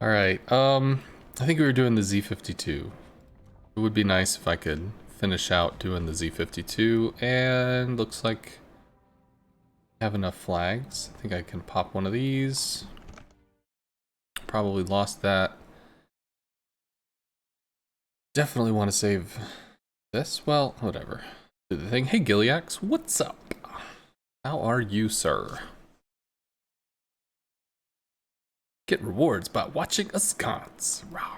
All right. I think we were doing the Z-52. It would be nice if I could finish out doing the Z-52, and looks like I have enough flags. I think I can pop one of these. Probably lost that. Definitely want to save this. Well, whatever. Do the thing. Hey, Giliax, what's up? How are you, sir? Get rewards by watching us cons. Rawr.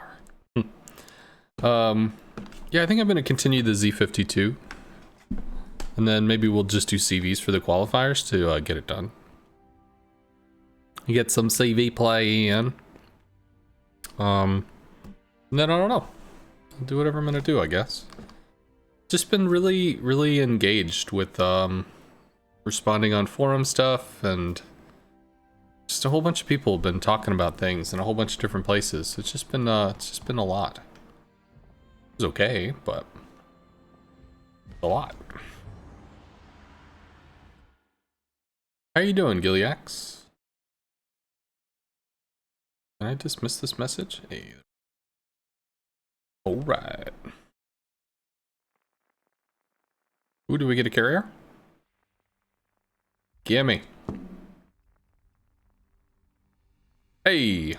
Yeah, I think I'm going to continue the Z-52. And then maybe we'll just do CVs for the qualifiers to get it done. Get some CV play in. And then I don't know. I'll do whatever I'm going to do, I guess. Just been really engaged with responding on forum stuff, and just a whole bunch of people have been talking about things in a whole bunch of different places. It's just been a lot. It was okay, but a lot. How you doing, Giliax? Can I dismiss this message? Hey. Alright. Ooh, do we get a carrier? Gimme. Hey!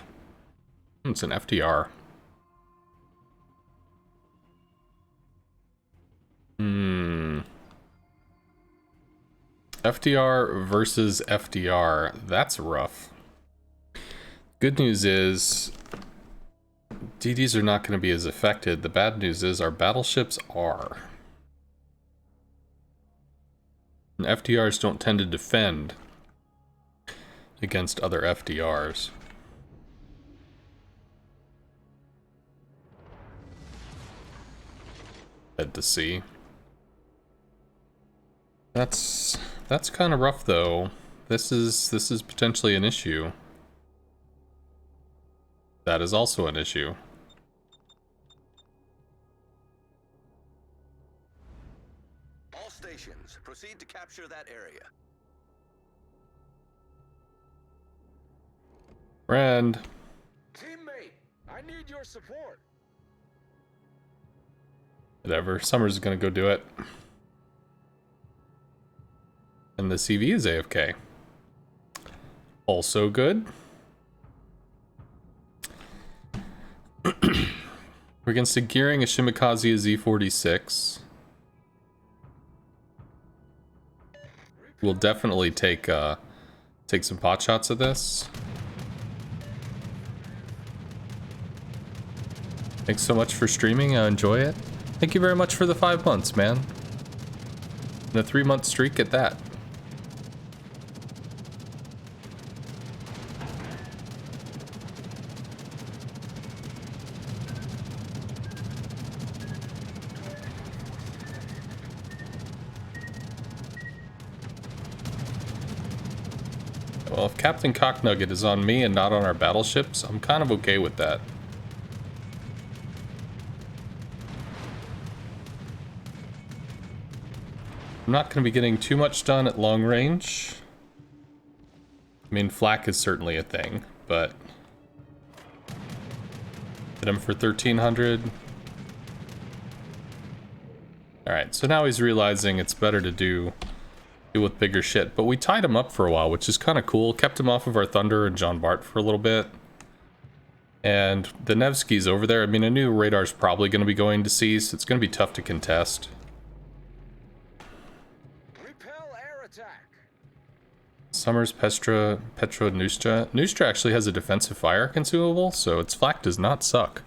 It's an FTR. FDR versus FDR. That's rough. Good news is DDs are not going to be as affected. The bad news is our battleships are. And FDRs don't tend to defend against other FDRs. Head to sea. That's kind of rough, though. This is potentially an issue. That is also an issue. All stations, proceed to capture that area. Friend. Teammate, I need your support. Whatever. Summer's gonna go do it. And the CV is AFK. Also good. We're against a Gearing, a Shimakaze, a Z-46. We'll definitely take some pot shots of this. Thanks so much for streaming. I enjoy it. Thank you very much for the 5 months, man. And a 3-month streak at that. Well, if Captain Cocknugget is on me and not on our battleships, I'm kind of okay with that. I'm not going to be getting too much done at long range. I mean, flak is certainly a thing, but hit him for 1300. Alright, so now he's realizing it's better to deal with bigger shit. But we tied him up for a while, which is kind of cool. Kept him off of our Thunder and John Bart for a little bit. And the Nevsky's over there. I mean, a new radar's probably going to be going to sea, so it's going to be tough to contest. Repel air attack. Summers, Petra, Nustra. Nustra actually has a defensive fire consumable, so its flak does not suck.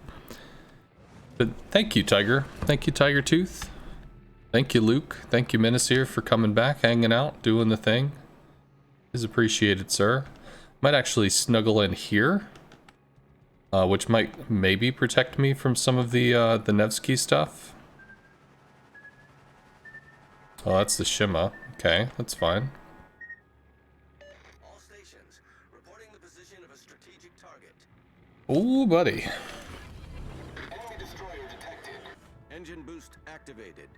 But thank you, Tiger. Thank you, Tiger Tooth. Thank you, Luke. Thank you, Menacere, for coming back, hanging out, doing the thing. Is appreciated, sir. Might actually snuggle in here, which might maybe protect me from some of the Nevsky stuff. Oh, that's the Shima. Okay, that's fine. All stations, reporting the position of a strategic target. Ooh, buddy. Enemy destroyer detected. Engine boost activated.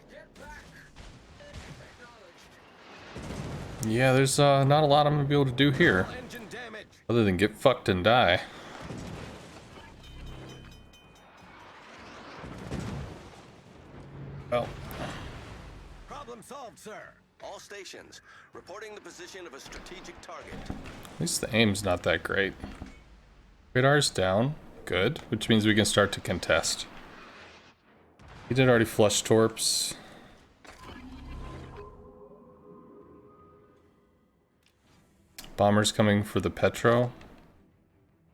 Get back. Yeah, there's not a lot I'm gonna be able to do here, Engine damage. other than get fucked and die. Well, Problem solved, sir. All stations reporting the position of a strategic target. at least the aim's not that great. Radar's down. Good. Which means we can start to contest. He did already flush torps. Bombers coming for the Petro.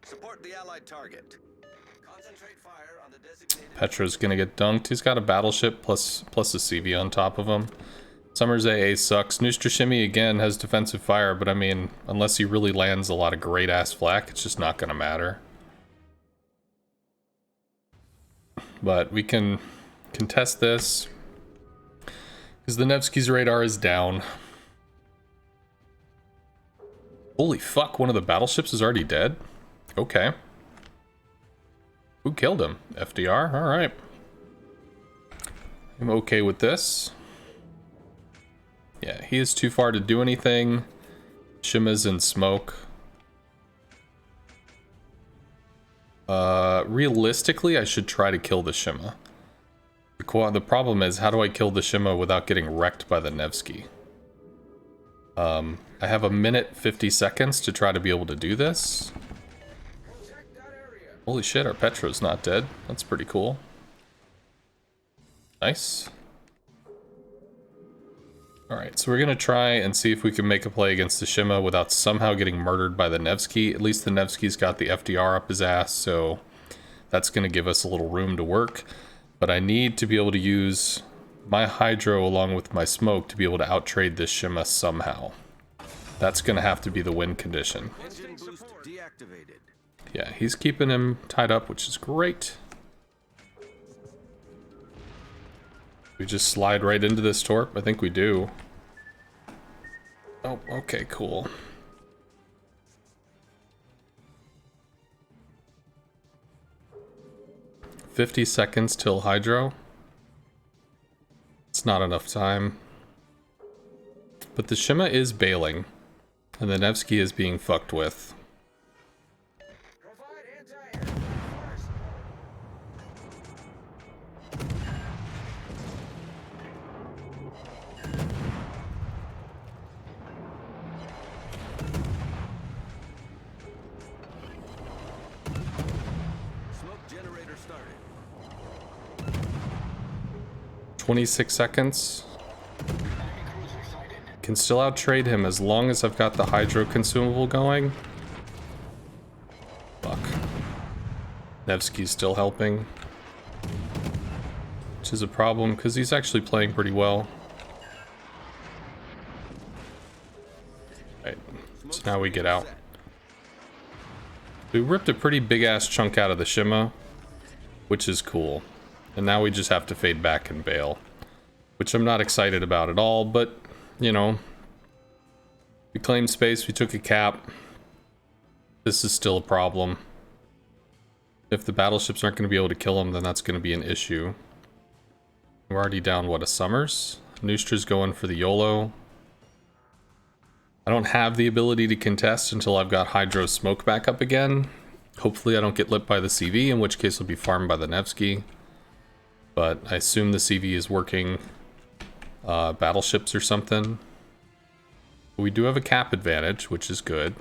Support the allied target. Concentrate fire on the designated. Petro's gonna get dunked. He's got a battleship plus a CV on top of him. Summer's AA sucks. Nustrashimi again has defensive fire, but I mean, unless he really lands a lot of great ass flak, it's just not gonna matter. But we can contest this because the Nevsky's radar is down. Holy fuck, one of the battleships is already dead? Okay. Who killed him? FDR? Alright. I'm okay with this. Yeah, he is too far to do anything. Shima's in smoke. Realistically, I should try to kill the Shima. The problem is, how do I kill the Shima without getting wrecked by the Nevsky? I have a minute 50 seconds to try to be able to do this. Holy shit, our Petro's not dead. That's pretty cool. Nice. Alright, so we're gonna try and see if we can make a play against the Shima without somehow getting murdered by the Nevsky. At least the Nevsky's got the FDR up his ass, so that's gonna give us a little room to work. But I need to be able to use my Hydro along with my smoke to be able to outtrade this Shima somehow. That's gonna have to be the win condition. Engine boost deactivated. Yeah, he's keeping him tied up, which is great. We just slide right into this torp? I think we do. Oh, okay, cool. "50 seconds till Hydro." It's not enough time. But the Shima is bailing, and the Nevsky is being fucked with. Provide anti-air fire support. Smoke generator started. 26 seconds. Can still outtrade him as long as I've got the Hydro consumable going. Fuck. Nevsky's still helping. Which is a problem, because he's actually playing pretty well. Right, so now we get out. We ripped a pretty big ass chunk out of the Shima, which is cool. And now we just have to fade back and bail. Which I'm not excited about at all, but, you know, we claimed space, we took a cap. This is still a problem. If the battleships aren't going to be able to kill him, then that's going to be an issue. We're already down, what, a Summers? Nustra's going for the YOLO. I don't have the ability to contest until I've got Hydro smoke back up again. Hopefully I don't get lit by the CV, in which case I'll be farmed by the Nevsky. But I assume the CV is working battleships or something. We do have a cap advantage, which is good.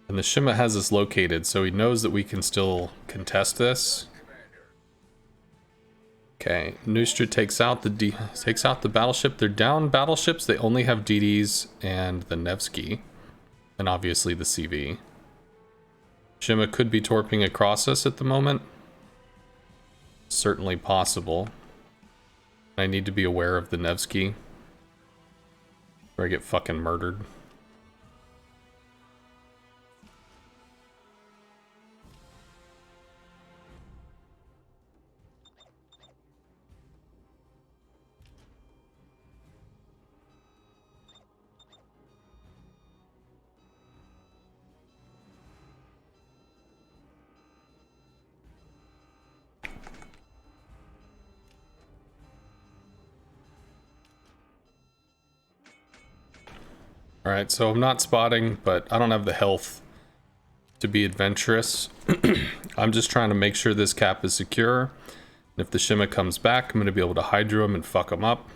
And the Shima has us located, so he knows that we can still contest this. Okay, Nustra takes out the battleship. They're down battleships. They only have DDs and the Nevsky, and obviously the CV. Shima could be torping across us at the moment. Certainly possible. I need to be aware of the Nevsky, or I get fucking murdered. Alright, so I'm not spotting, but I don't have the health to be adventurous. I'm just trying to make sure this cap is secure. And if the Shima comes back, I'm going to be able to hydro him and fuck him up.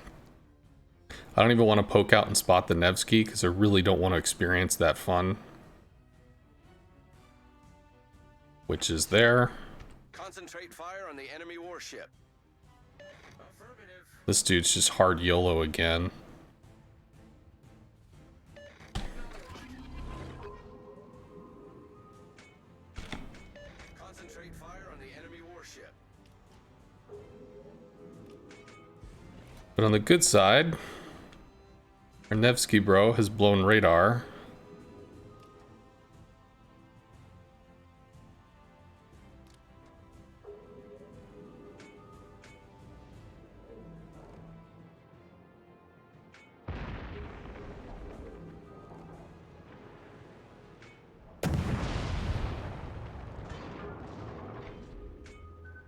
I don't even want to poke out and spot the Nevsky because I really don't want to experience that fun. Which is there. Concentrate fire on the enemy warship. Affirmative. This dude's just hard YOLO again. Concentrate fire on the enemy warship. But on the good side, our Nevsky bro has blown radar.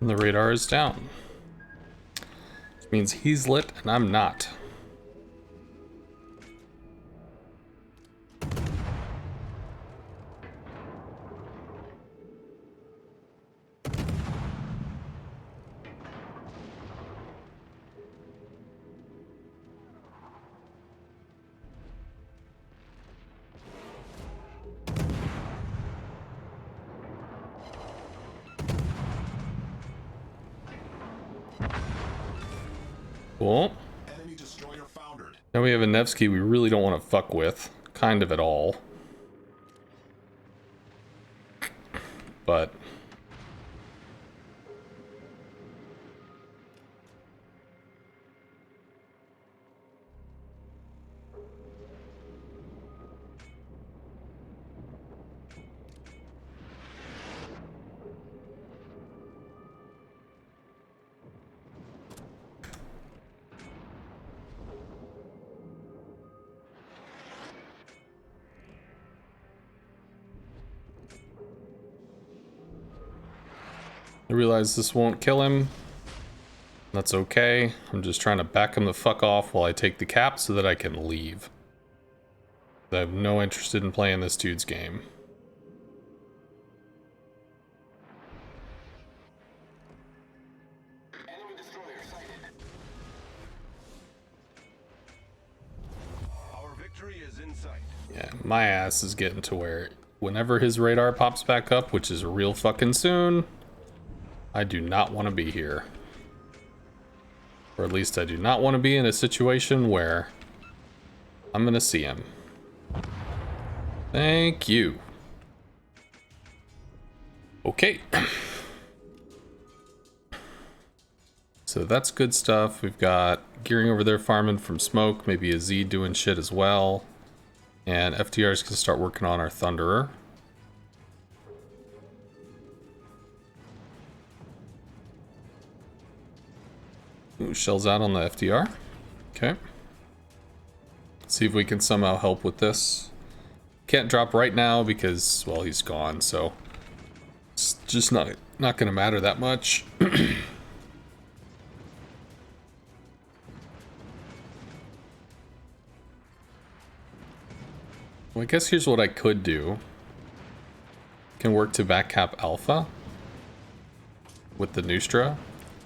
And the radar is down. Which means he's lit and I'm not. Cool. Enemy destroyer foundered. Now we have a Nevsky we really don't want to fuck with. Kind of at all. But... I realize this won't kill him. That's okay. I'm just trying to back him the fuck off while I take the cap so that I can leave. I have no interest in playing this dude's game. Enemy destroyer sighted. Our victory is in sight. Yeah, my ass is getting to where whenever his radar pops back up, which is real fucking soon, I do not want to be here. Or at least I do not want to be in a situation where I'm gonna see him. Thank you. Okay. So that's good stuff. We've got gearing over there farming from smoke, maybe a Z doing shit as well. And FTRs can start working on our Thunderer. Ooh, shells out on the FDR. Okay. See if we can somehow help with this. Can't drop right now because, well, he's gone, so it's just not gonna matter that much. Well, I guess here's what I could do. Can work to back cap Alpha with the Nustra,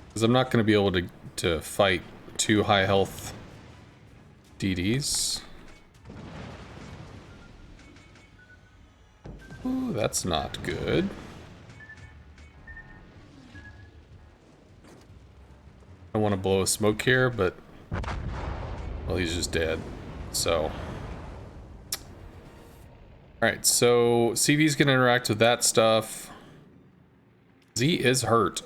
because I'm not going to be able to fight two high health DDs. Ooh, that's not good. I want to blow a smoke here, but well, he's just dead. So, all right. So CV's gonna interact with that stuff. Z is hurt.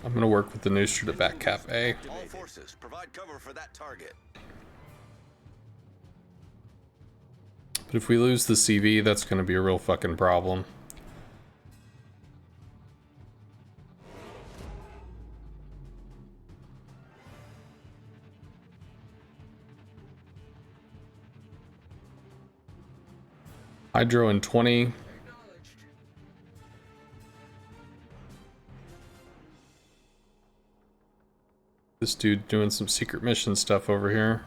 I'm gonna work with the Nustra to back cap A. All forces, provide cover for that target. But if we lose the CV, that's gonna be a real fucking problem. Hydro in 20. This dude doing some secret mission stuff over here.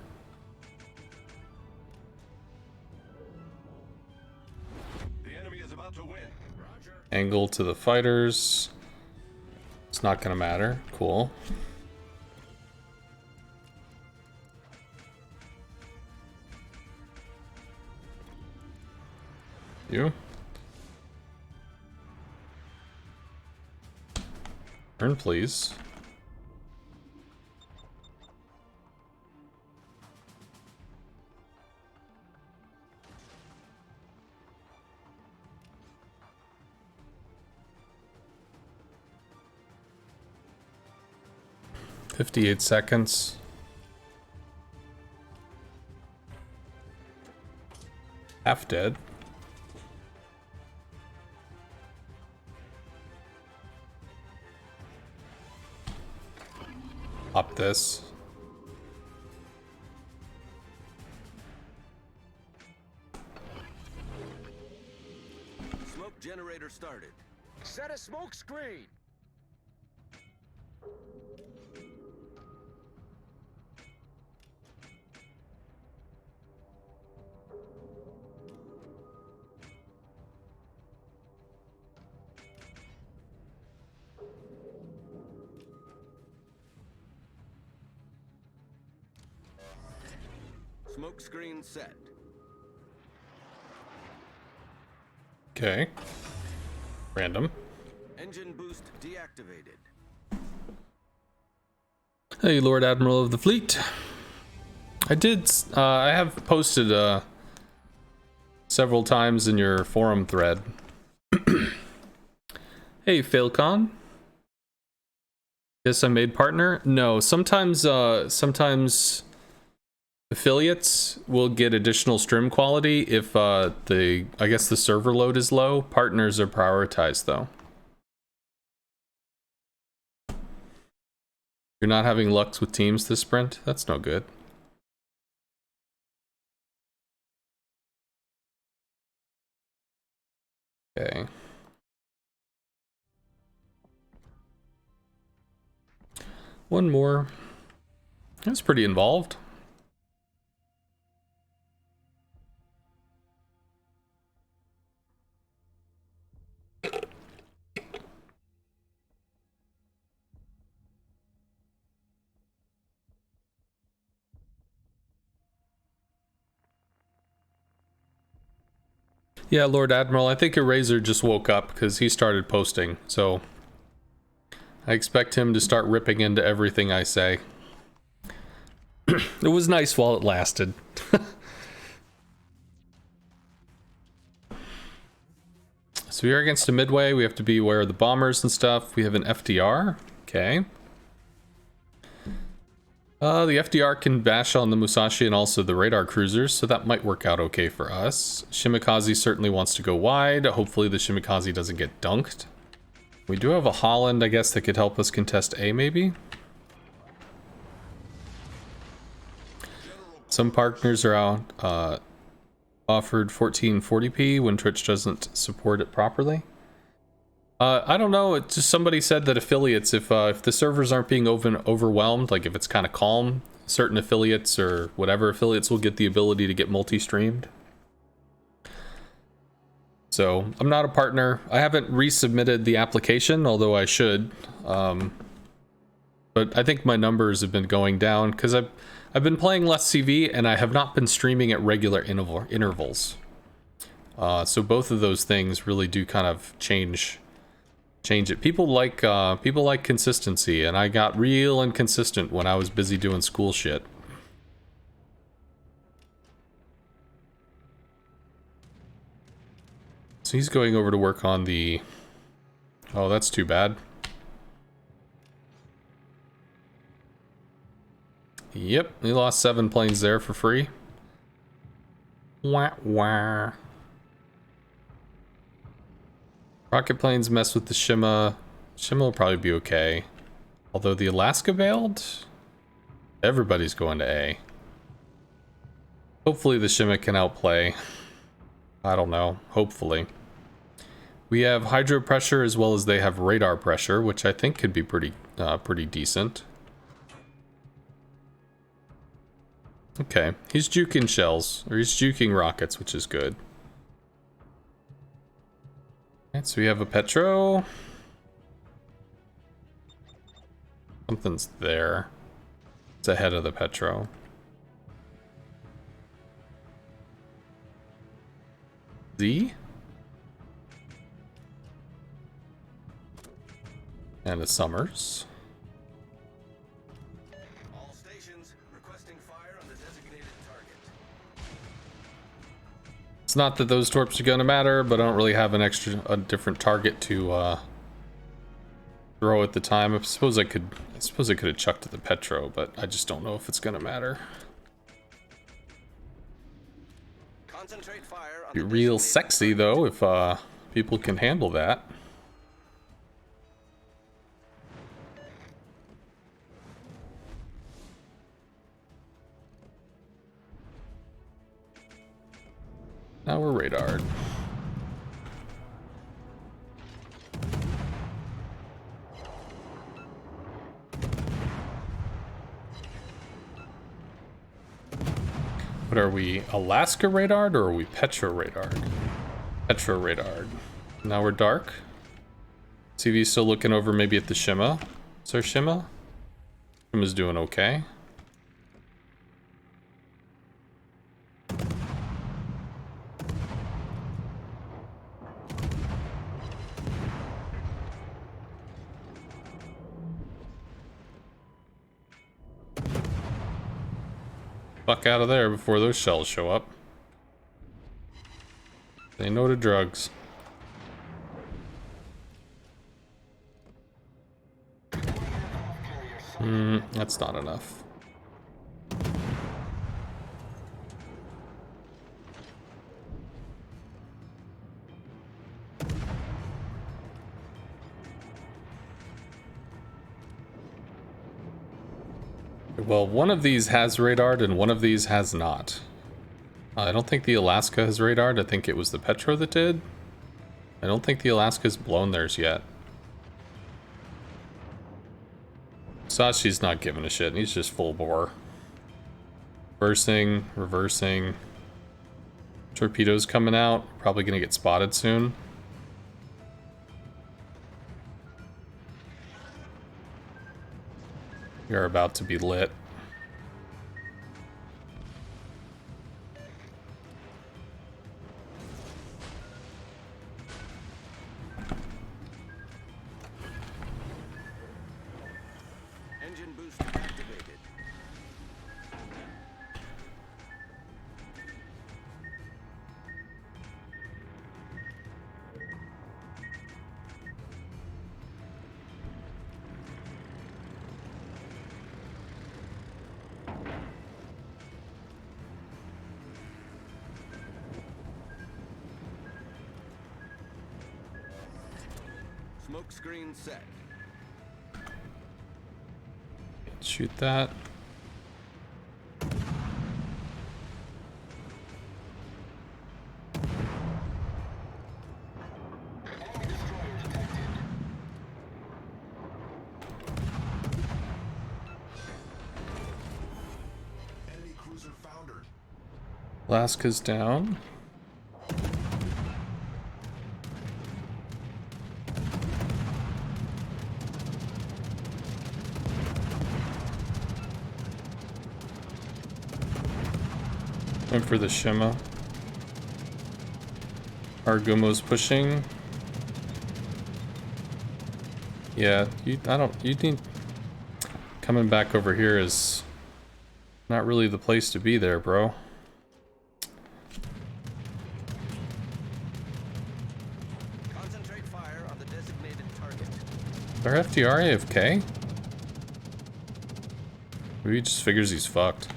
The enemy is about to win. Roger. Angle to the fighters. It's not gonna matter. Cool. You. Turn, please. $58 seconds. Half dead. Pop this. Smoke generator started. Set a smoke screen. Smoke screen set. Okay. Random. Engine boost deactivated. Hey, Lord Admiral of the Fleet. I have posted several times in your forum thread. Hey, Failcon. Yes, I made partner. No, sometimes affiliates will get additional stream quality if I guess the server load is low. Partners are prioritized though. You're not having luck with teams this sprint? That's no good. Okay. One more. That's pretty involved. Yeah, Lord Admiral, I think Eraser just woke up because he started posting, so I expect him to start ripping into everything I say. It was nice while it lasted. So we are against a Midway. We have to be aware of the bombers and stuff. We have an FDR. Okay. The FDR can bash on the Musashi and also the radar cruisers, so that might work out okay for us. Shimikaze certainly wants to go wide. Hopefully the Shimikaze doesn't get dunked. We do have a Holland, I guess, that could help us contest A, maybe? Some partners are out, offered 1440p when Twitch doesn't support it properly. I don't know, it's just somebody said that affiliates, if the servers aren't being overwhelmed, like if it's kind of calm, certain affiliates or whatever affiliates will get the ability to get multi-streamed. So, I'm not a partner. I haven't resubmitted the application, although I should. But I think my numbers have been going down because I've been playing less CV and I have not been streaming at regular intervals. So both of those things really do kind of change it. People like consistency, and I got real inconsistent when I was busy doing school shit. So he's going over to work on the... Oh, that's too bad. Yep, he lost 7 planes there for free. Wah wah. Rocket planes mess with the Shima. Shima will probably be okay. Although the Alaska bailed? Everybody's going to A. Hopefully the Shima can outplay. I don't know. Hopefully. We have hydro pressure as well as they have radar pressure, which I think could be pretty decent. Okay, he's juking shells, or he's juking rockets, which is good. Alright, so we have a Petro. Something's there. It's ahead of the Petro. Z? And a Summers. All stations requesting fire on the designated target. It's not that those torps are gonna matter, but I don't really have a different target to throw at the time. I suppose I could have chucked at the Petro, but I just don't know if it's gonna matter. Concentrate fire on Be the real designated sexy though if people can handle that. Now we're radared. What are we, Alaska radared or are we Petro radared? Petro radared. Now we're dark. CV's still looking over maybe at the Shima. Is our Shima? Shima's doing okay. Fuck out of there before those shells show up. They know the drugs. That's not enough. Well, one of these has radared and one of these has not. I don't think the Alaska has radared. I think it was the Petro that did. I don't think the Alaska's blown theirs yet. Sashi's not giving a shit, and he's just full bore. Reversing, reversing. Torpedoes coming out. Probably gonna get spotted soon. You're about to be lit. Engine boost activated. Smoke screen set. Shoot that. Enemy cruiser foundered. Alaska's down. Going for the Shima. Argumo's pushing. Yeah, you need... Coming back over here is not really the place to be there, bro. Concentrate fire on the designated target. Our FDR AFK? Maybe he just figures he's fucked.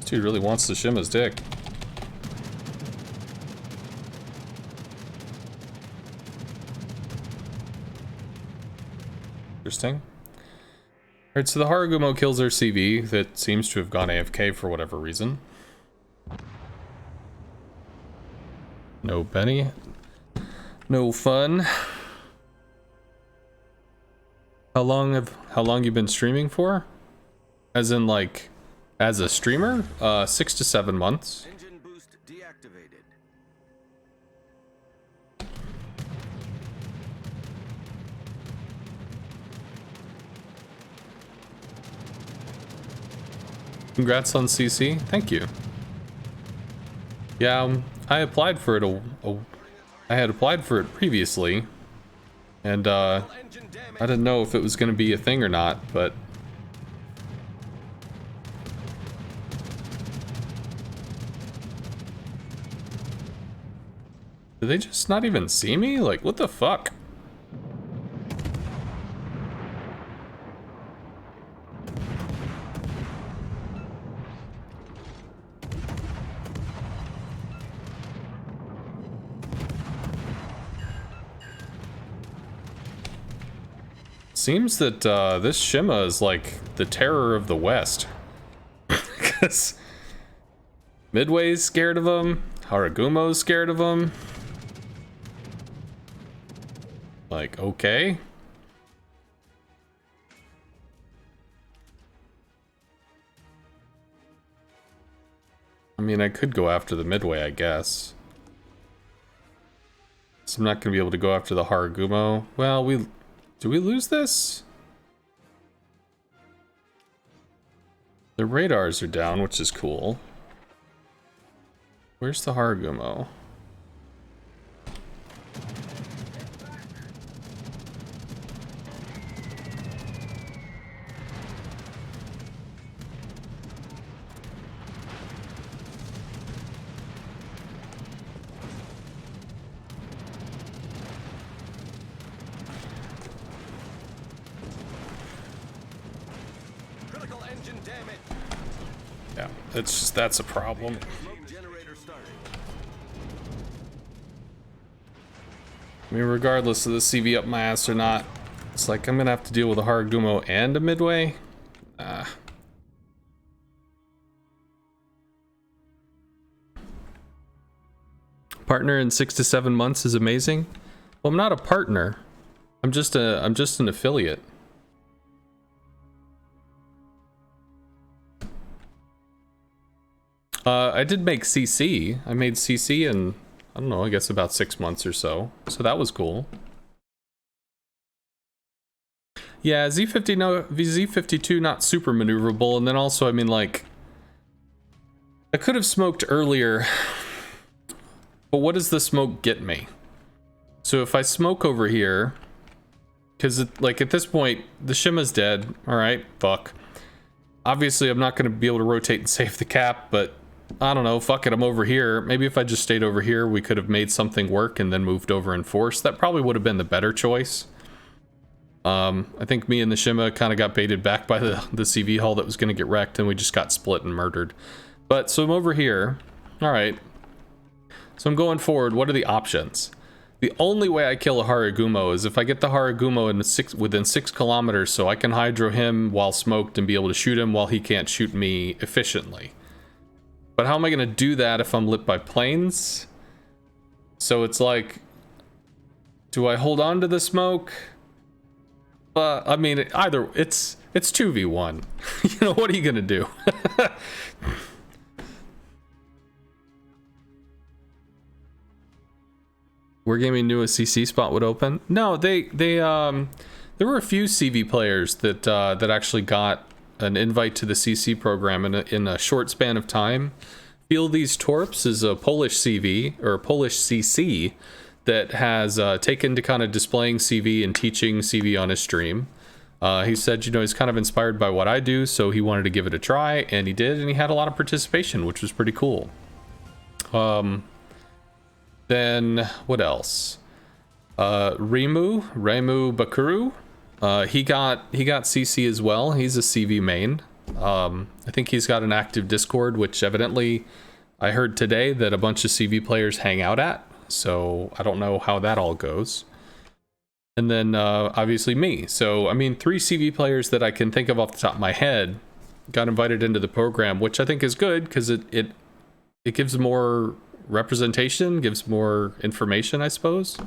Dude really wants the Shima's dick. Interesting. Alright, so the Haragumo kills our CV that seems to have gone AFK for whatever reason. No Benny. No fun. How long you been streaming for? As in like as a streamer? 6 to 7 months. Engine boost deactivated. Congrats on CC. Thank you. Yeah, I applied for it I had applied for it previously, and I didn't know if it was going to be a thing or not, but did they just not even see me? Like, what the fuck? Seems that this Shima is like the terror of the West. Because Midway's scared of him, Haragumo's scared of him. Like, okay. I mean, I could go after the Midway, I guess. So I'm not going to be able to go after the Haragumo. Well, do we lose this? The radars are down, which is cool. Where's the Haragumo? Critical engine damage. Yeah, it's just, that's a problem. Smoke generator started. I mean, regardless of the CV up my ass or not, it's like I'm gonna have to deal with a Haragumo and a Midway. Partner in 6 to 7 months is amazing. Well, I'm not a partner. I'm just an affiliate. I did make CC. I made CC in, I don't know, I guess about 6 months or so. So that was cool. Yeah, Z-52 not super maneuverable, and then also, I mean, like, I could have smoked earlier, but what does the smoke get me? So if I smoke over here, because, like, at this point, the Shima's dead. Alright, fuck. Obviously, I'm not going to be able to rotate and save the cap, but I don't know, fuck it, I'm over here. Maybe if I just stayed over here, we could have made something work and then moved over in force. That probably would have been the better choice. I think me and the Shima kind of got baited back by the CV hull that was going to get wrecked, and we just got split and murdered. But, so I'm over here. Alright. So I'm going forward. What are the options? The only way I kill a Haragumo is if I get the Haragumo within 6 kilometers, so I can hydro him while smoked and be able to shoot him while he can't shoot me efficiently. But how am I going to do that if I'm lit by planes? So it's like, do I hold on to the smoke? I mean, either it's 2v1. You know, what are you going to do? Wargaming knew a CC spot would open. No, there were a few CV players that actually got an invite to the CC program in a short span of time. Feel These Torps is a Polish CV or Polish CC that has taken to kind of displaying CV and teaching CV on his stream. He said, you know, he's kind of inspired by what I do, so he wanted to give it a try, and he did, and he had a lot of participation, which was pretty cool. Then what else? Remu Bakuru. He got CC as well. He's a CV main. I think he's got an active Discord, which evidently I heard today that a bunch of CV players hang out at. So I don't know how that all goes. and then obviously me. So I mean, 3 CV players that I can think of off the top of my head got invited into the program, which I think is good because it gives more representation, gives more information, I suppose.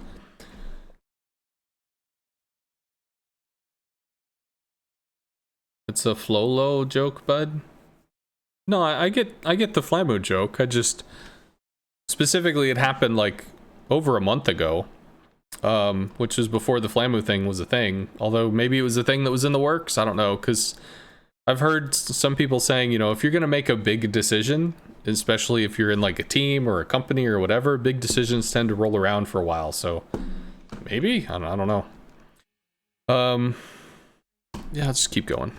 It's a Flolo joke, bud. No, I get the Flammo joke. I just specifically it happened like over a month ago, which was before the Flammo thing was a thing. Although maybe it was a thing that was in the works. I don't know, because I've heard some people saying, you know, if you're gonna make a big decision, especially if you're in like a team or a company or whatever, big decisions tend to roll around for a while. So maybe I don't know. Yeah, let's just keep going.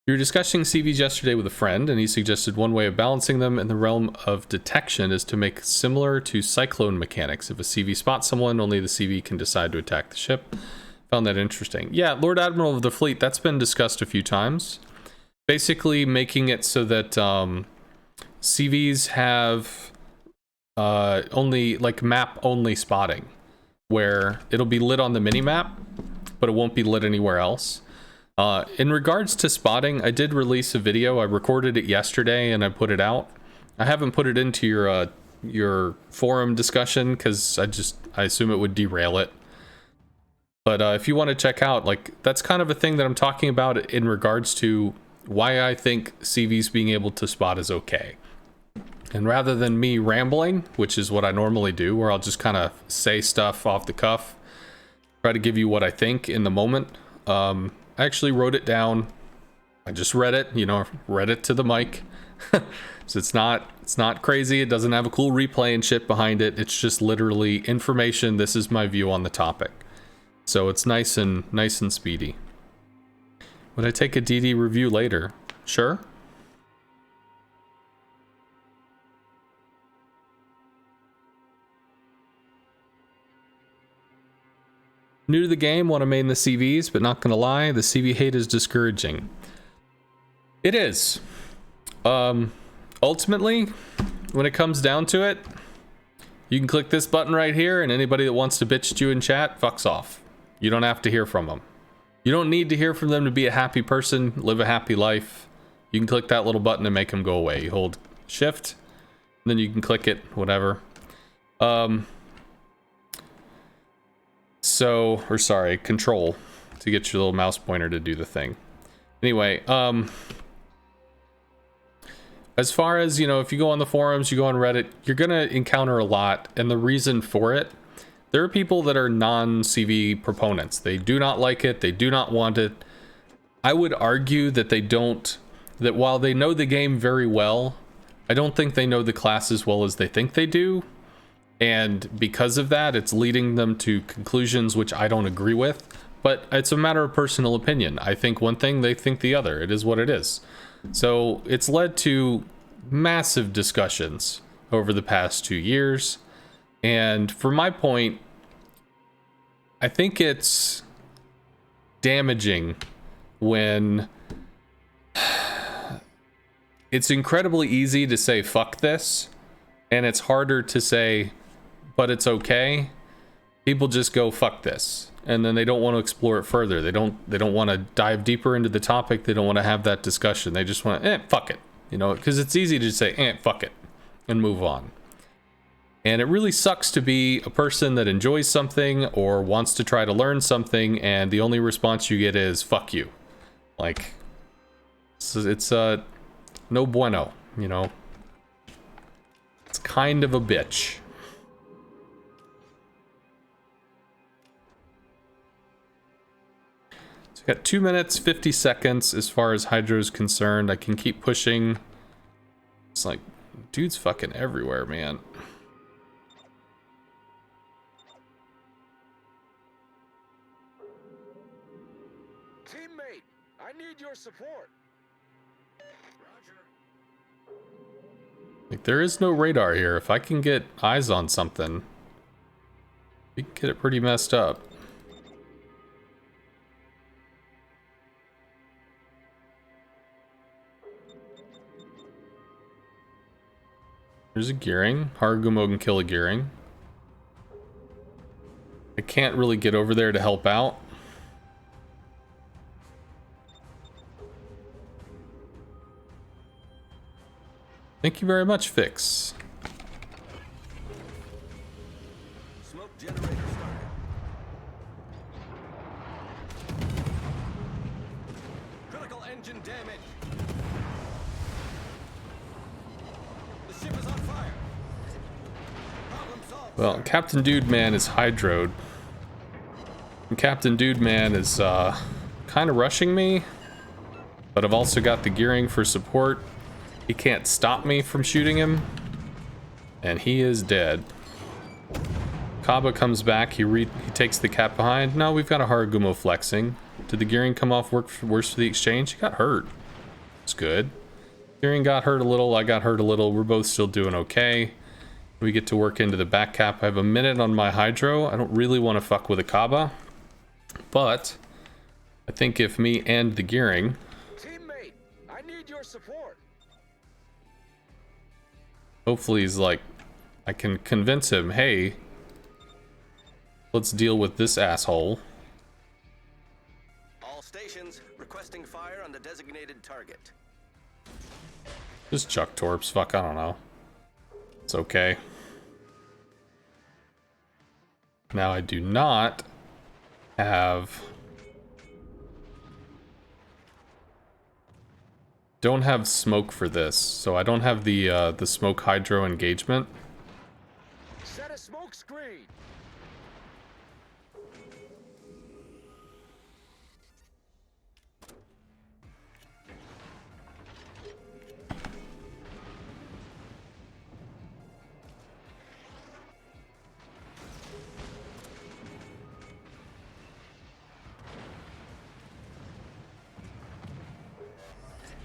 You were discussing CVs yesterday with a friend, and he suggested one way of balancing them in the realm of detection is to make similar to cyclone mechanics. If a CV spots someone, only the CV can decide to attack the ship. Found that interesting. Yeah, Lord Admiral of the Fleet, that's been discussed a few times. Basically making it so that CVs have only, like, map-only spotting, where it'll be lit on the mini-map, but it won't be lit anywhere else. In regards to spotting, I did release a video. I recorded it yesterday and I put it out. I haven't put it into your forum discussion because I assume it would derail it. But if you want to check out, like, that's kind of a thing that I'm talking about in regards to why I think CVs being able to spot is okay. And rather than me rambling, which is what I normally do, where I'll just kind of say stuff off the cuff, try to give you what I think in the moment, I actually wrote it down. I just read it, you know, read it to the mic. So it's not crazy. It doesn't have a cool replay and shit behind it. It's just literally information. This is my view on the topic. So it's nice and speedy. Would I take a DD review later? Sure. New to the game, want to main the CVs, but not gonna lie, the CV hate is discouraging. It is. Ultimately, when it comes down to it, you can click this button right here, and anybody that wants to bitch at you in chat, fucks off. You don't have to hear from them. You don't need to hear from them to be a happy person, live a happy life. You can click that little button and make them go away. You hold shift, then you can click it, whatever. Control to get your little mouse pointer to do the thing. Anyway, as far as, you know, if you go on the forums, you go on Reddit, you're gonna encounter a lot, and the reason for it, there are people that are non-CV proponents. They do not like it, they do not want it. I would argue that that while they know the game very well, I don't think they know the class as well as they think they do. And because of that, it's leading them to conclusions which I don't agree with. But it's a matter of personal opinion. I think one thing, they think the other. It is what it is. So it's led to massive discussions over the past 2 years. And for my point, I think it's damaging when it's incredibly easy to say fuck this, and it's harder to say but it's okay. People just go fuck this, and then they don't want to explore it further. They don't want to dive deeper into the topic. They don't want to have that discussion. They just want fuck it, you know, because it's easy to say fuck it and move on. And it really sucks to be a person that enjoys something or wants to try to learn something, and the only response you get is fuck you. Like, it's no bueno, you know. It's kind of a bitch. So I got 2 minutes, 50 seconds as far as Hydro's concerned. I can keep pushing. It's like, dude's fucking everywhere, man. Teammate, I need your support. Like, there is no radar here. If I can get eyes on something, we can get it pretty messed up. There's a gearing. Harugumo can kill a gearing. I can't really get over there to help out. Thank you very much, Fix. Smoke generator started. Critical engine damage. The ship is on fire. Problem solved. Well, Captain Dude Man is hydroed. And Captain Dude Man is kind of rushing me, but I've also got the gearing for support. He can't stop me from shooting him, and he is dead. Kaba comes back, he takes the cap behind. No, we've got a Haragumo flexing. Did the gearing come off worse for the exchange? He got hurt. It's good. Gearing got hurt a little, I got hurt a little. We're both still doing okay. We get to work into the back cap. I have a minute on my hydro. I don't really want to fuck with a Kaba, but I think if me and the gearing... Teammate, I need your support. Hopefully he's like, I can convince him, hey, let's deal with this asshole. All stations requesting fire on the designated target. Just chuck torps, fuck, I don't know. It's okay. Now I do not have... Don't have smoke for this, so I don't have the smoke hydro engagement. Set a smoke screen.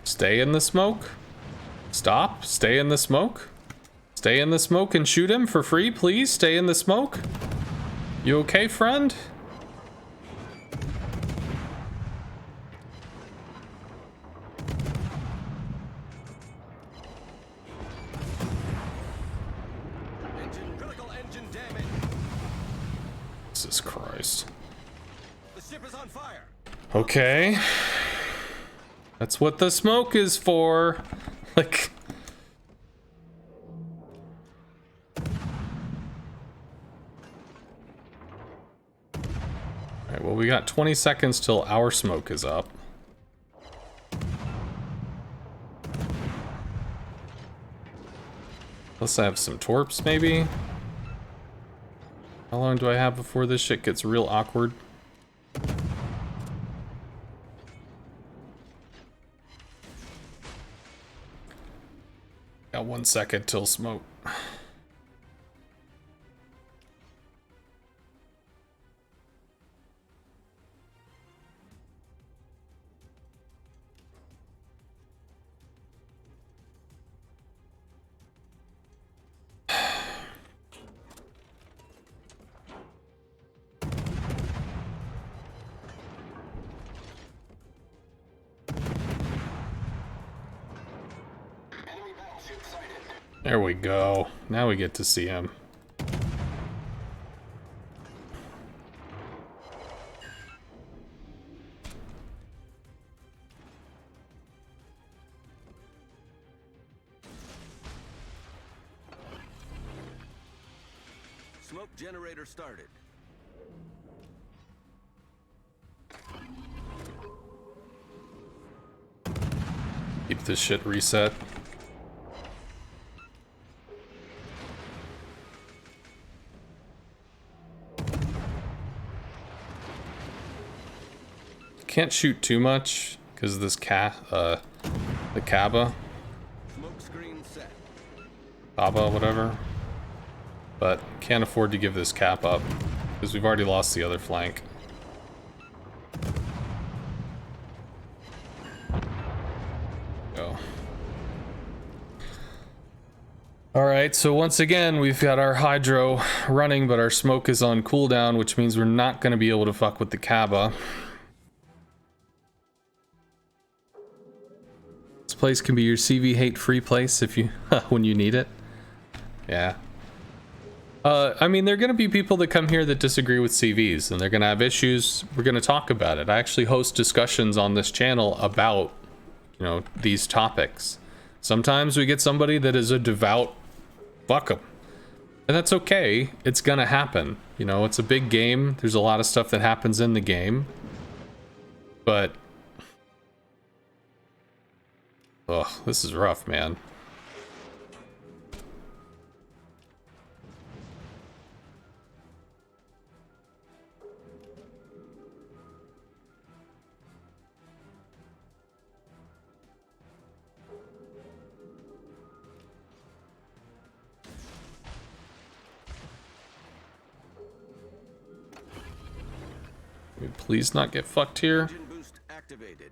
Stay in the smoke. Stop. Stay in the smoke. Stay in the smoke and shoot him for free, please. Stay in the smoke. You okay, friend? Critical engine damage. Jesus Christ. The ship is on fire. Okay. That's what the smoke is for. Like... Alright, well, we got 20 seconds till our smoke is up. Let's have some torps, maybe? How long do I have before this shit gets real awkward? Got 1 second till smoke. There we go. Now we get to see him. Smoke generator started. Keep this shit reset. Can't shoot too much because this the Kaba, Smoke screen set. Kaba, whatever. But can't afford to give this cap up because we've already lost the other flank. Go. Alright, so once again, we've got our hydro running, but our smoke is on cooldown, which means we're not going to be able to fuck with the Kaba. This place can be your CV hate free place if you when you need it. Yeah. I mean, there are going to be people that come here that disagree with CVs, and they're going to have issues. We're going to talk about it. I actually host discussions on this channel about, you know, these topics. Sometimes we get somebody that is a devout fuck 'em. And that's okay. It's going to happen. You know, it's a big game. There's a lot of stuff that happens in the game. But... ugh, this is rough, man. Can we please not get fucked here? Engine boost activated.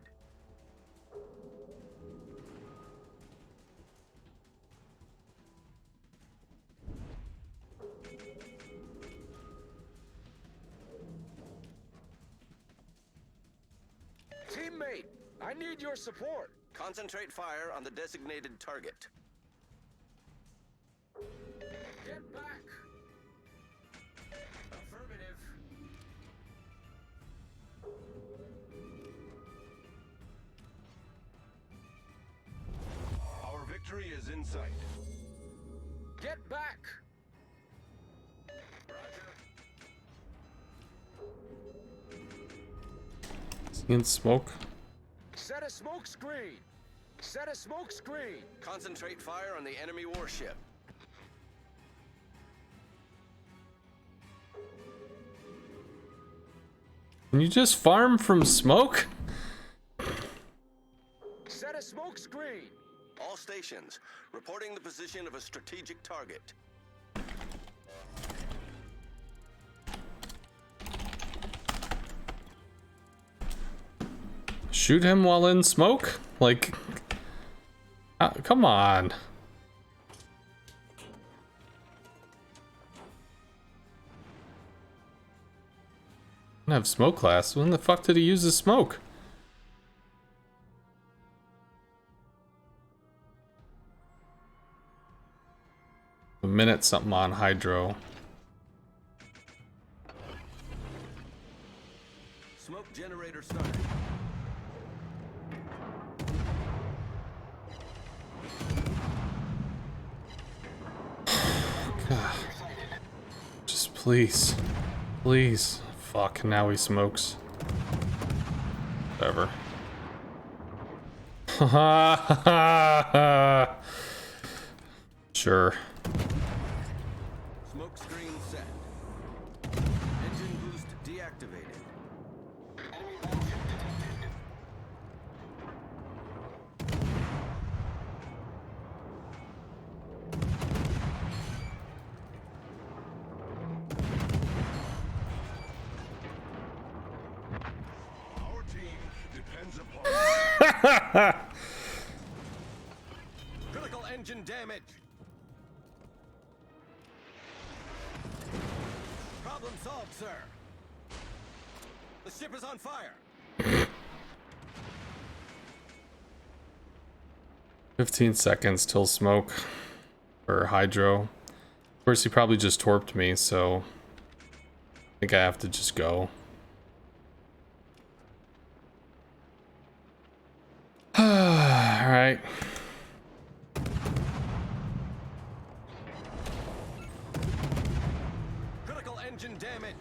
Teammate, I need your support. Concentrate fire on the designated target. Get back. Affirmative. Our victory is in sight. Get back. In smoke. Set a smoke screen. Set a smoke screen. Concentrate fire on the enemy warship. Can you just farm from smoke? Set a smoke screen. All stations, reporting the position of a strategic target. Shoot him while in smoke? Like, come on. I don't have smoke class. When the fuck did he use his smoke? A minute something on hydro. Smoke generator started. Just please. Please. Fuck, now he smokes. Whatever. Sure. Smoke screen set. Engine boost deactivated. Our team depends upon Critical engine damage. Problem solved, sir. The ship is on fire. 15 seconds till smoke. Or hydro. Of course, he probably just torped me, so... I think I have to just go. Alright. Critical engine damage.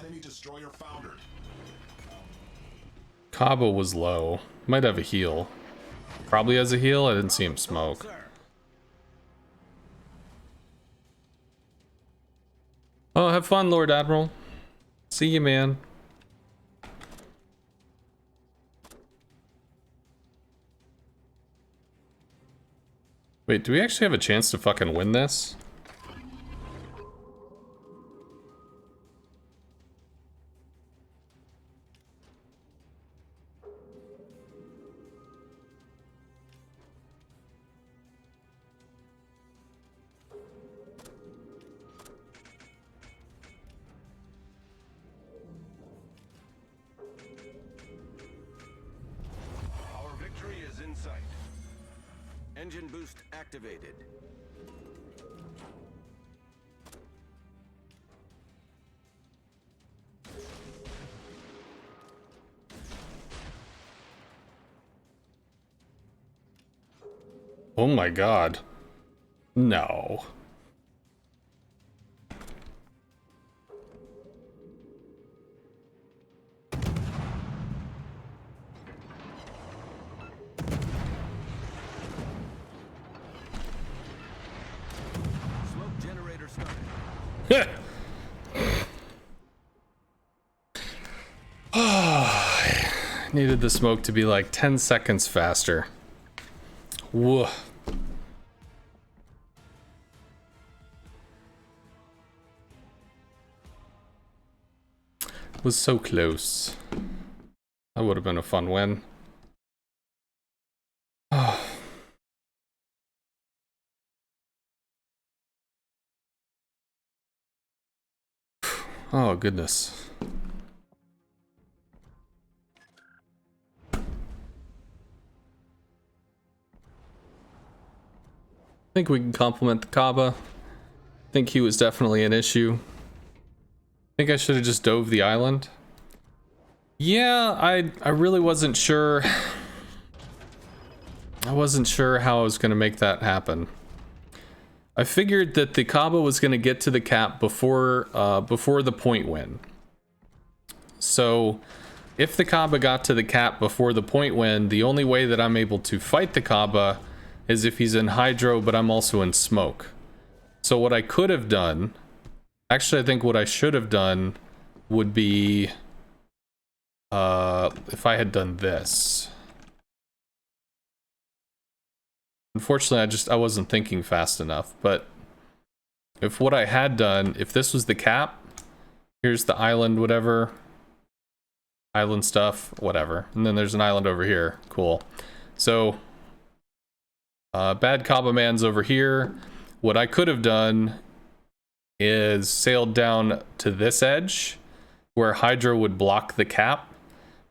enemy destroyer foundered. Cabo was low. Might have a heal. Probably has a heal. I didn't see him smoke. Sir. Oh, have fun, Lord Admiral. See you, man. Wait, do we actually have a chance to fucking win this? Our victory is in sight. Engine boost activated. Oh my god. No. Smoke generator started. Needed the smoke to be like 10 seconds faster. Whoa. Was so close. That would have been a fun win. Oh, goodness. I think we can compliment the Kaaba. I think he was definitely an issue. I think I should have just dove the island. Yeah, I really wasn't sure. I wasn't sure how I was going to make that happen. I figured that the Kaaba was going to get to the cap before the point win. So if the Kaaba got to the cap before the point win, the only way that I'm able to fight the Kaaba is if he's in hydro, but I'm also in smoke. So what I could have done, actually I think what I should have done would be, if I had done this. Unfortunately, I wasn't thinking fast enough, but if what I had done, if this was the cap, here's the island, whatever, island stuff, whatever, and then there's an island over here, cool. So, bad Kaaba man's over here. What I could have done is sailed down to this edge, where Hydra would block the cap,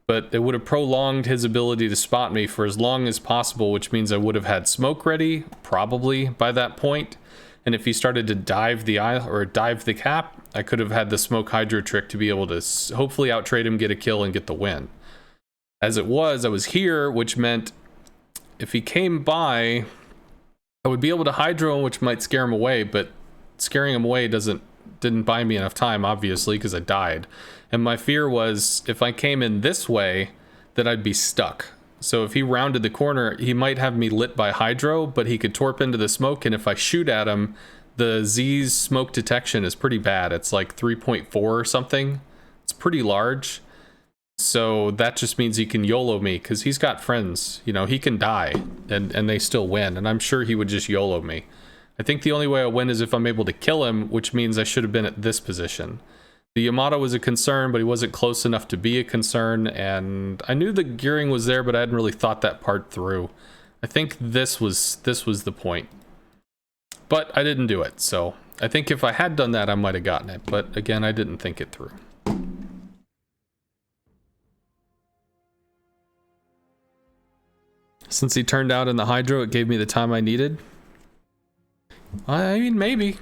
but it would have prolonged his ability to spot me for as long as possible, which means I would have had smoke ready, probably, by that point. And if he started to dive the isle or dive the cap, I could have had the smoke hydro trick to be able to hopefully outtrade him, get a kill, and get the win. As it was, I was here, which meant if he came by, I would be able to hydro him, which might scare him away, but scaring him away didn't buy me enough time, obviously, because I died. And my fear was if I came in this way, that I'd be stuck. So if he rounded the corner, he might have me lit by hydro, but he could torp into the smoke, and if I shoot at him, the Z's smoke detection is pretty bad. It's like 3.4 or something. It's pretty large. So that just means he can YOLO me, because he's got friends. You know, he can die, and they still win, and I'm sure he would just YOLO me. I think the only way I win is if I'm able to kill him, which means I should have been at this position. The Yamato was a concern, but he wasn't close enough to be a concern, and I knew the gearing was there, but I hadn't really thought that part through. I think this was the point. But I didn't do it, so I think if I had done that, I might have gotten it, but again, I didn't think it through. Since he turned out in the hydro, it gave me the time I needed. I mean, maybe.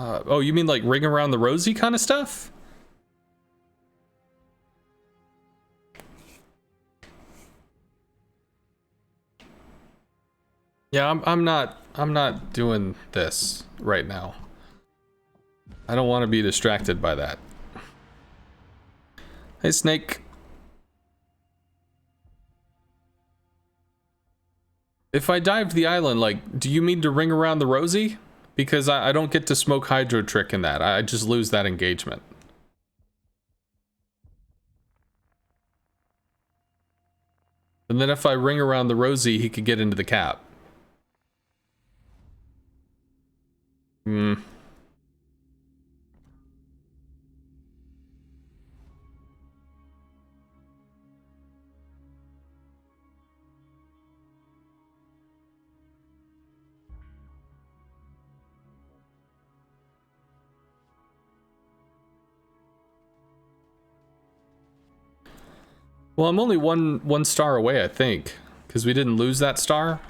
Oh, you mean like ring around the rosy kind of stuff? Yeah, I'm not doing this right now. I don't want to be distracted by that. Hey, Snake. If I dived the island, like, do you mean to ring around the rosy? Because I don't get to smoke hydro trick in that. I just lose that engagement. And then if I ring around the rosy, he could get into the cap. Well, I'm only one star away, I think, because we didn't lose that star.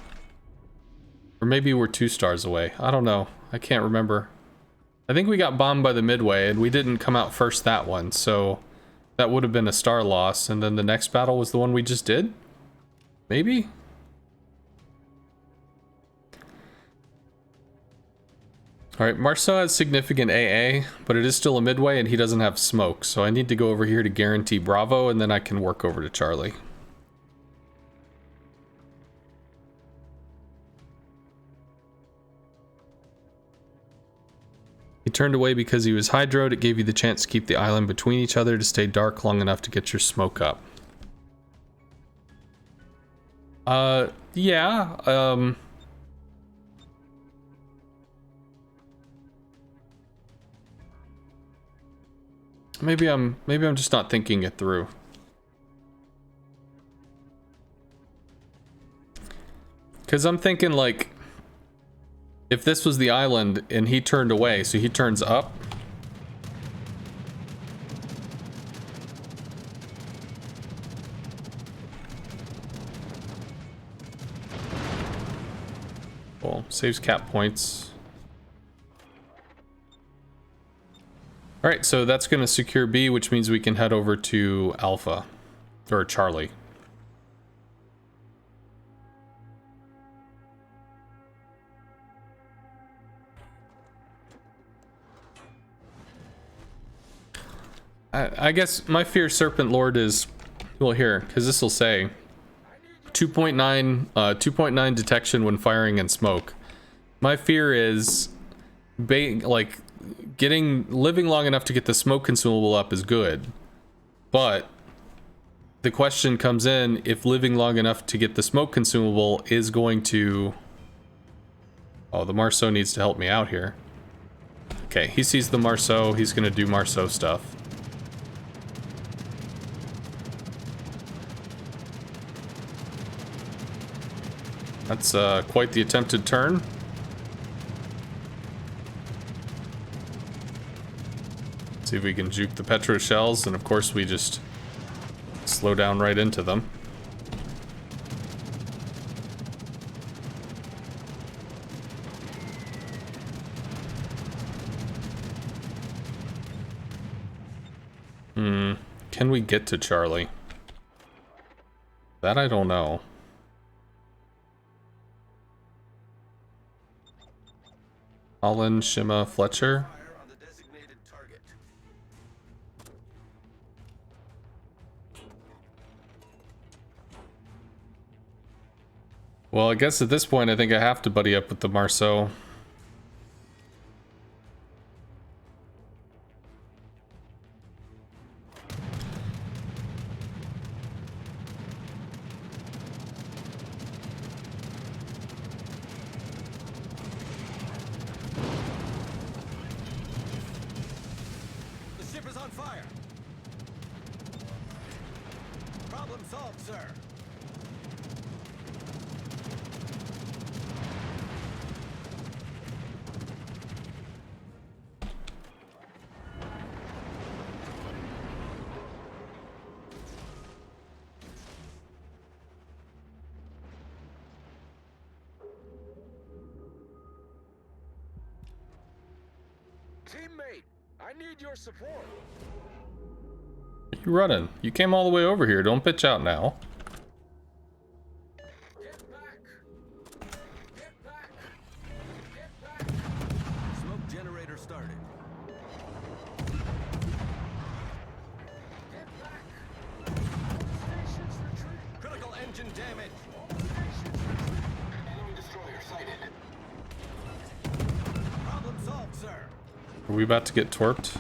Or maybe we're 2 stars away. I don't know. I can't remember. I think we got bombed by the Midway, and we didn't come out first that one, so that would have been a star loss, and then the next battle was the one we just did? Maybe? Alright, Marceau has significant AA, but it is still a Midway, and he doesn't have smoke, so I need to go over here to guarantee Bravo, and then I can work over to Charlie. He turned away because he was hydroed. It gave you the chance to keep the island between each other to stay dark long enough to get your smoke up. Yeah, maybe I'm just not thinking it through. Cause I'm thinking like, if this was the island and he turned away, so he turns up. Cool, saves cap points. All right, so that's gonna secure B, which means we can head over to Alpha, or Charlie. I guess my fear, Serpent Lord, is, well, here, because this will say 2.9 detection when firing in smoke. My fear is living long enough to get the smoke consumable up is good, but the question comes in if living long enough to get the smoke consumable is going to... Oh, the Marceau needs to help me out here. Okay, he sees the Marceau. He's gonna do Marceau stuff. That's quite the attempted turn. See if we can juke the Petro shells, and of course we just slow down right into them. Can we get to Charlie? That I don't know. Holland, Shima, Fletcher. Fire on the designated target. Well, I guess at this point I think I have to buddy up with the Marceau. The ship is on fire. Problem solved, sir. Teammate, I need your support. You running? You came all the way over here. Don't bitch out now. Get back. Get back. Get back. Smoke generator started. Get back. Stations retreat. Critical engine damage. Stations retreat. Enemy destroyer sighted. Problem solved, sir. Are we about to get torped?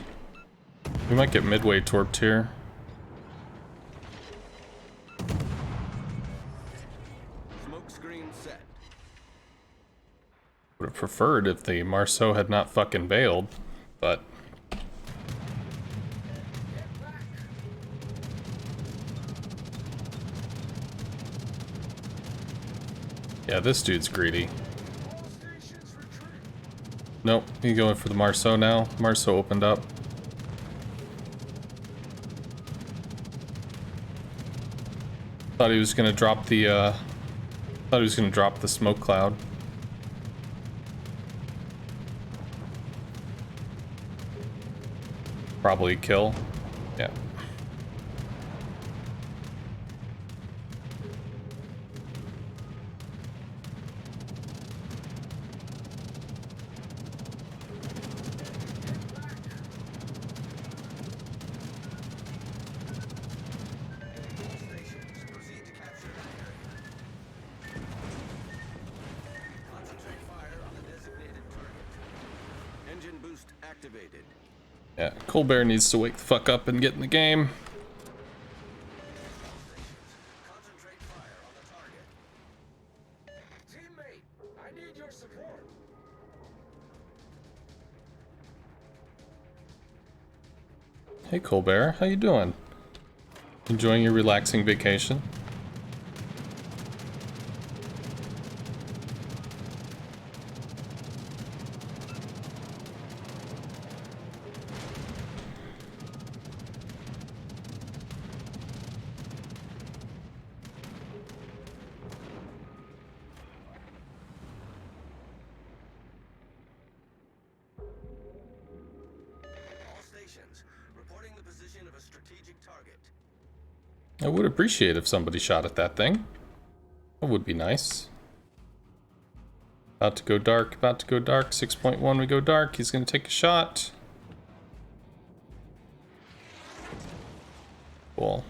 We might get Midway torped here. Smoke screen set. Would have preferred if the Marceau had not fucking bailed, but... Yeah, this dude's greedy. All stations retreat. Nope, he's going for the Marceau now. Marceau opened up. Thought he was gonna drop the smoke cloud. Probably kill. Yeah. Engine boost activated. Yeah, Colbert needs to wake the fuck up and get in the game. Concentrate fire on the target. Teammate, I need your support. Hey Colbert, how you doing? Enjoying your relaxing vacation? All stations, reporting the position of a strategic target. I would appreciate if somebody shot at that thing. That would be nice. About to go dark, about to go dark. 6.1, we go dark. He's gonna take a shot. Cool.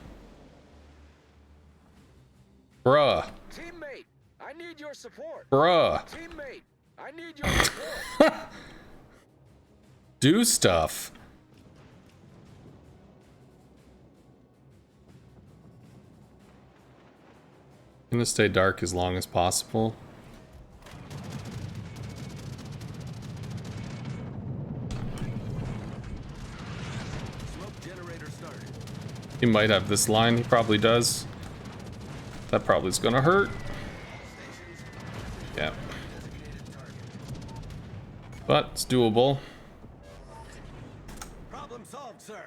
Bruh. Teammate, I need your support. Bruh. Teammate, I need your support. Do stuff. Gonna stay dark as long as possible. Smoke generator started. He might have this line, he probably does. That probably is gonna hurt. Yeah. But it's doable. Problem solved, sir.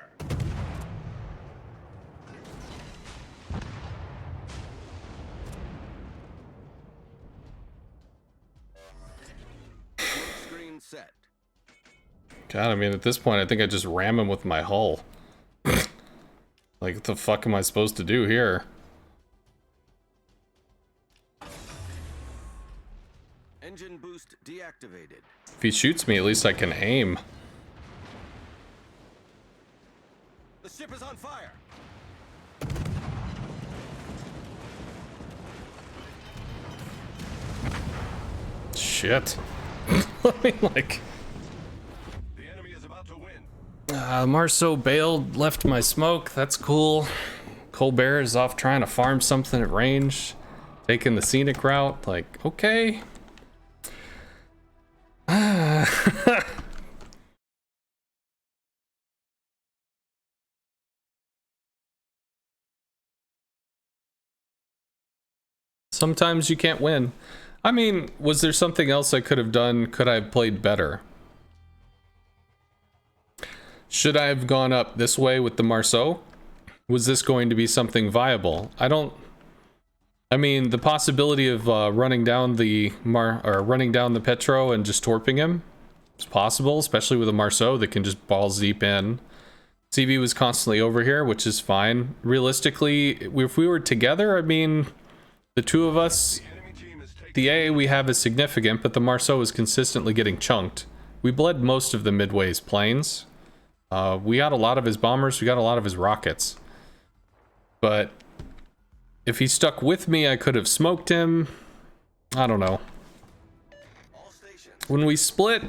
Screen set. God, I mean, at this point, I think I just ram him with my hull. Like, what the fuck am I supposed to do here? Engine boost deactivated. If he shoots me, at least I can aim. The ship is on fire. Shit. I mean, like... The enemy is about to win. Marceau bailed, left my smoke. That's cool. Colbert is off trying to farm something at range. Taking the scenic route. Like, okay. Sometimes you can't win. I mean, was there something else I could have done? Could I have played better? Should I have gone up this way with the Marceau? Was this going to be something viable? I mean, the possibility of running down the Petro and just torping him is possible, especially with a Marceau that can just balls deep in. CV was constantly over here, which is fine. Realistically, if we were together, I mean, the two of us, the A we have is significant, but the Marceau is consistently getting chunked. We bled most of the Midway's planes. We got a lot of his bombers, we got a lot of his rockets. But if he stuck with me, I could have smoked him. I don't know. When we split,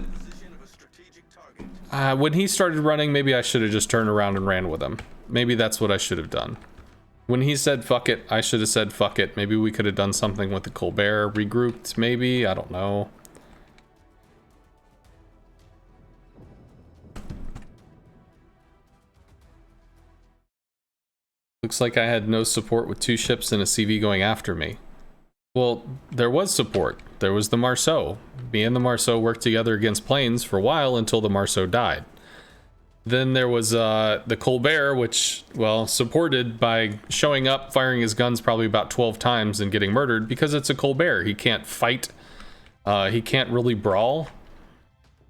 when he started running, maybe I should have just turned around and ran with him. Maybe that's what I should have done. When he said fuck it, I should have said fuck it. Maybe we could have done something with the Colbert, regrouped, maybe, I don't know. Looks like I had no support with 2 ships and a CV going after me. Well, there was support. There was the Marceau. Me and the Marceau worked together against planes for a while until the Marceau died. Then there was the Colbert, which, well, supported by showing up, firing his guns probably about 12 times and getting murdered because it's a Colbert. He can't fight. He can't really brawl.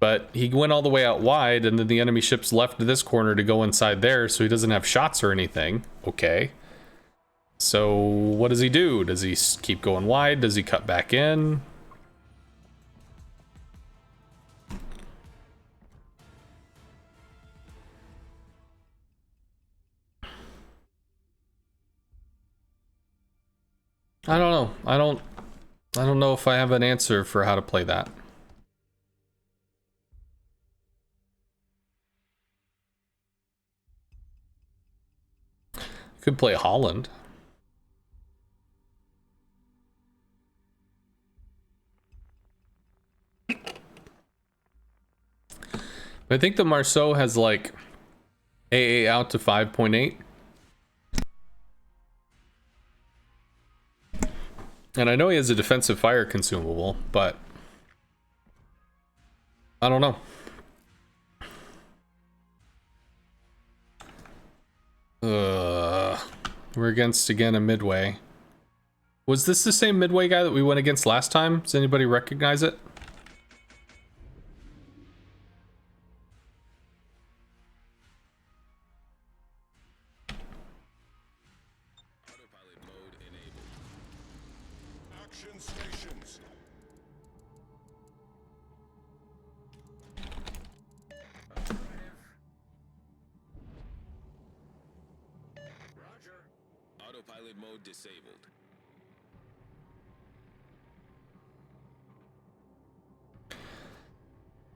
But he went all the way out wide, and then the enemy ships left this corner to go inside there, so he doesn't have shots or anything. Okay. So what does he do? Does he keep going wide? Does he cut back in? I don't know. I don't know if I have an answer for how to play that. Could play Holland. I think the Marceau has like AA out to 5.8. And I know he has a defensive fire consumable, but I don't know. We're against again a Midway. Was this the same Midway guy that we went against last time? Does anybody recognize it? Autopilot mode enabled. Action stations. Roger. Autopilot mode disabled.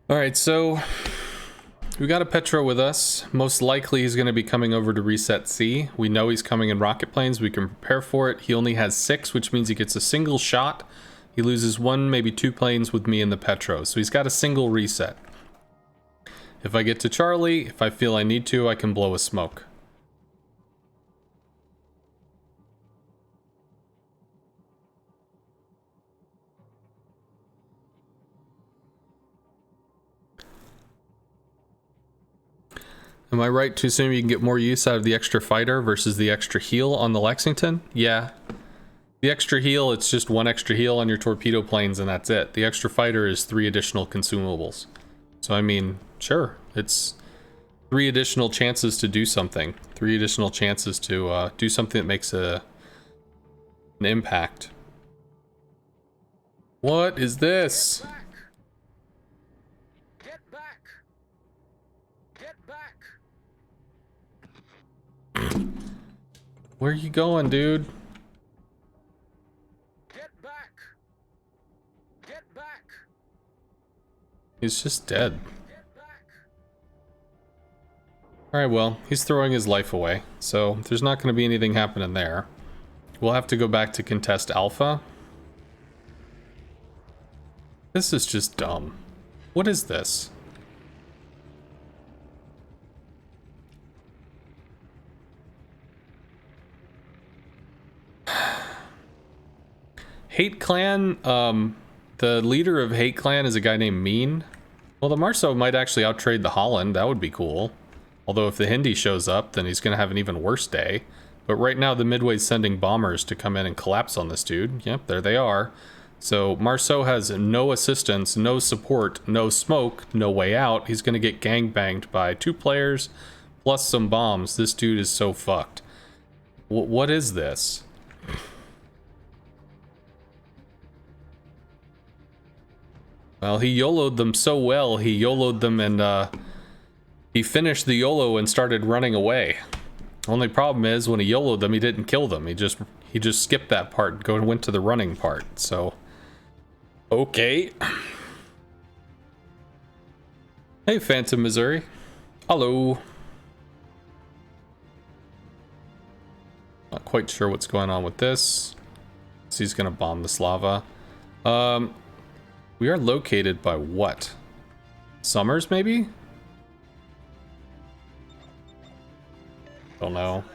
All right, so we got a Petro with us. Most likely he's going to be coming over to reset C. We know he's coming in rocket planes. We can prepare for it. He only has 6, which means he gets a single shot. He loses 1, maybe 2 planes with me in the Petro. So he's got a single reset. If I get to Charlie, if I feel I need to, I can blow a smoke. Am I right to assume you can get more use out of the extra fighter versus the extra heal on the Lexington? Yeah. The extra heal, it's just 1 extra heal on your torpedo planes and that's it. The extra fighter is 3 additional consumables. So I mean, sure, it's 3 additional chances to do something. 3 additional chances to do something that makes an impact. What is this? Get back! Get back! Where are you going, dude? Get back! Get back! He's just dead. Get back! Alright, well, he's throwing his life away, so there's not going to be anything happening there. We'll have to go back to contest Alpha. This is just dumb. What is this? Hate Clan, the leader of Hate Clan is a guy named Mean. Well, the Marceau might actually outtrade the Holland. That would be cool. Although if the Hindi shows up, then he's going to have an even worse day. But right now, the Midway's sending bombers to come in and collapse on this dude. Yep, there they are. So Marceau has no assistance, no support, no smoke, no way out. He's going to get gangbanged by 2 players plus some bombs. This dude is so fucked. What is this? Well, he YOLO'd them so well, he YOLO'd them and he finished the YOLO and started running away. Only problem is when he YOLO'd them, he didn't kill them. He just skipped that part and went to the running part. So, okay. Hey, Phantom Missouri. Hello. Not quite sure what's going on with this. So he's gonna bomb the Slava. We are located by what? Summers, maybe? Don't know.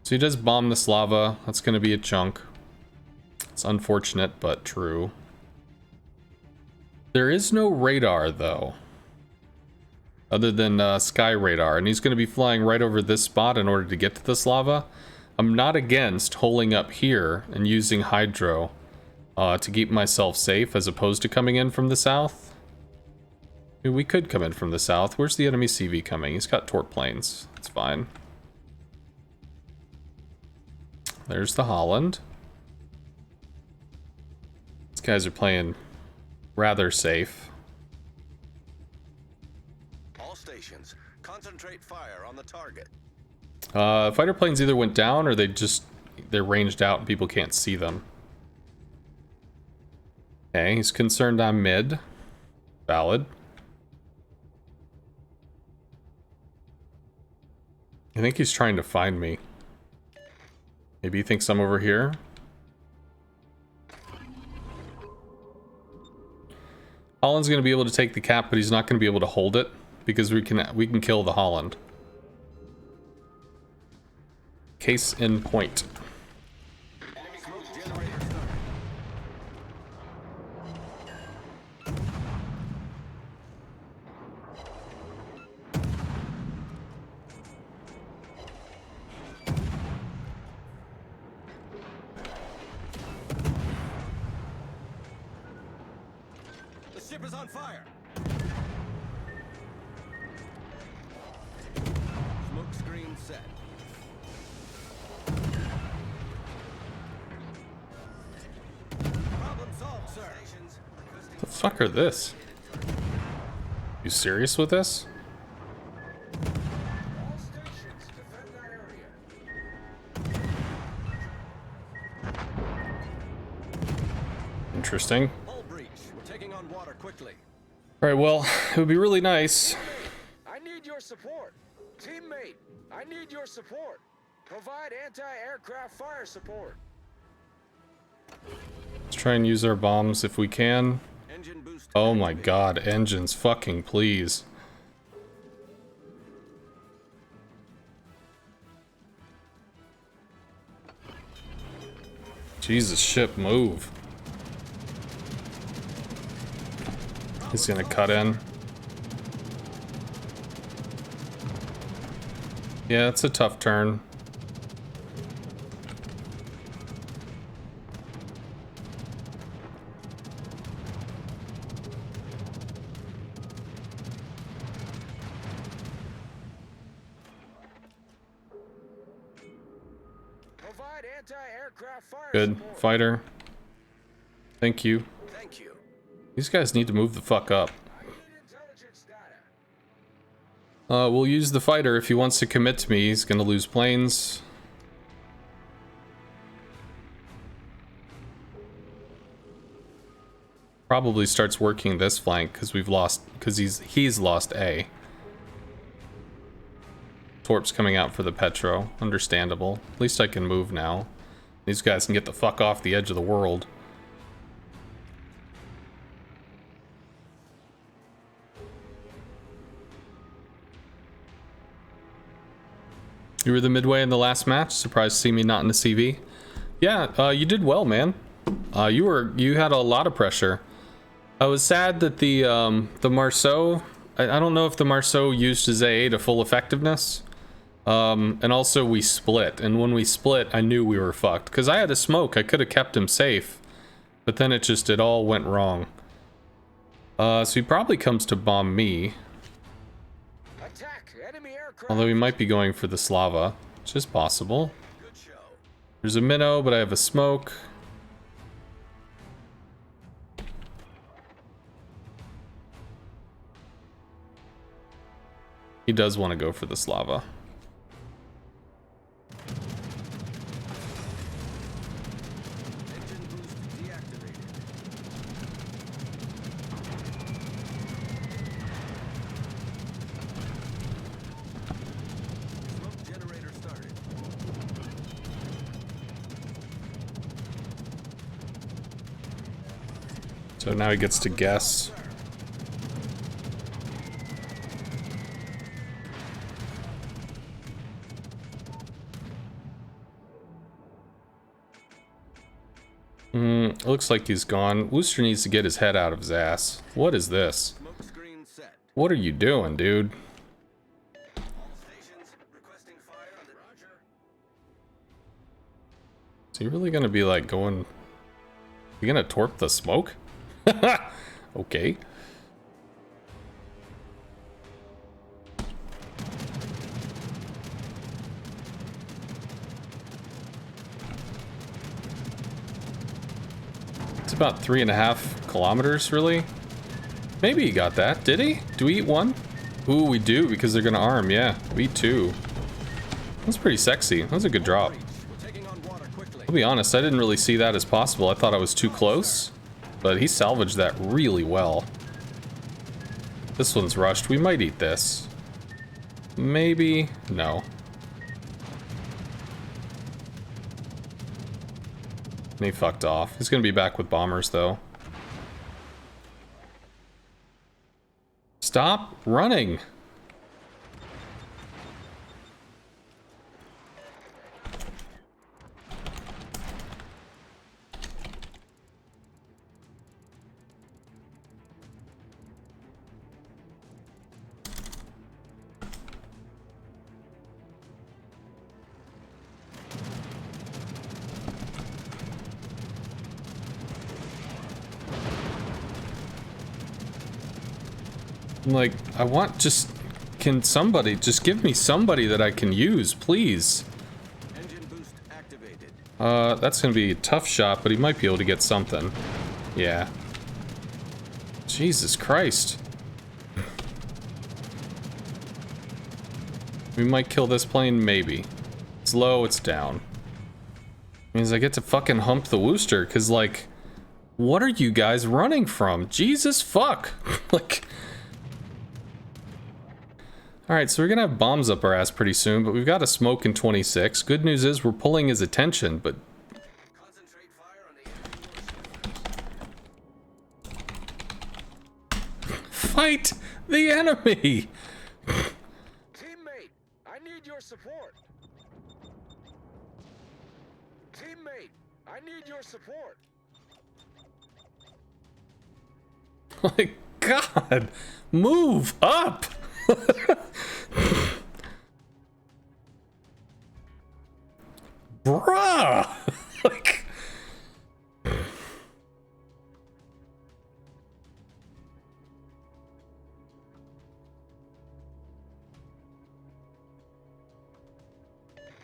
So he does bomb the Slava. That's going to be a chunk. It's unfortunate, but true. There is no radar, though. Other than sky radar. And he's going to be flying right over this spot in order to get to the Slava. I'm not against holing up here and using Hydro to keep myself safe as opposed to coming in from the south. I mean, we could come in from the south. Where's the enemy CV coming? He's got torp planes. That's fine. There's the Holland. These guys are playing rather safe. All stations, concentrate fire on the target. Fighter planes either went down or they're ranged out and people can't see them. Okay, he's concerned I'm mid. Valid. I think he's trying to find me. Maybe he thinks I'm over here. Holland's gonna be able to take the cap, but he's not gonna be able to hold it because we can kill the Holland. Case in point. Enemy smoke generator started. The ship is on fire. Smoke screen set. Problem solved, sir. The fuck are this? You serious with this? All stations, defend that area. Interesting. Hull breach. We're taking on water quickly. Alright, well, it would be really nice. I need your support. Teammate, I need your support. Provide anti-aircraft fire support. Let's try and use our bombs if we can. Engine boost. Oh my god, engines, fucking please. Jesus, ship, move. He's gonna cut in. Yeah, it's a tough turn. Provide anti-aircraft fire Good. support. Fighter. Thank you. Thank you. These guys need to move the fuck up. I need intelligence data. We'll use the fighter if he wants to commit to me. He's gonna lose planes. Probably starts working this flank because he's lost A. Torp's coming out for the Petro. Understandable. At least I can move now. These guys can get the fuck off the edge of the world. You were the Midway in the last match. Surprised to see me not in the CV. Yeah, you did well, man. You had a lot of pressure. I was sad that the Marceau. I don't know if the Marceau used his AA to full effectiveness. And also we split, and when we split, I knew we were fucked because I had a smoke. I could have kept him safe, but then it all went wrong. So he probably comes to bomb me. Attack enemy aircraft. Although he might be going for the Slava, which is possible. Good show. There's a minnow, but I have a smoke. He does want to go for the Slava. Engine boost deactivated. Smoke generator started. So now he gets to guess. It looks like he's gone. Wooster needs to get his head out of his ass. What is this? Smoke screen set. What are you doing, dude? All stations requesting fire on the Roger. Is he really gonna be like going... You gonna torp the smoke? Okay. It's about 3.5 kilometers, really. Maybe he got that. Did he? Do we eat one? Ooh, we do, because they're gonna arm. Yeah, we eat two. That's pretty sexy. That was a good drop. I'll be honest, I didn't really see that as possible. I thought I was too close, but he salvaged that really well. This one's rushed. We might eat this. Maybe. No. And he fucked off. He's gonna be back with bombers, though. Stop running! I'm like, I want just... Can somebody just give me somebody that I can use, please? Engine boost activated. That's gonna be a tough shot, but he might be able to get something. Yeah. Jesus Christ. We might kill this plane, maybe. It's low, it's down. Means I get to fucking hump the Wooster, cause like... What are you guys running from? Jesus fuck! Like... Alright, so we're gonna have bombs up our ass pretty soon, but we've got a smoke in 26. Good news is we're pulling his attention, but... Concentrate fire on the enemy. Fight the enemy! Teammate, I need your support. Teammate, I need your support. My God! Move up! Bruh! Like...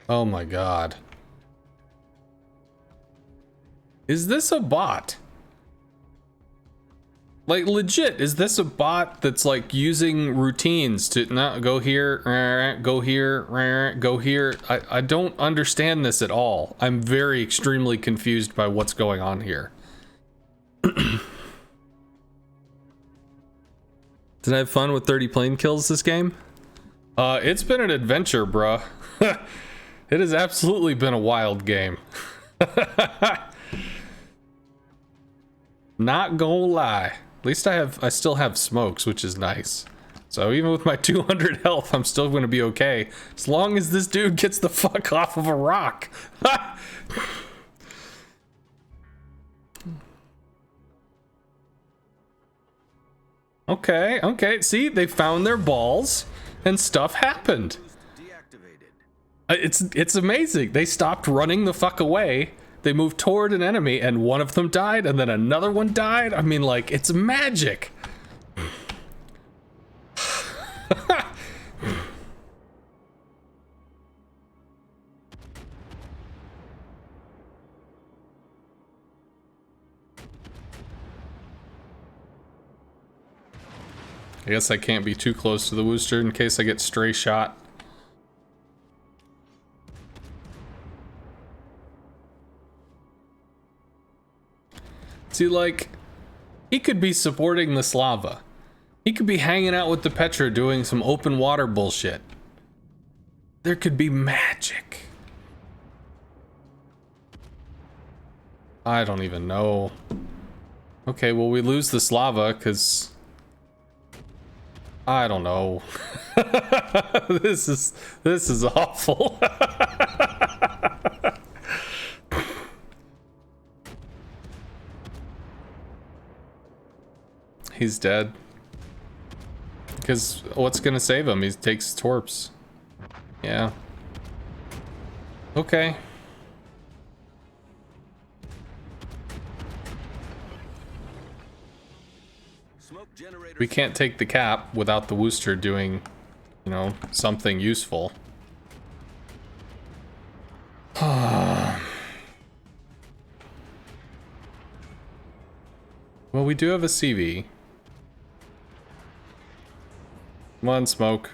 Oh my God. Is this a bot? Like, legit, is this a bot that's like using routines to not go here, go here, go here? I don't understand this at all. I'm very extremely confused by what's going on here. Did I have fun with 30 plane kills this game? It's been an adventure, bruh. It has absolutely been a wild game. Not gonna lie. At least I still have smokes, which is nice. So even with my 200 health, I'm still gonna be okay. As long as this dude gets the fuck off of a rock. Okay. See, they found their balls and stuff happened. It's amazing. They stopped running the fuck away. They moved toward an enemy and one of them died and then another one died. I mean, like, it's magic. I guess I can't be too close to the Wooster in case I get stray shot. See, like, he could be supporting the Slava. He could be hanging out with the Petra doing some open water bullshit. There could be magic. I don't even know. Okay, well, we lose the Slava because... I don't know. This is awful. He's dead. Because what's gonna save him? He takes torps. Yeah. Okay. Smoke generator. We can't take the cap without the Worcester doing, you know, something useful. Well, we do have a CV. Come on, smoke.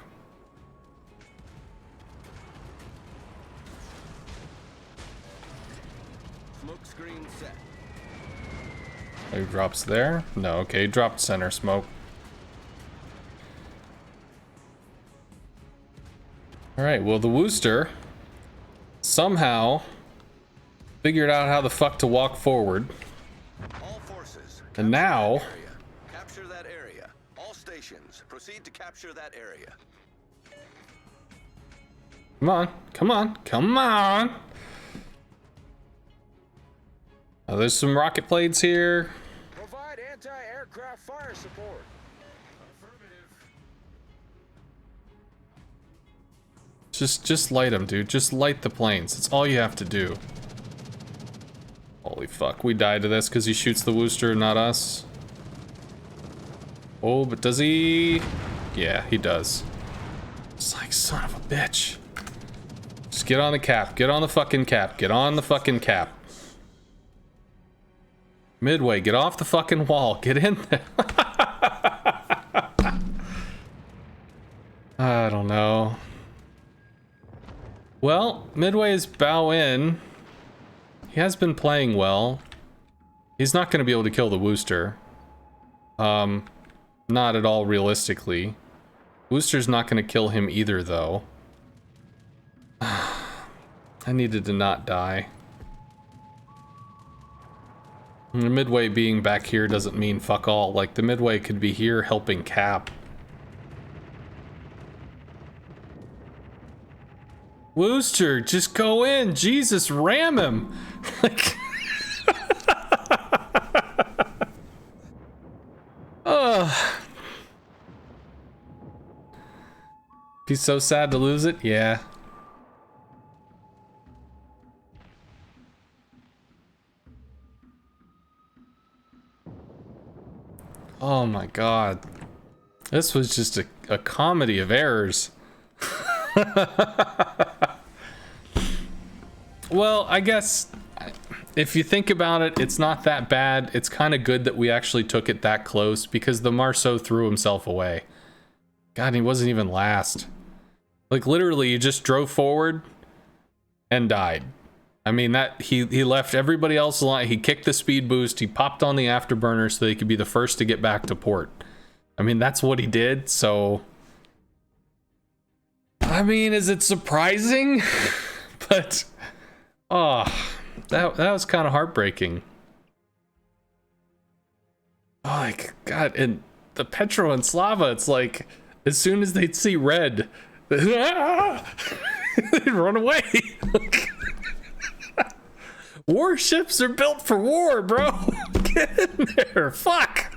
Smoke screen set. He drops there? No, okay, he dropped center smoke. Alright, well, the Worcester somehow figured out how the fuck to walk forward. All forces. And now... Capture that area. All stations. Proceed to capture that area. Come on, come on, come on! Oh, there's some rocket blades here. Provide anti-aircraft fire support. Just light them, dude. Just light the planes. That's all you have to do. Holy fuck, we died to this because he shoots the Worcester, not us. Oh, but does he? Yeah, he does. It's like, son of a bitch. Just get on the cap. Get on the fucking cap. Get on the fucking cap. Midway, get off the fucking wall. Get in there. I don't know. Well, Midway is bow in. He has been playing well. He's not going to be able to kill the Worcester. Not at all realistically. Worcester's not going to kill him either, though. I needed to not die. The Midway being back here doesn't mean fuck all. Like, the Midway could be here helping Cap. Worcester, just go in. Jesus, ram him. Like, He's so sad to lose it. Yeah. Oh my god. This was just a comedy of errors. Well, I guess if you think about it, it's not that bad. It's kind of good that we actually took it that close because the Marceau threw himself away. God, he wasn't even last. Like, literally, he just drove forward and died. I mean, that he left everybody else alone. He kicked the speed boost. He popped on the afterburner so he could be the first to get back to port. I mean, that's what he did, so... I mean, is it surprising? But... oh, that was kind of heartbreaking. Oh, like, God, and the Petro and Slava, it's like, as soon as they'd see red, they'd run away. Warships are built for war, bro. Get in there. Fuck.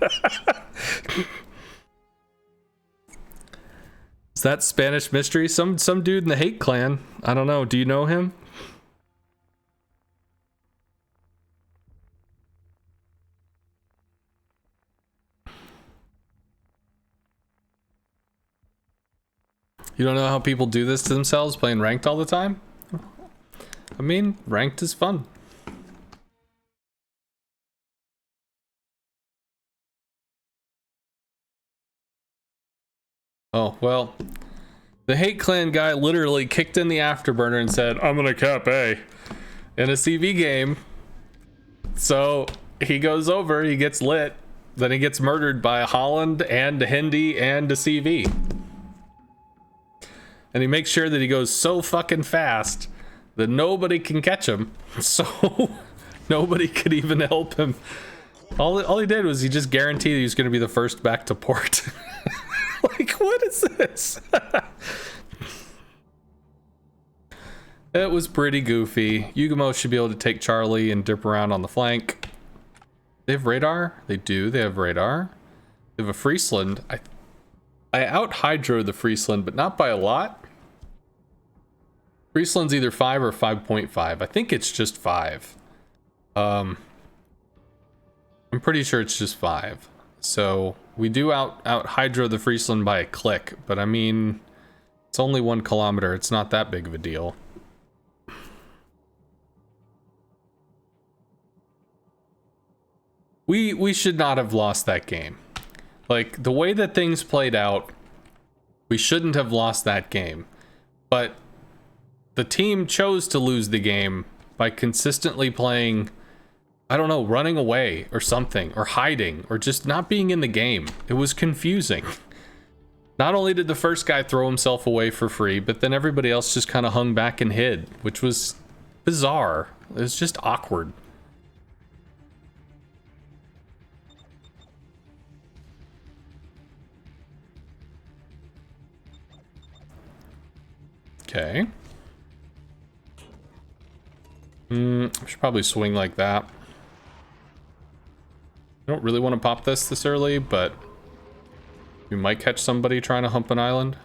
Is that Spanish mystery? Some dude in the Hate Clan. I don't know. Do you know him? You don't know how people do this to themselves, playing ranked all the time? I mean, ranked is fun. Oh, well, the Hate Clan guy literally kicked in the afterburner and said, I'm gonna cap A in a CV game. So he goes over, he gets lit, then he gets murdered by a Holland and a Hindi and a CV. And he makes sure that he goes so fucking fast that nobody can catch him. So nobody could even help him. All he did was he just guaranteed he was going to be the first back to port. Like, what is this? It was pretty goofy. Yugamo should be able to take Charlie and dip around on the flank. They have radar? They do. They have radar. They have a Friesland. I out-hydroed the Friesland, but not by a lot. Friesland's either 5 or 5.5. I think it's just 5. I'm pretty sure it's just 5. So We do out hydro the Friesland by a click, but I mean, it's only 1 kilometer. It's not that big of a deal. We should not have lost that game. Like, the way that things played out, we shouldn't have lost that game. But the team chose to lose the game by consistently playing, I don't know, running away or something, or hiding, or just not being in the game. It was confusing. Not only did the first guy throw himself away for free, but then everybody else just kind of hung back and hid, which was bizarre. It was just awkward. Okay. I should probably swing like that. I don't really want to pop this early, but we might catch somebody trying to hump an island.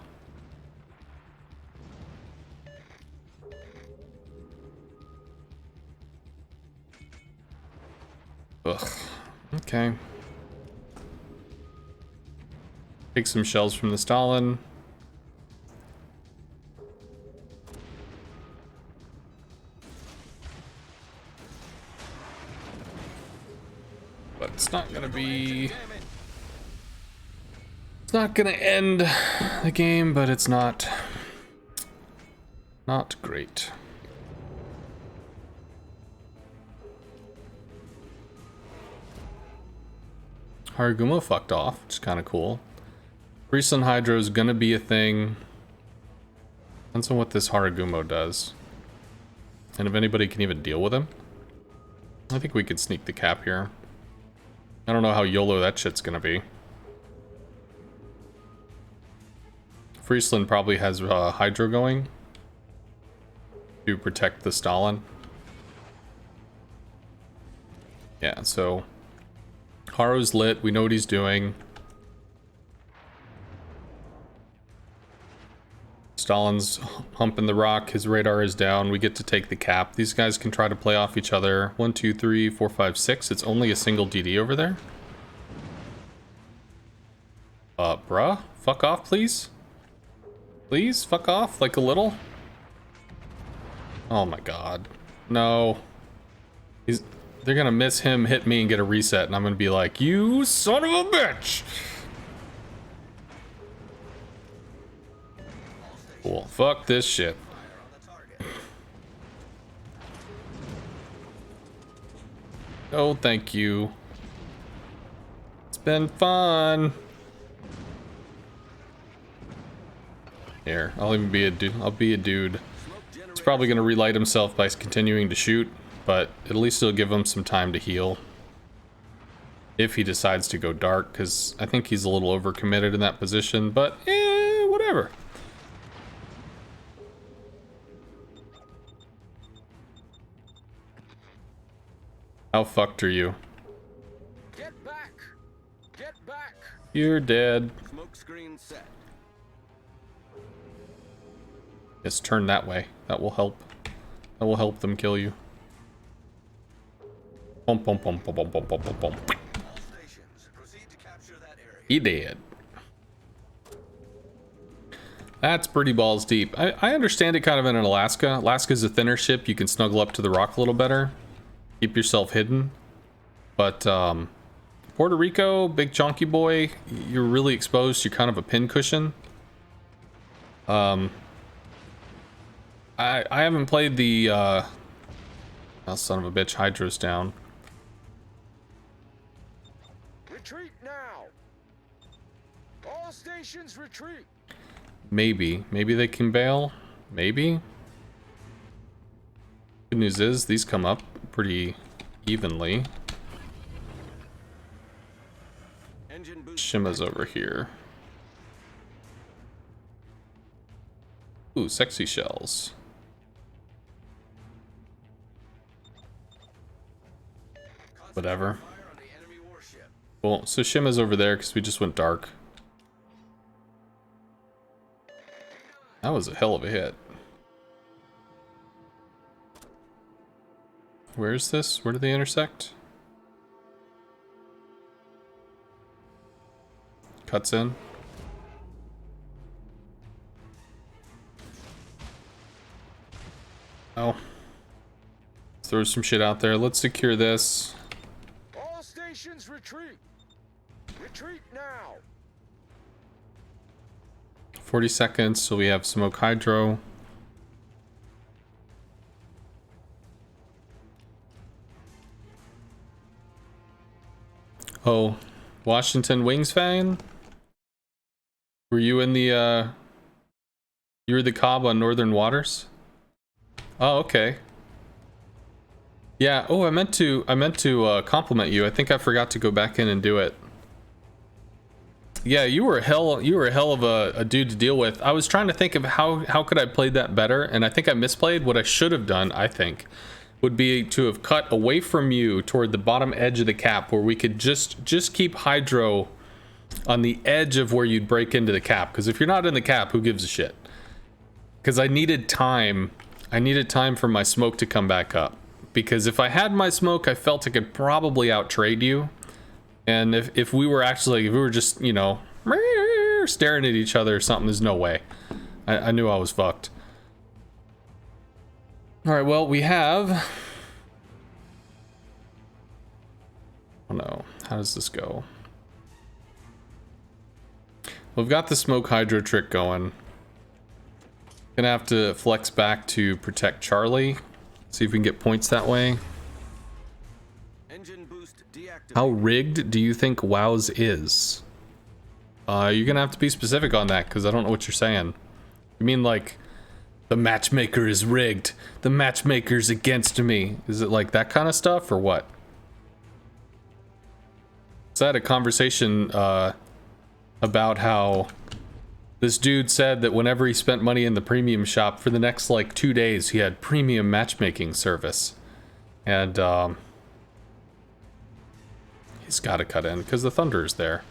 Ugh. Okay. Take some shells from the Stalin. But it's not gonna be... It's not gonna end the game, but it's not great. Haragumo fucked off, which is kind of cool. Friesland Hydro is gonna be a thing. Depends on what this Haragumo does. And if anybody can even deal with him. I think we could sneak the cap here. I don't know how YOLO that shit's gonna be. Friesland probably has Hydro going to protect the Stalin. Yeah, so Haru's lit, we know what he's doing. Stalin's humping the rock, his radar is down, we get to take the cap. These guys can try to play off each other. 1, 2, 3, 4, 5, 6. It's only a single DD over there. Bruh? Fuck off, please? Please? Fuck off? Like a little? Oh my god. No. They're gonna miss him, hit me, and get a reset, and I'm gonna be like, you son of a bitch! Cool. Fuck this shit. Oh, thank you. It's been fun. Here, I'll even be a dude. I'll be a dude. He's probably gonna relight himself by continuing to shoot, but at least it'll give him some time to heal. If he decides to go dark, because I think he's a little overcommitted in that position, but whatever. How fucked are you? Get back! Get back! You're dead. Smoke screen set. Yes, turn that way. That will help. That will help them kill you. Bum, bum, bum, bum, bum, bum, bum, bum, bum. All stations, proceed to capture that area. He did. That's pretty balls deep. I understand it kind of in Alaska. Alaska's a thinner ship. You can snuggle up to the rock a little better. Keep yourself hidden. But Puerto Rico, big chonky boy, you're really exposed. You're kind of a pincushion. I haven't played the oh, son of a bitch, Hydro's down. Retreat now! All stations retreat! Maybe they can bail. Maybe. Good news is these come up pretty evenly. Engine boost. Shima's over here. Ooh, sexy shells. Whatever. Fire on the enemy warship. Well, so Shima's over there because we just went dark. That was a hell of a hit. Where is this? Where do they intersect? cuts in. Oh. Throw some shit out there. Let's secure this. All stations retreat. Retreat now. 40 seconds, so we have smoke hydro. Oh, Washington Wings fan? Were you in the, you were the Cobb on Northern Waters? Oh, okay. Yeah, oh, I meant to compliment you. I think I forgot to go back in and do it. Yeah, you were a hell of a dude to deal with. I was trying to think of how could I play that better, and I think I misplayed. What I should have done, I think, would be to have cut away from you toward the bottom edge of the cap, where we could just keep hydro on the edge of where you'd break into the cap. Because if you're not in the cap, who gives a shit? Because I needed time. I needed time for my smoke to come back up. Because if I had my smoke, I felt I could probably outtrade you. And if we were actually, if we were just, you know, staring at each other or something, there's no way. I knew I was fucked. Alright, well, we have... Oh no, how does this go? We've got the smoke hydro trick going. Gonna have to flex back to protect Charlie. See if we can get points that way. Engine boost deactivated. How rigged do you think WoW's is? You're gonna have to be specific on that, because I don't know what you're saying. You mean like, the matchmaker is rigged, the matchmaker's against me? Is it like that kind of stuff, or what? So I had a conversation about how this dude said that whenever he spent money in the premium shop, for the next like 2 days, he had premium matchmaking service. And he's got to cut in because the thunder is there.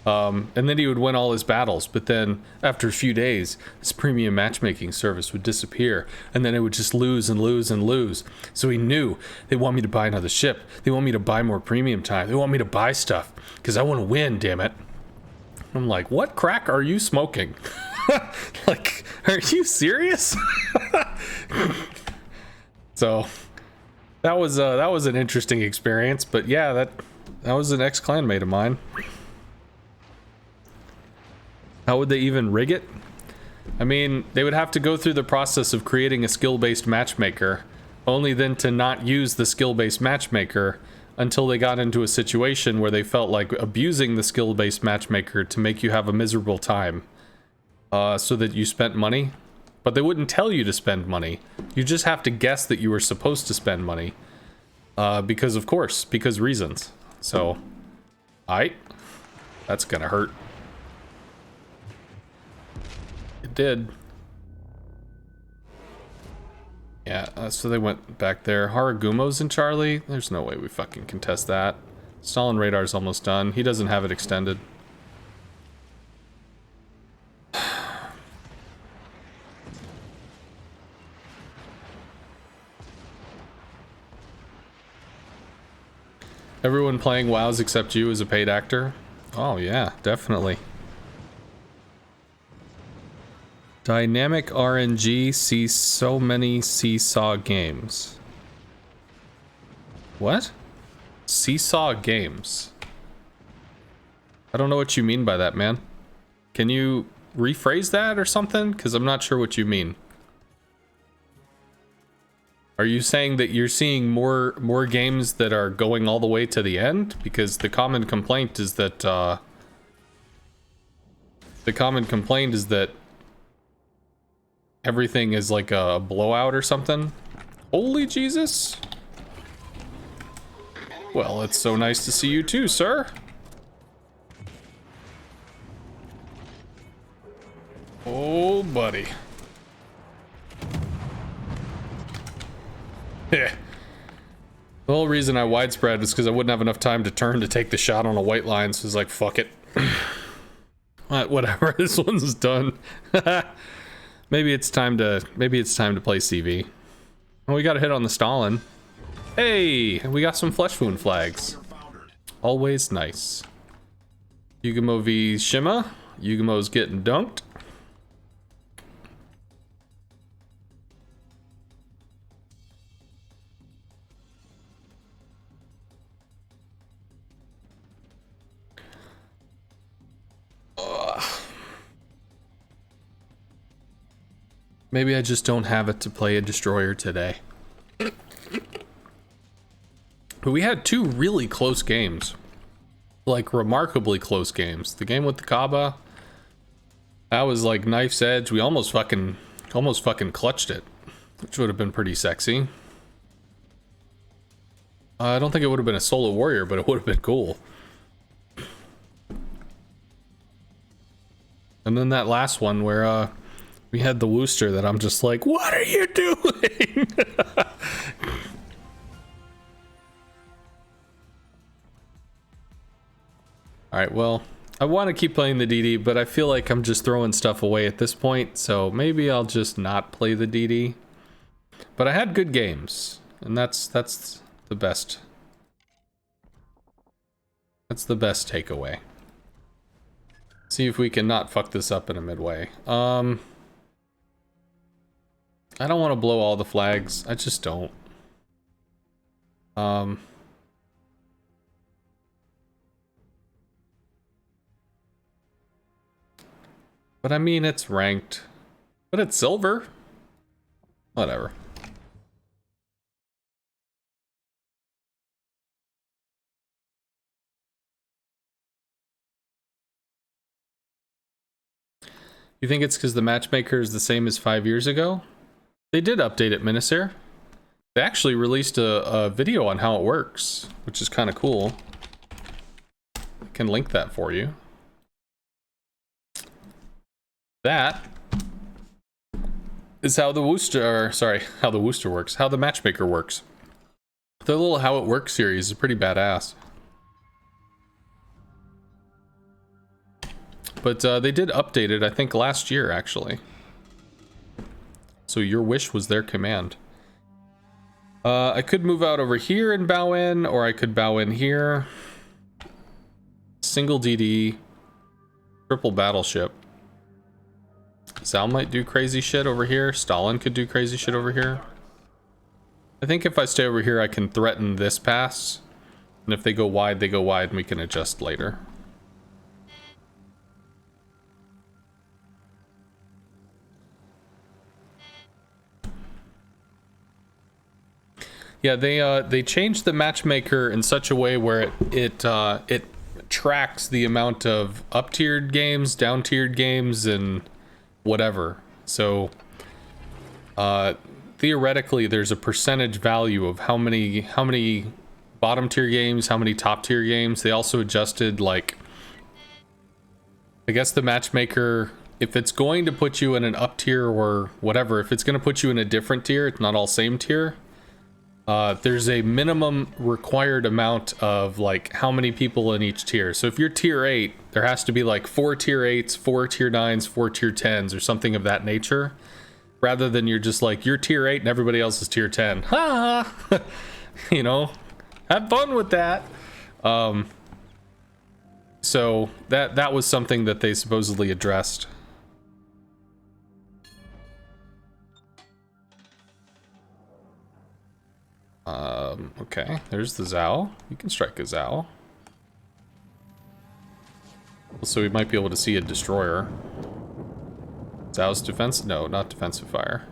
And then he would win all his battles, but then after a few days, his premium matchmaking service would disappear, and then it would just lose and lose and lose. So he knew, they want me to buy another ship, they want me to buy more premium time, they want me to buy stuff, because I want to win, damn it. I'm like, what crack are you smoking? Like, are you serious? So that was an interesting experience, but yeah, that was an ex-clanmate of mine. How would they even rig it? I mean, they would have to go through the process of creating a skill-based matchmaker, only then to not use the skill-based matchmaker until they got into a situation where they felt like abusing the skill-based matchmaker to make you have a miserable time, so that you spent money. But they wouldn't tell you to spend money. You just have to guess that you were supposed to spend money. Because of course, because reasons. So, that's gonna hurt. It did. Yeah, so they went back there. Haragumo's in Charlie? There's no way we fucking contest that. Stalin radar's almost done. He doesn't have it extended. Everyone playing WoWs except you is a paid actor? Oh yeah, definitely. Dynamic RNG sees so many seesaw games. What? Seesaw games? I don't know what you mean by that, man. Can you rephrase that or something? Because I'm not sure what you mean. Are you saying that you're seeing more games that are going all the way to the end? Because the common complaint is that everything is like a blowout or something. Holy Jesus. Well, it's so nice to see you too, sir. Oh, buddy. Yeah. The whole reason I widespread was because I wouldn't have enough time to turn to take the shot on a white line, so I was like, fuck it. Whatever, this one's done. Maybe it's time to play CV. Oh, we got a hit on the Stalin. Hey, we got some flesh wound flags. Always nice. Yugamo v Shima. Yugamo's getting dunked. Maybe I just don't have it to play a destroyer today. But we had two really close games. Like, remarkably close games. The game with the Kaaba, that was like knife's edge. We almost fucking clutched it, which would have been pretty sexy. I don't think it would have been a solo warrior, but it would have been cool. And then that last one where we had the Wooster that I'm just like, what are you doing? Alright, well, I want to keep playing the DD, but I feel like I'm just throwing stuff away at this point, so maybe I'll just not play the DD. But I had good games, and that's the best. That's the best takeaway. See if we can not fuck this up in a midway. I don't want to blow all the flags. I just don't. But I mean, it's ranked. But it's silver. Whatever. You think it's because the matchmaker is the same as 5 years ago? They did update it, Minisair. They actually released a video on how it works, which is kind of cool. I can link that for you. That is how the Wooster, or sorry, how the Wooster works, how the matchmaker works. The little How It Works series is pretty badass. But they did update it, I think, last year, actually. So your wish was their command. I could move out over here and bow in, or I could bow in here. Single DD. Triple battleship. Zal might do crazy shit over here. Stalin could do crazy shit over here. I think if I stay over here, I can threaten this pass. And if they go wide, and we can adjust later. Yeah, they changed the matchmaker in such a way where it tracks the amount of up-tiered games, down-tiered games, and whatever. So theoretically, there's a percentage value of how many bottom-tier games, how many top-tier games. They also adjusted, like, I guess the matchmaker, if it's going to put you in an up tier or whatever, if it's going to put you in a different tier, it's not all same tier. There's a minimum required amount of like how many people in each tier. So if you're tier 8, there has to be like 4 tier 8s, 4 tier 9s, 4 tier 10s or something of that nature. Rather than you're just like, you're tier 8 and everybody else is tier 10. Ha! You know, have fun with that. So that was something that they supposedly addressed. Okay, there's the Zao. You can strike a Zao. So we might be able to see a destroyer. Zao's defense? No, not defensive fire.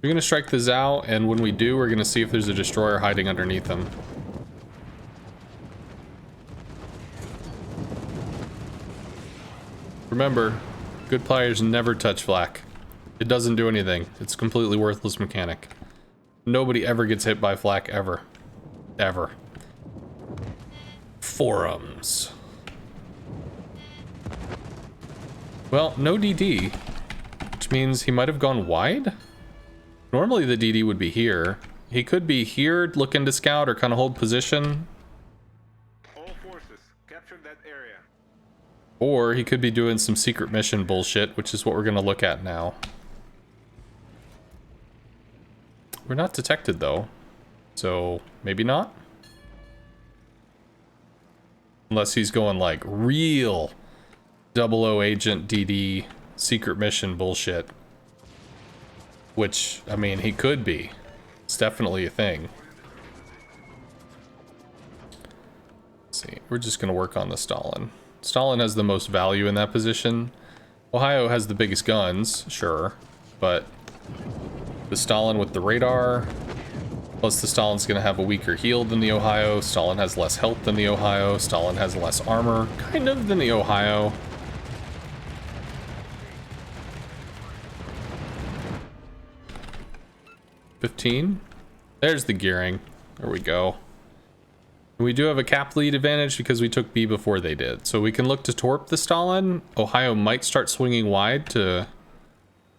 We're gonna strike the Zao, and when we do, we're gonna see if there's a destroyer hiding underneath them. Remember, good players never touch flak. It doesn't do anything. It's a completely worthless mechanic. Nobody ever gets hit by flak, ever. Ever. Forums. Well, no DD, which means he might have gone wide? Normally the DD would be here. He could be here looking to scout or kind of hold position. All forces, capture that area. Or he could be doing some secret mission bullshit, which is what we're going to look at now. We're not detected though, so maybe not. Unless he's going like real 00 Agent DD secret mission bullshit. Which, I mean, he could be. It's definitely a thing. Let's see, we're just gonna work on the Stalin. Stalin has the most value in that position. Ohio has the biggest guns, sure, but the Stalin with the radar, plus the Stalin's gonna have a weaker heal than the Ohio. Stalin has less health than the Ohio. Stalin has less armor, kind of, than the Ohio. $15. There's the gearing. There we go. We do have a cap lead advantage because we took B before they did. So we can look to torp the Stalin. Ohio might start swinging wide to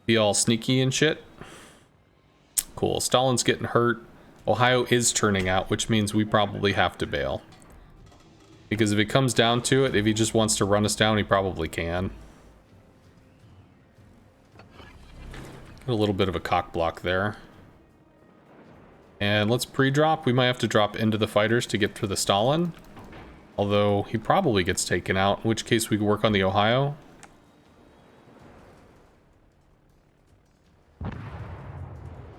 be all sneaky and shit. Cool. Stalin's getting hurt. Ohio is turning out, which means we probably have to bail. Because if it comes down to it, if he just wants to run us down, he probably can. Got a little bit of a cock block there. And let's pre-drop. We might have to drop into the fighters to get to the Stalin. Although he probably gets taken out, in which case we can work on the Ohio.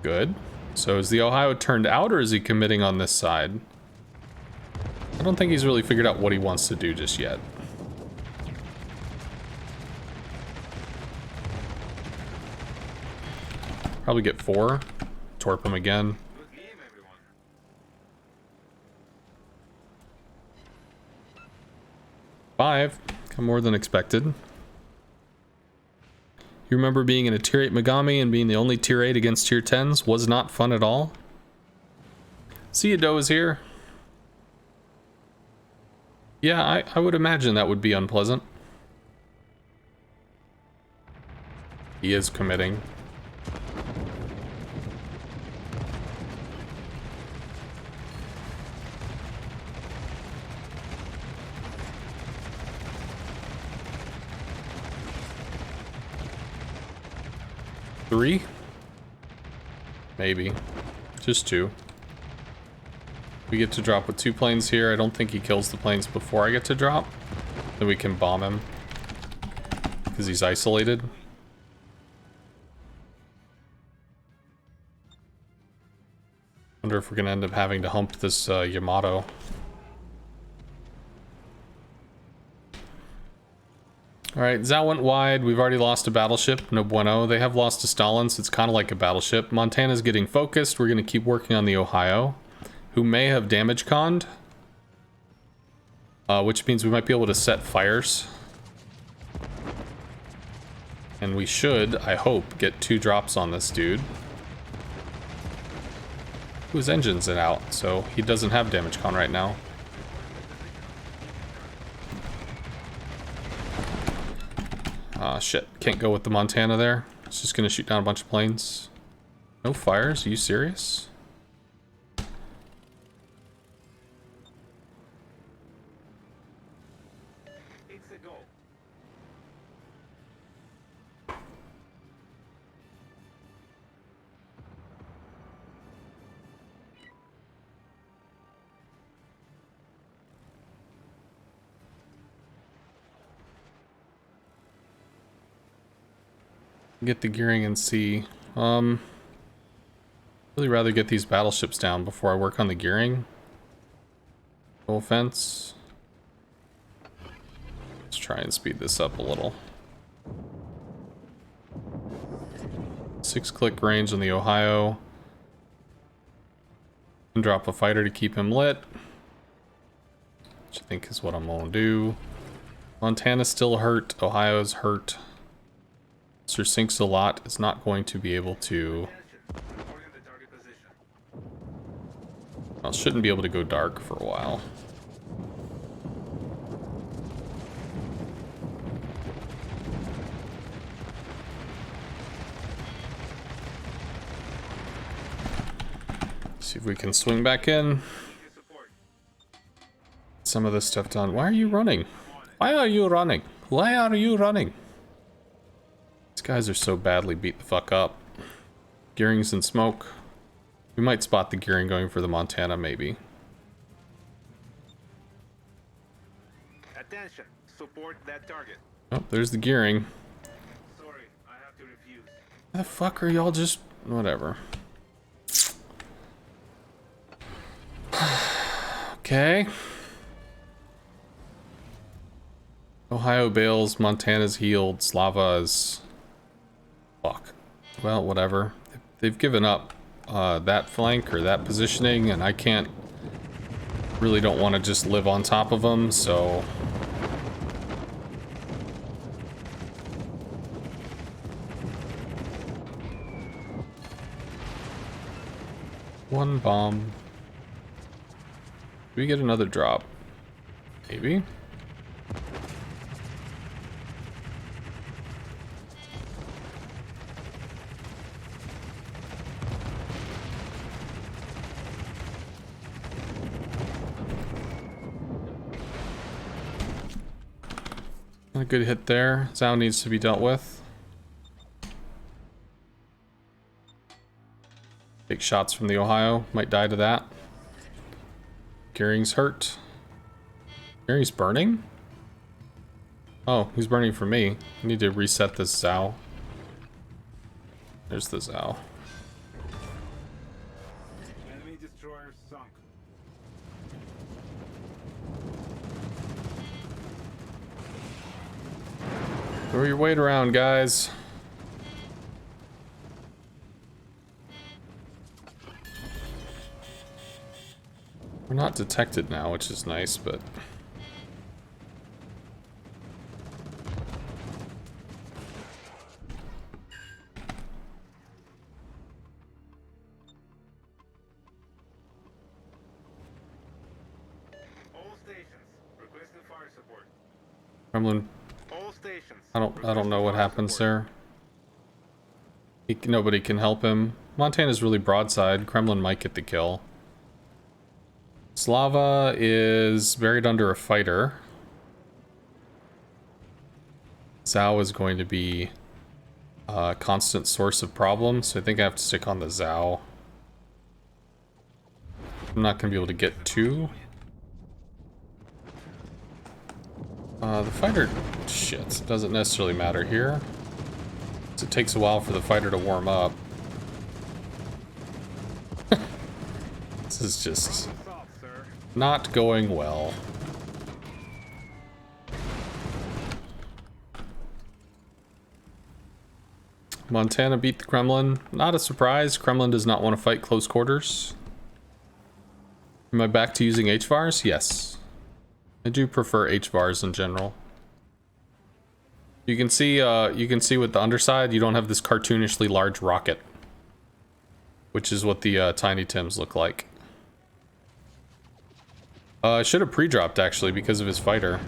Good. So is the Ohio turned out, or is he committing on this side? I don't think he's really figured out what he wants to do just yet. Probably get 4. Torp him again. 5. Come more than expected. You remember being in a tier 8 Megami and being the only tier 8 against tier 10s was not fun at all? See, Ado is here. Yeah, I would imagine that would be unpleasant. He is committing. Three? Maybe. Just 2. We get to drop with 2 planes here. I don't think he kills the planes before I get to drop. Then we can bomb him. Because he's isolated. Wonder if we're going to end up having to hump this Yamato. Alright, Zao went wide. We've already lost a battleship. No bueno. They have lost a Stalin, so it's kind of like a battleship. Montana's getting focused. We're going to keep working on the Ohio, who may have damage conned. Which means we might be able to set fires. And we should, I hope, get 2 drops on this dude. His engine's out, so he doesn't have damage con right now. Shit. Can't go with the Montana there. It's just gonna shoot down a bunch of planes. No fires? Are you serious? It's a go. Get the gearing and see. Really rather get these battleships down before I work on the gearing. No offense. Let's try and speed this up a little. 6-click range on the Ohio. And drop a fighter to keep him lit. Which I think is what I'm gonna do. Montana's still hurt. Ohio's hurt. Sir Sinks a lot is not going to be able to... Well, shouldn't be able to go dark for a while. See if we can swing back in. Some of this stuff done. Why are you running? Why are you running? Why are you running? These guys are so badly beat the fuck up. Gearing's in smoke. We might spot the gearing going for the Montana, maybe. Attention, support that target. Oh, there's the gearing. Sorry, I have to refuse. Why the fuck are y'all just... whatever. Okay. Ohio bails, Montana's healed, Slava is... fuck. Well, whatever. They've given up that flank or that positioning, and I can't... really don't want to just live on top of them, so... one bomb. Do we get another drop? Maybe? A good hit there. Zhao needs to be dealt with. Take shots from the Ohio. Might die to that. Gearing's hurt. Gearing's burning? Oh, he's burning for me. I need to reset this Zhao. There's the Zhao. Enemy destroyer sunk. Throw your weight around, guys. We're not detected now, which is nice, but... All stations, requesting fire support. Kremlin, All stations. I don't know what happens there. Nobody can help him. Montana's really broadside. Kremlin might get the kill. Slava is buried under a fighter. Zhao is going to be a constant source of problems, so I think I have to stick on the Zhao. I'm not going to be able to get two. The fighter... shit, doesn't necessarily matter here. So it takes a while for the fighter to warm up. This is just... not going well. Montana beat the Kremlin. Not a surprise. Kremlin does not want to fight close quarters. Am I back to using HVARs? Yes. I do prefer HVARs in general. You can see with the underside, you don't have this cartoonishly large rocket, which is what the Tiny Tims look like. I should have pre-dropped actually because of his fighter.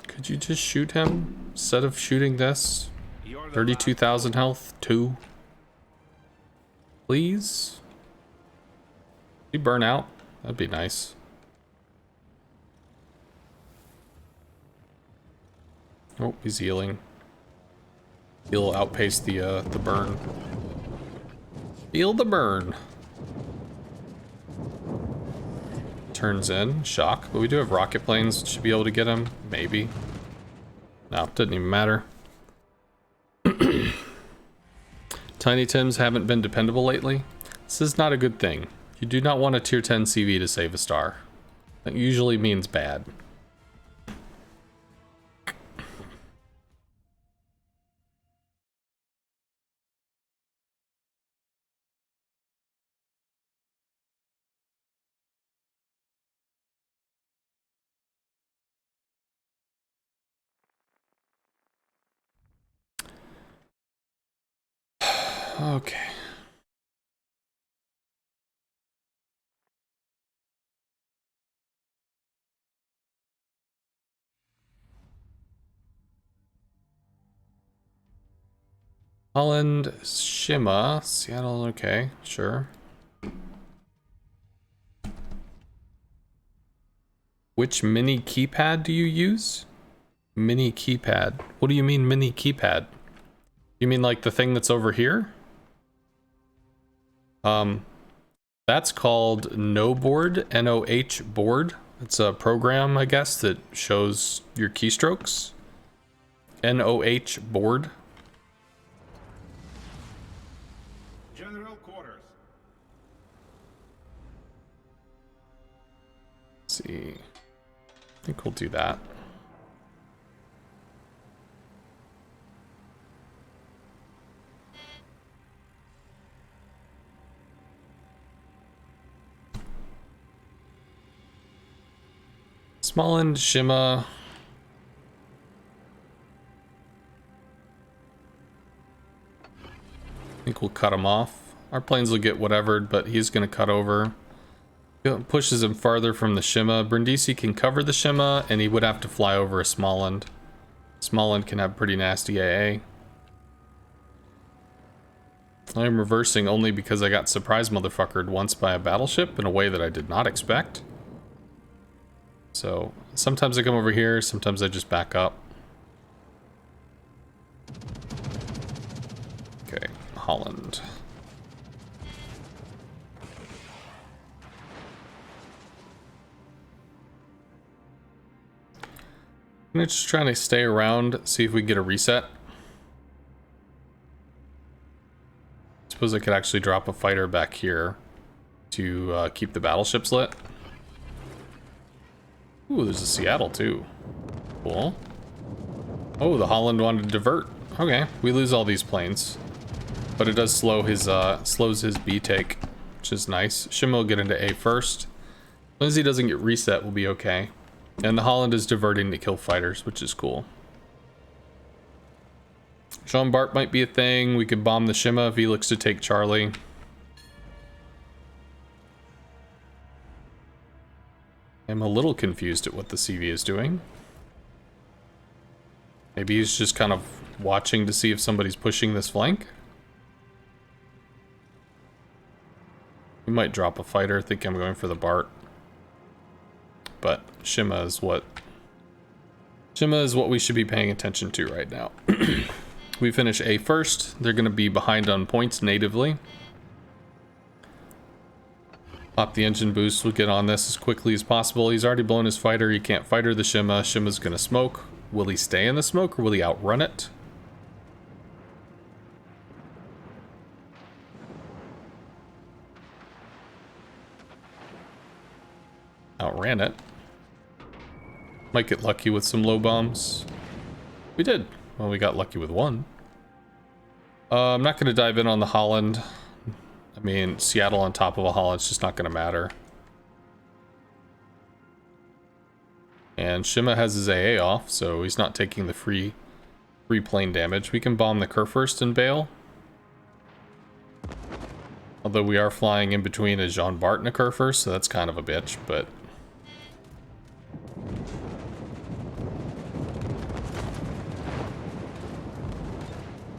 Could you just shoot him instead of shooting this? 32,000 health, 2. Please? He burn out? That'd be nice. Oh, he's healing. He'll outpace the burn. Feel the burn. Turns in. Shock. But we do have rocket planes that should be able to get him. Maybe. No, doesn't even matter. Tiny Tims haven't been dependable lately. This is not a good thing. You do not want a tier 10 CV to save a star. That usually means bad. Okay. Holland, Shima, Seattle, okay, sure. Which mini keypad do you use? Mini keypad. What do you mean mini keypad? You mean like the thing that's over here? That's called No Board, NOH board. It's a program, I guess, that shows your keystrokes. NOH board. General quarters. Let's see. I think we'll do that. Smallend, Shima. I think we'll cut him off. Our planes will get whatevered, but he's going to cut over. Pushes him farther from the Shima. Brindisi can cover the Shima, and he would have to fly over a Smallend. Smallend can have pretty nasty AA. I'm reversing only because I got surprise motherfuckered once by a battleship in a way that I did not expect. So sometimes I come over here, sometimes I just back up. Okay, Holland. I'm just trying to stay around, see if we can get a reset. Suppose I could actually drop a fighter back here to keep the battleships lit. Ooh, there's a Seattle too. Cool. Oh, the Holland wanted to divert. Okay, we lose all these planes, but it does slow his slows his B take, which is nice. Shima will get into A first. As long as he doesn't get reset, we'll be okay. And the Holland is diverting to kill fighters, which is cool. Jean Bart might be a thing. We could bomb the Shima if he looks to take Charlie. I'm a little confused at what the CV is doing. Maybe he's just kind of watching to see if somebody's pushing this flank. We might drop a fighter. I think I'm going for the Bart. But Shima is what we should be paying attention to right now. We finish A first. They're going to be behind on points natively. Pop the engine boost. We'll get on this as quickly as possible. He's already blown his fighter. He can't fighter the Shima. Shima's going to smoke. Will he stay in the smoke or will he outrun it? Outran it. Might get lucky with some low bombs. We did. Well, we got lucky with one. I'm not going to dive in on the Holland. I mean, Seattle on top of a Holland's just not going to matter. And Shima has his AA off, so he's not taking the free plane damage. We can bomb the Kurfürst and bail. Although we are flying in between a Jean Bart and a Kurfürst, so that's kind of a bitch, but...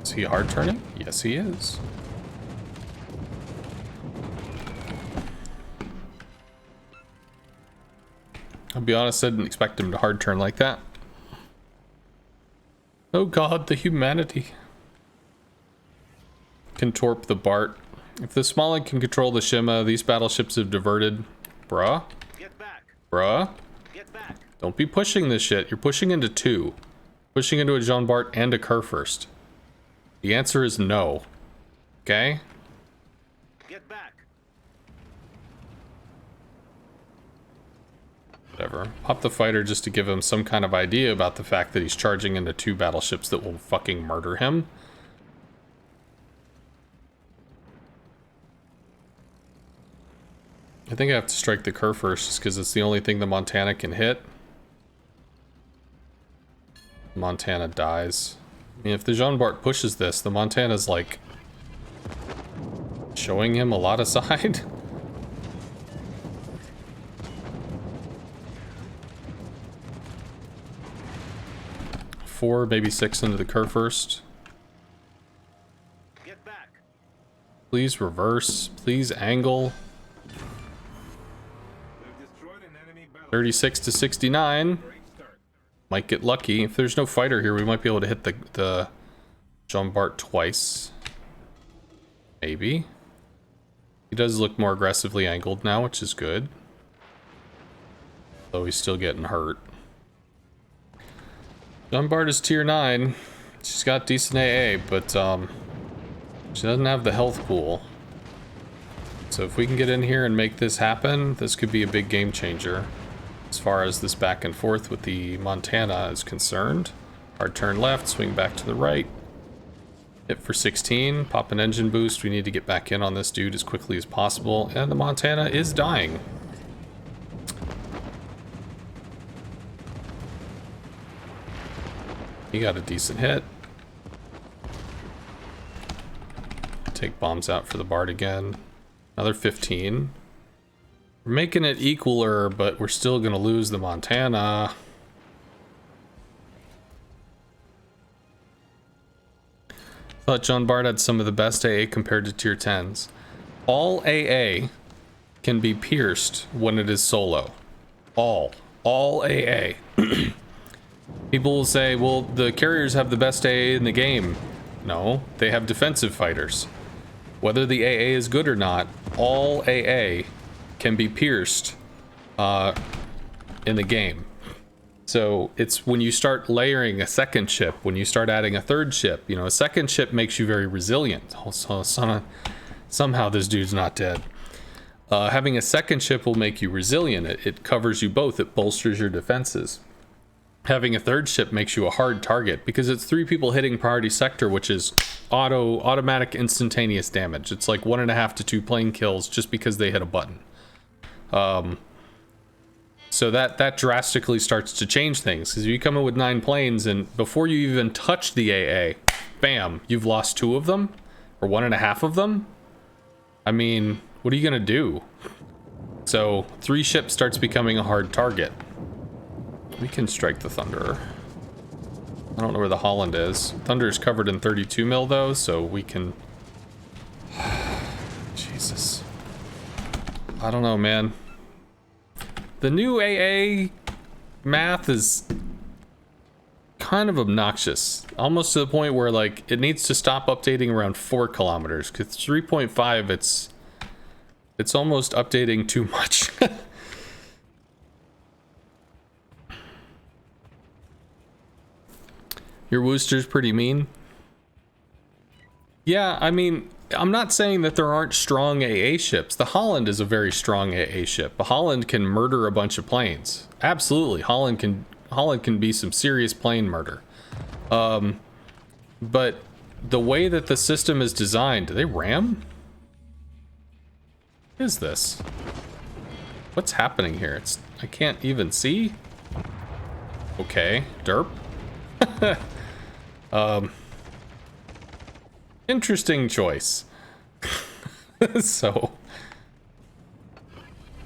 Is he hard turning? Yes, he is. I'll be honest, I didn't expect him to hard turn like that. Oh god, the humanity. Can torp the Bart. If the Smollett can control the Shima, these battleships have diverted. Bruh. Get back. Bruh. Get back. Don't be pushing this shit. You're pushing into two. Pushing into a Jean Bart and a Kurfürst. The answer is no. Okay? Get back. Whatever. Pop the fighter just to give him some kind of idea about the fact that he's charging into two battleships that will fucking murder him. I think I have to strike the Kurfürst just because it's the only thing the Montana can hit. Montana dies. I mean, if the Jean Bart pushes this, the Montana's like showing him a lot of side. Four, maybe six into the Kurfürst. Get back. Please reverse. Please angle. We've destroyed an enemy battleship. 36 to 69. Might get lucky. If there's no fighter here, we might be able to hit the Jean Bart twice. Maybe. He does look more aggressively angled now, which is good. Though he's still getting hurt. Jean Bart is tier 9. She's got decent AA, but she doesn't have the health pool. So if we can get in here and make this happen, this could be a big game changer. As far as this back and forth with the Montana is concerned. Hard turn left, swing back to the right. Hit for 16, pop an engine boost. We need to get back in on this dude as quickly as possible. And the Montana is dying. He got a decent hit. Take bombs out for the Bard again. Another 15. We're making it equaler, but we're still gonna lose the Montana. Thought John Bard had some of the best AA compared to tier 10s. All AA can be pierced when it is solo. All AA. People will say, well, the carriers have the best AA in the game. No, they have defensive fighters. Whether the AA is good or not, all AA can be pierced in the game. So it's when you start layering a second ship, when you start adding a third ship, you know, a second ship makes you very resilient. Also, somehow this dude's not dead. Having a second ship will make you resilient. It covers you both. It bolsters your defenses. Having a third ship makes you a hard target because it's 3 people hitting priority sector, which is automatic instantaneous damage. It's like 1.5 to 2 plane kills just because they hit a button. So that drastically starts to change things because you come in with 9 planes and before you even touch the AA, bam, you've lost 2 of them or 1.5 of them. I mean, what are you gonna do? So 3 ships starts becoming a hard target. We can strike the Thunderer. I don't know where the Holland is. Thunder is covered in 32 mil though, so we can... Jesus. I don't know, man. The new AA math is kind of obnoxious. Almost to the point where, like, it needs to stop updating around 4 kilometers. Because 3.5, it's almost updating too much. Your Wooster's pretty mean. Yeah, I mean, I'm not saying that there aren't strong AA ships. The Holland is a very strong AA ship. The Holland can murder a bunch of planes. Absolutely, Holland can be some serious plane murder. But the way that the system is designed, do they ram? What is this? What's happening here? I can't even see. Okay, derp. Interesting choice. So,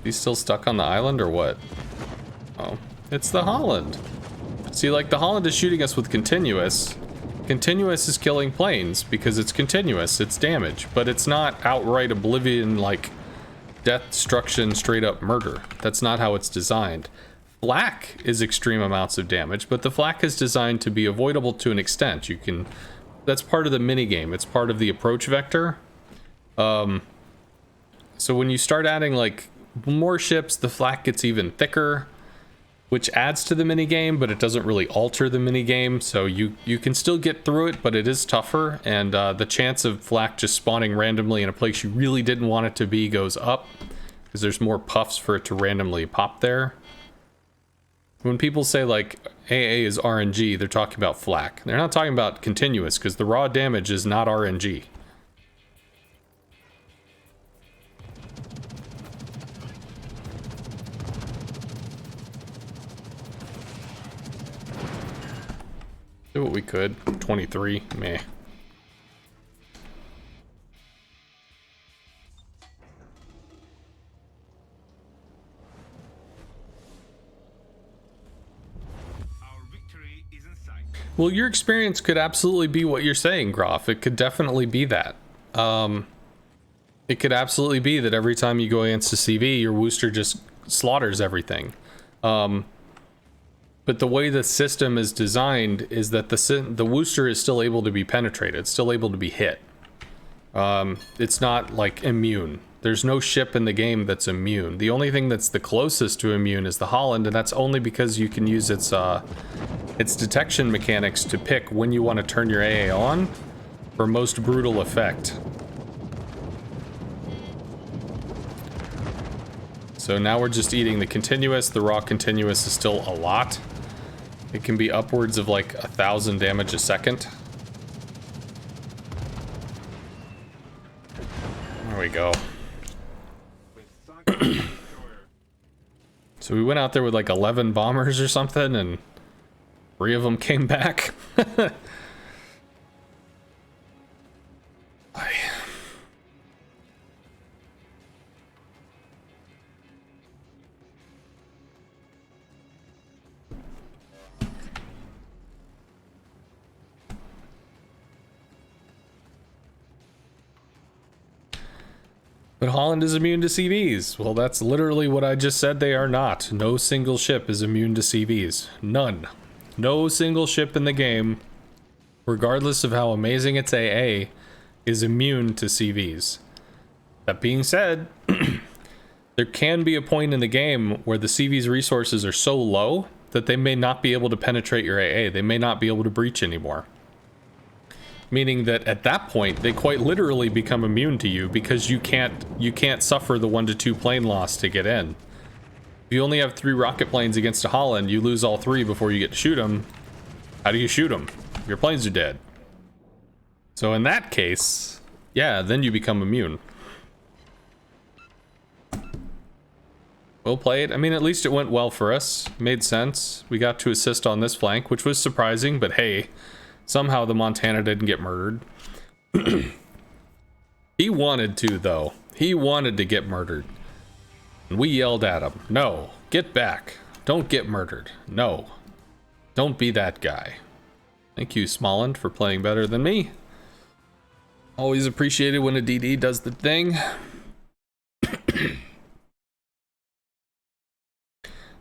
he's still stuck on the island or what? Oh, it's the Holland. See, like, the Holland is shooting us with continuous. Continuous is killing planes because it's continuous, it's damage, but it's not outright oblivion, like death, destruction, straight up murder. That's not how it's designed. Flak is extreme amounts of damage, but the flak is designed to be avoidable to an extent. You can, that's part of the minigame. It's part of the approach vector. So when you start adding like more ships, the flak gets even thicker, which adds to the minigame, but it doesn't really alter the minigame. So you can still get through it, but it is tougher. And the chance of flak just spawning randomly in a place you really didn't want it to be goes up because there's more puffs for it to randomly pop there. When people say like AA is RNG, they're talking about flak. They're not talking about continuous because the raw damage is not RNG. Do what we could. 23, meh. Well, your experience could absolutely be what you're saying, Groff. It could definitely be that. It could absolutely be that every time you go against a CV, your Wooster just slaughters everything. But the way the system is designed is that the Wooster is still able to be penetrated, still able to be hit. It's not like immune. There's no ship in the game that's immune. The only thing that's the closest to immune is the Holland, and that's only because you can use its detection mechanics to pick when you want to turn your AA on for most brutal effect. So now we're just eating the continuous. The raw continuous is still a lot. It can be upwards of like 1,000 damage a second. There we go. So we went out there with like 11 bombers or something, and 3 of them came back. But Holland is immune to CVs. Well, that's literally what I just said they are not. No single ship is immune to CVs. None. No single ship in the game, regardless of how amazing its AA, is immune to CVs. That being said, there can be a point in the game where the CV's resources are so low that they may not be able to penetrate your AA. They may not be able to breach anymore. Meaning that at that point, they quite literally become immune to you because you can't suffer the 1 to 2 plane loss to get in. If you only have 3 rocket planes against a Holland, you lose all 3 before you get to shoot them. How do you shoot them? Your planes are dead. So in that case, yeah, then you become immune. Well played. I mean, at least it went well for us. Made sense. We got to assist on this flank, which was surprising, but hey, somehow the Montana didn't get murdered. He wanted to, though. He wanted to get murdered. And we yelled at him. No, get back. Don't get murdered. No. Don't be that guy. Thank you, Smolland, for playing better than me. Always appreciated when a DD does the thing.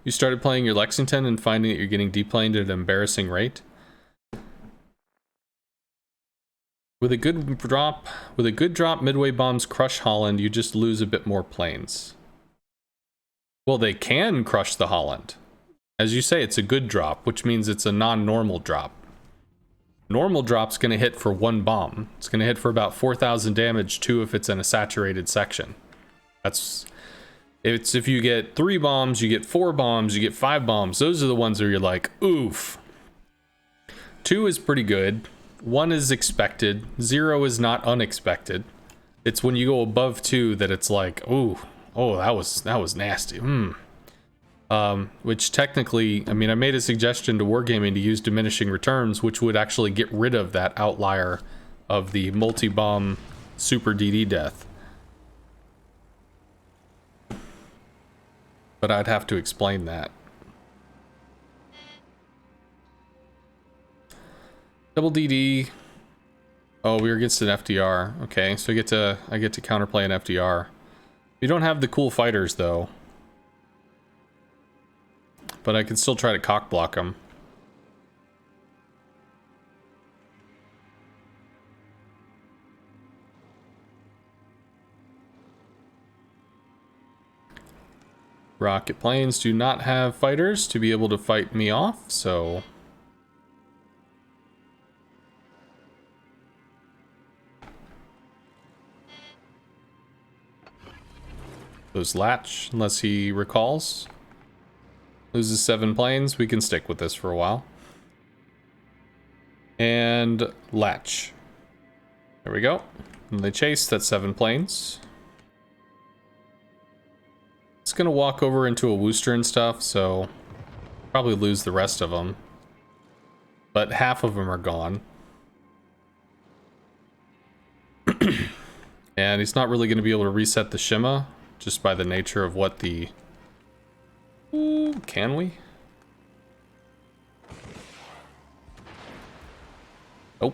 You started playing your Lexington and finding that you're getting deplaned at an embarrassing rate. With a good drop, Midway bombs crush Holland, you just lose a bit more planes. Well, they can crush the Holland. As you say, it's a good drop, which means it's a non-normal drop. Normal drop's gonna hit for 1 bomb. It's gonna hit for about 4,000 damage, too, if it's in a saturated section. It's if you get 3 bombs, you get 4 bombs, you get 5 bombs. Those are the ones where you're like, oof. 2 is pretty good. 1 is expected. 0 is not unexpected. It's when you go above 2 that it's like, ooh, oh, that was nasty. Which technically, I mean, I made a suggestion to Wargaming to use diminishing returns, which would actually get rid of that outlier of the multi-bomb super DD death. But I'd have to explain that. Double DD. Oh, we were against an FDR. Okay, so I get to counterplay an FDR. We don't have the cool fighters though, but I can still try to cock block them. Rocket planes do not have fighters to be able to fight me off, so those latch, unless he recalls. Loses 7 planes. We can stick with this for a while. And latch. There we go. And they chase, that's 7 planes. It's gonna walk over into a Wooster and stuff, so probably lose the rest of them. But half of them are gone. And he's not really gonna be able to reset the Shima, just by the nature of what the... Ooh, can we? Oh.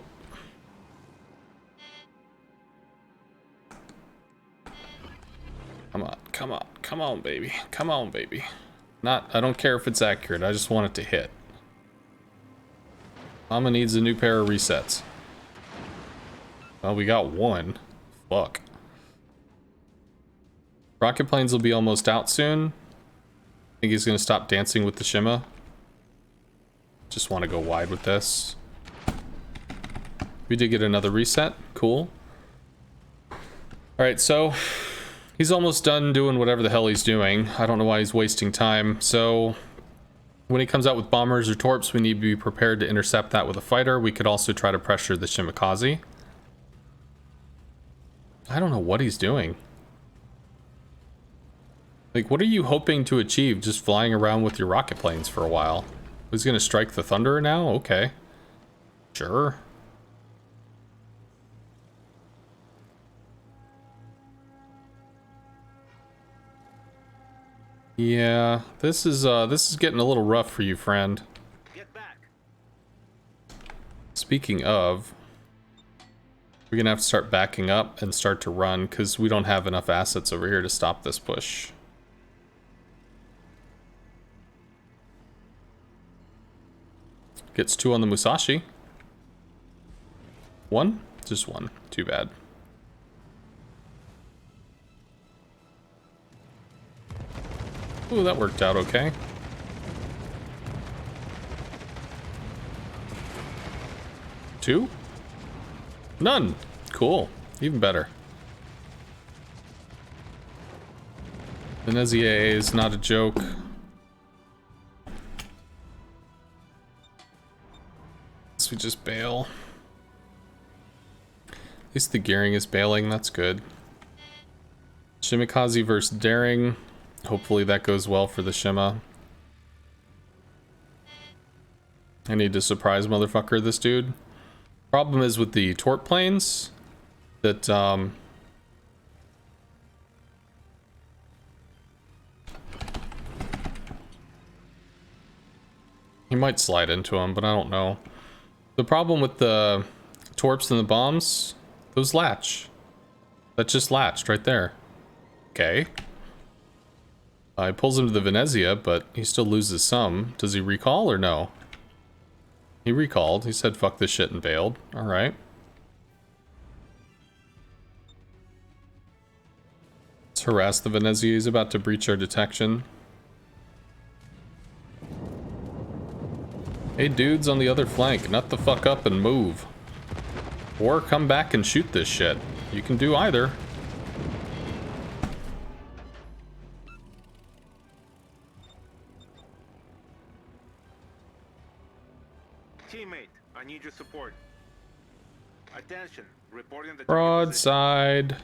Come on, come on, come on, baby. Come on, baby. I don't care if it's accurate, I just want it to hit. Mama needs a new pair of resets. Well, we got one. Fuck. Rocket planes will be almost out soon. I think he's gonna stop dancing with the Shima. Just want to go wide with this. We did get another reset. Cool. Alright, so he's almost done doing whatever the hell he's doing. I don't know why he's wasting time. So when he comes out with bombers or torps, we need to be prepared to intercept that with a fighter. We could also try to pressure the Shimakaze. I don't know what he's doing. Like, what are you hoping to achieve just flying around with your rocket planes for a while? He's gonna strike the Thunderer now? Okay. Sure. Yeah, this is getting a little rough for you, friend. Get back. Speaking of, we're gonna have to start backing up and start to run because we don't have enough assets over here to stop this push. Gets 2 on the Musashi. 1? Just 1. Too bad. Ooh, that worked out okay. Two? None. Cool. Even better. Venezia is not a joke. So we just bail. At least the gearing is bailing, that's good. Shimakaze versus Daring. Hopefully that goes well for the Shima. I need to surprise motherfucker this dude. Problem is with the torp planes that he might slide into him, but I don't know. The problem with the torps and the bombs, those latch. That just latched right there. Okay. He pulls him to the Venezia, but he still loses some. Does he recall or no? He recalled. He said fuck this shit and bailed. Alright. Let's harass the Venezia. He's about to breach our detection. Hey dudes on the other flank, nut the fuck up and move. Or come back and shoot this shit. You can do either. Teammate, I need your support. Attention, reporting the target Broadside.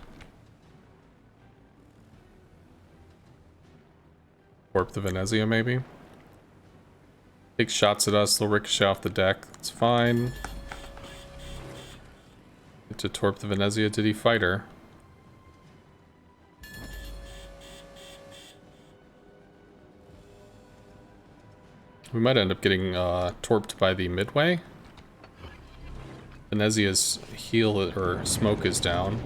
Warp the Venezia, maybe? Takes shots at us, they'll ricochet off the deck. That's fine. Get to torp the Venezia. Did he fight her? We might end up getting torped by the Midway. Venezia's heal or smoke is down.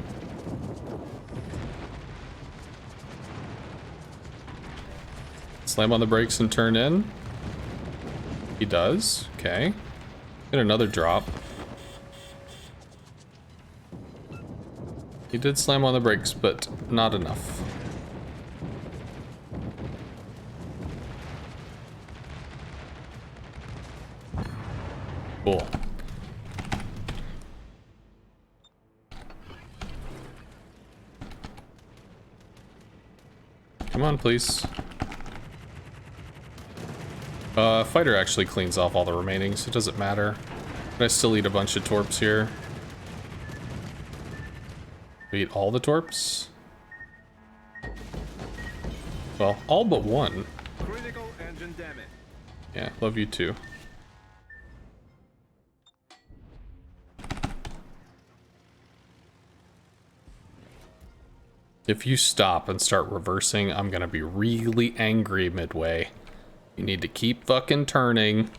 Slam on the brakes and turn in. He does. Okay. Get another drop. He did slam on the brakes, but not enough. Cool. Come on, please. Fighter actually cleans off all the remaining, so it doesn't matter. But I still eat a bunch of torps here. We eat all the torps? Well, all but one. critical engine damage. Yeah, love you too. If you stop and start reversing, I'm gonna be really angry, Midway. You need to keep fucking turning.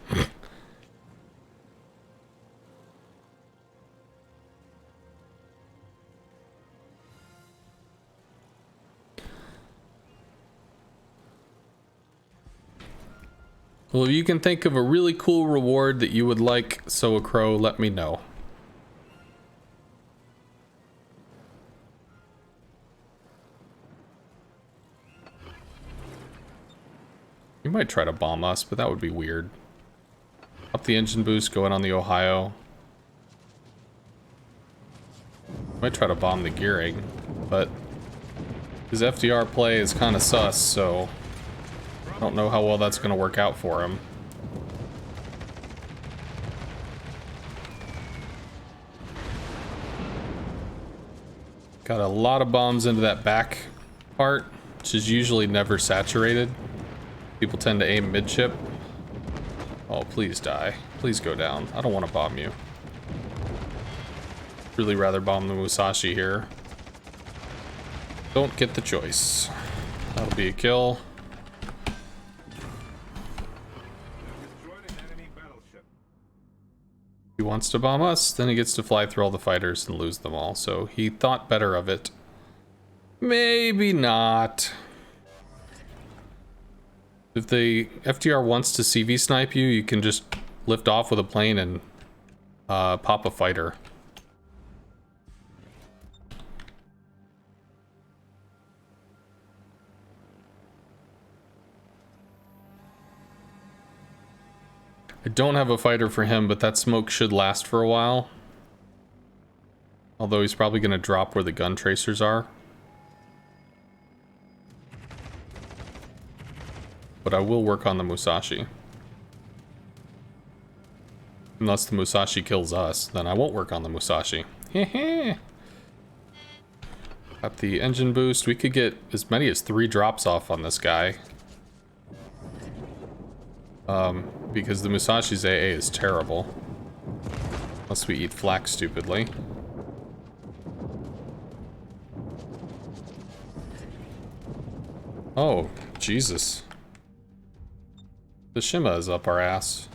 Well, if you can think of a really cool reward that you would like, so a crow, let me know. You might try to bomb us, but that would be weird. Up the engine boost, go in on the Ohio. Might try to bomb the gearing, but his FDR play is kind of sus, so I don't know how well that's going to work out for him. Got a lot of bombs into that back part, which is usually never saturated. People tend to aim midship. Oh, please die. Please go down. I don't want to bomb you. Really rather bomb the Musashi here. Don't get the choice. That'll be a kill. He wants to bomb us, then he gets to fly through all the fighters and lose them all. So he thought better of it. Maybe not. If the FDR wants to CV snipe you, you can just lift off with a plane and pop a fighter. I don't have a fighter for him, but that smoke should last for a while. Although he's probably going to drop where the gun tracers are. But I will work on the Musashi. Unless the Musashi kills us, then I won't work on the Musashi. Heh. Got the engine boost. We could get as many as 3 drops off on this guy. Because the Musashi's AA is terrible. Unless we eat flak stupidly. Oh, Jesus. The Shima is up our ass.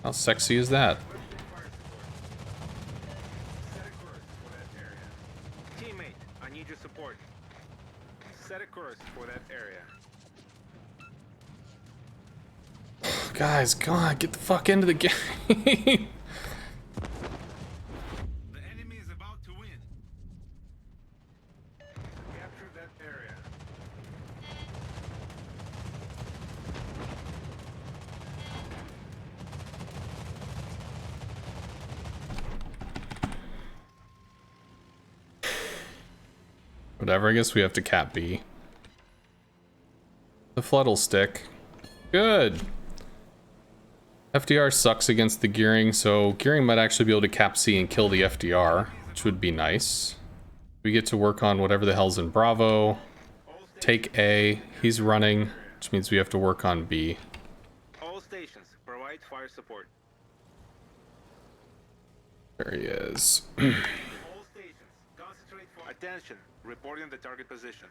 How sexy is that? Teammate, I need your support. Set a course for that area. Guys, come on, get the fuck into the game. The enemy is about to win. Capture that area. Whatever, I guess we have to cap B. The flood'll stick. Good. FDR sucks against the gearing, so gearing might actually be able to cap C and kill the FDR, which would be nice. We get to work on whatever the hell's in Bravo. Take A. He's running, which means we have to work on B. All stations, provide fire support. There he is. All stations, concentrate for attention. Reporting the target position.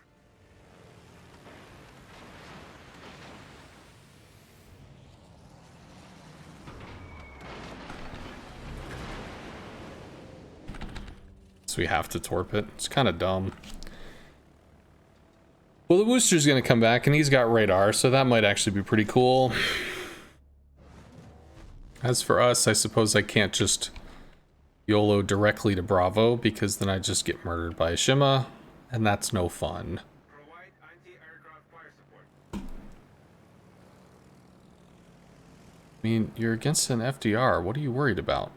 So we have to torp it. It's kind of dumb. Well, the Wooster's going to come back, and he's got radar, so that might actually be pretty cool. As for us, I suppose I can't just YOLO directly to Bravo, because then I just get murdered by a Shima, and that's no fun. Provide anti-aircraft fire support. I mean, you're against an FDR. What are you worried about?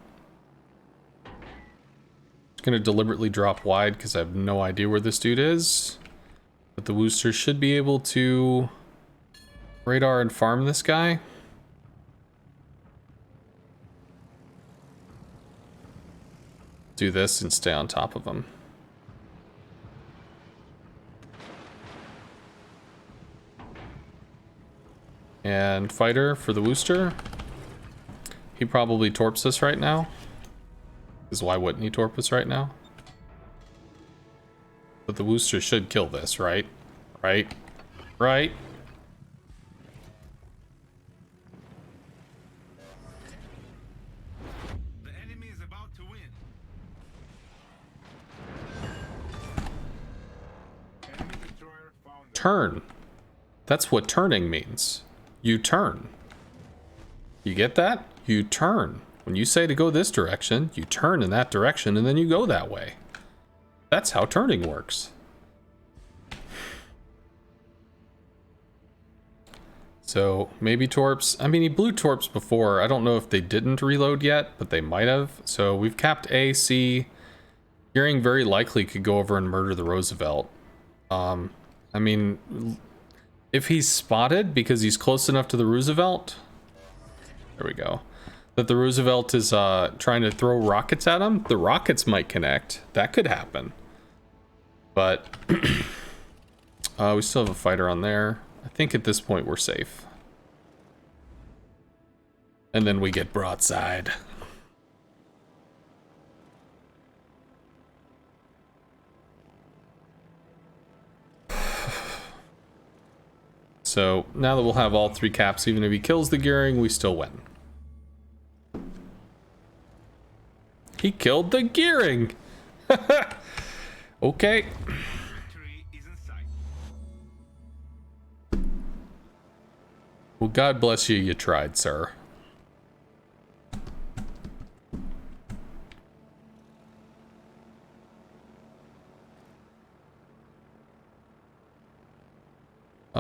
Just going to deliberately drop wide because I have no idea where this dude is. But the Wooster should be able to radar and farm this guy. Do this and stay on top of him. And fighter for the Wooster. He probably torps us right now. Because why wouldn't he torp us right now? But the Wooster should kill this, right? Right? Right? The enemy is about to win. Enemy destroyer found. Turn. That's what turning means. You turn. You get that? You turn. When you say to go this direction, you turn in that direction and then you go that way. That's how turning works. So maybe torps. I mean, he blew torps before. I don't know if they didn't reload yet, but they might have. So we've capped A, C. Gearing very likely could go over and murder the Roosevelt. I mean, if he's spotted because he's close enough to the Roosevelt, there we go, that the Roosevelt is trying to throw rockets at him, the rockets might connect. That could happen. But we still have a fighter on there. I think at this point we're safe. And then we get broadside. So now that we'll have all 3 caps, even if he kills the gearing, we still win. He killed the gearing! Okay. Victory is in sight. Well, God bless you, you tried, sir.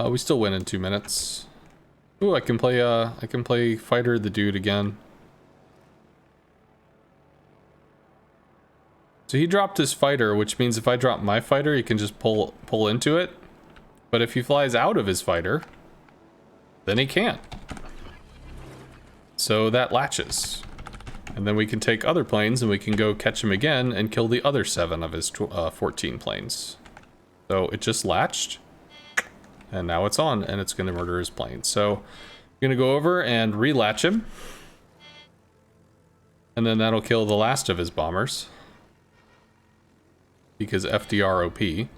We still win in 2 minutes. Ooh, I can play Fighter the Dude again. So he dropped his fighter, which means if I drop my fighter, he can just pull into it. But if he flies out of his fighter, then he can't. So that latches. And then we can take other planes and we can go catch him again and kill the other 7 of his 14 planes. So it just latched. And now it's on and it's going to murder his plane. So I'm going to go over and relatch him. And then that'll kill the last of his bombers. Because FDR OP.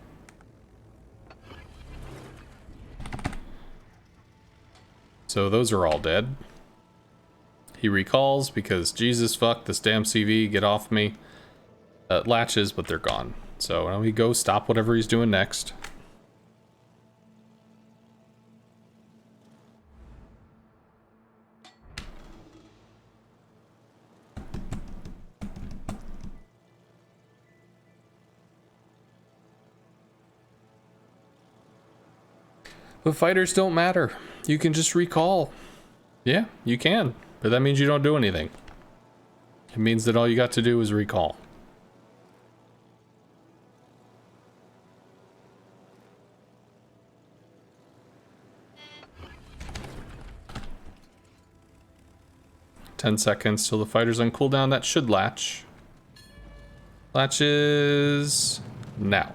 So those are all dead. He recalls because Jesus fuck this damn CV, get off me. Latches, but they're gone. So now he go stop whatever he's doing next. But fighters don't matter. You can just recall. Yeah, you can. But that means you don't do anything. It means that all you got to do is recall. "10 seconds till the fighter's on cooldown." That should latch. Latches now.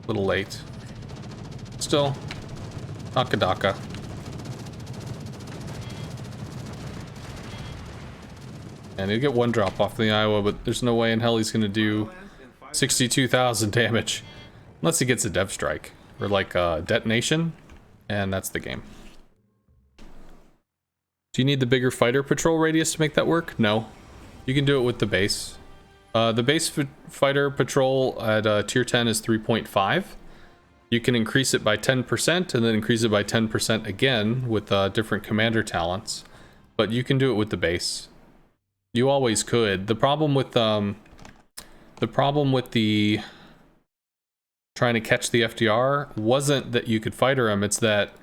A little late. Still, Akadaka. And he'll get 1 drop off the Iowa, but there's no way in hell he's gonna do 62,000 damage. Unless he gets a dev strike. Or like detonation. And that's the game. Do you need the bigger fighter patrol radius to make that work? No. You can do it with the base. The base fighter patrol at tier 10 is 3.5. You can increase it by 10% and then increase it by 10% again with different commander talents. But you can do it with the base. You always could. The problem with the trying to catch the FDR wasn't that you could fighter him, it's that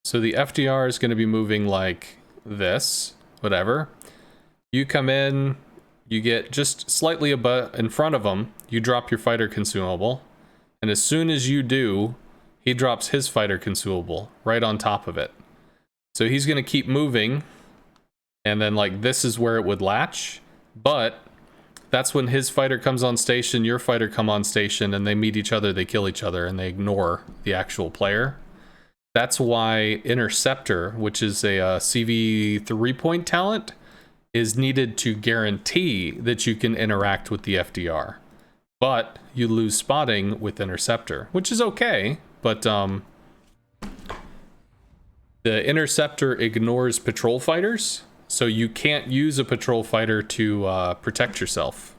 so the FDR is going to be moving like this, whatever. You come in, you get just slightly above in front of him, you drop your fighter consumable. And as soon as you do, he drops his fighter consumable right on top of it. So he's going to keep moving. And then like this is where it would latch. But that's when his fighter comes on station, your fighter come on station, and they meet each other, they kill each other, and they ignore the actual player. That's why Interceptor, which is a CV 3-point talent, is needed to guarantee that you can interact with the FDR. But you lose spotting with Interceptor, which is okay, but the Interceptor ignores patrol fighters, so you can't use a patrol fighter to protect yourself.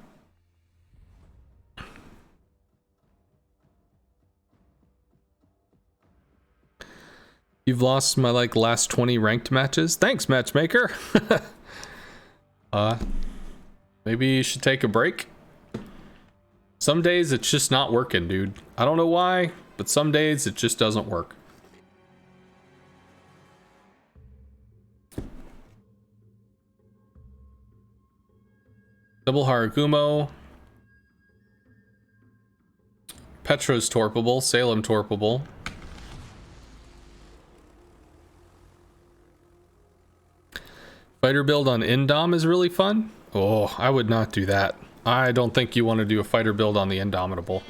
You've lost my like last 20 ranked matches. Thanks, matchmaker. Maybe you should take a break. Some days it's just not working, dude. I don't know why, but some days it just doesn't work. Double Haragumo. Petro's torpable, Salem torpable. Fighter build on Indom is really fun. Oh, I would not do that. I don't think you want to do a fighter build on the Indomitable.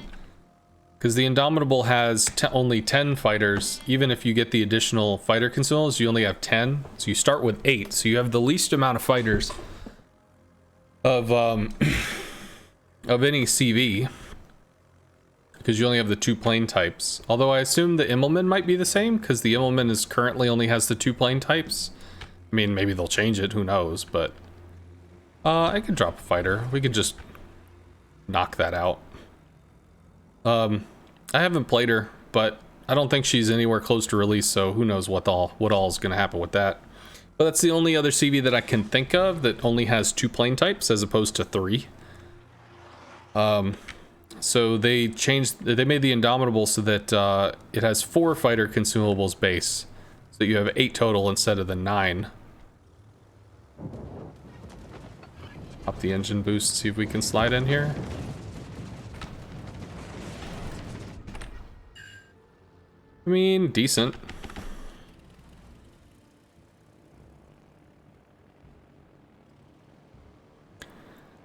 Because the Indomitable has only 10 fighters. Even if you get the additional fighter consumables, you only have 10. So you start with 8. So you have the least amount of fighters of any CV. Because you only have the 2 plane types. Although I assume the Immelman might be the same, because the Immelman is currently only has the 2 plane types. I mean, maybe they'll change it, who knows, but... I could drop a fighter. We could just knock that out. I haven't played her, but I don't think she's anywhere close to release, so who knows what all is going to happen with that. But that's the only other CV that I can think of that only has 2 plane types as opposed to 3. So they made the Indomitable so that it has 4 fighter consumables base. So you have 8 total instead of the 9. Pop the engine boost, see if we can slide in here. I mean, decent.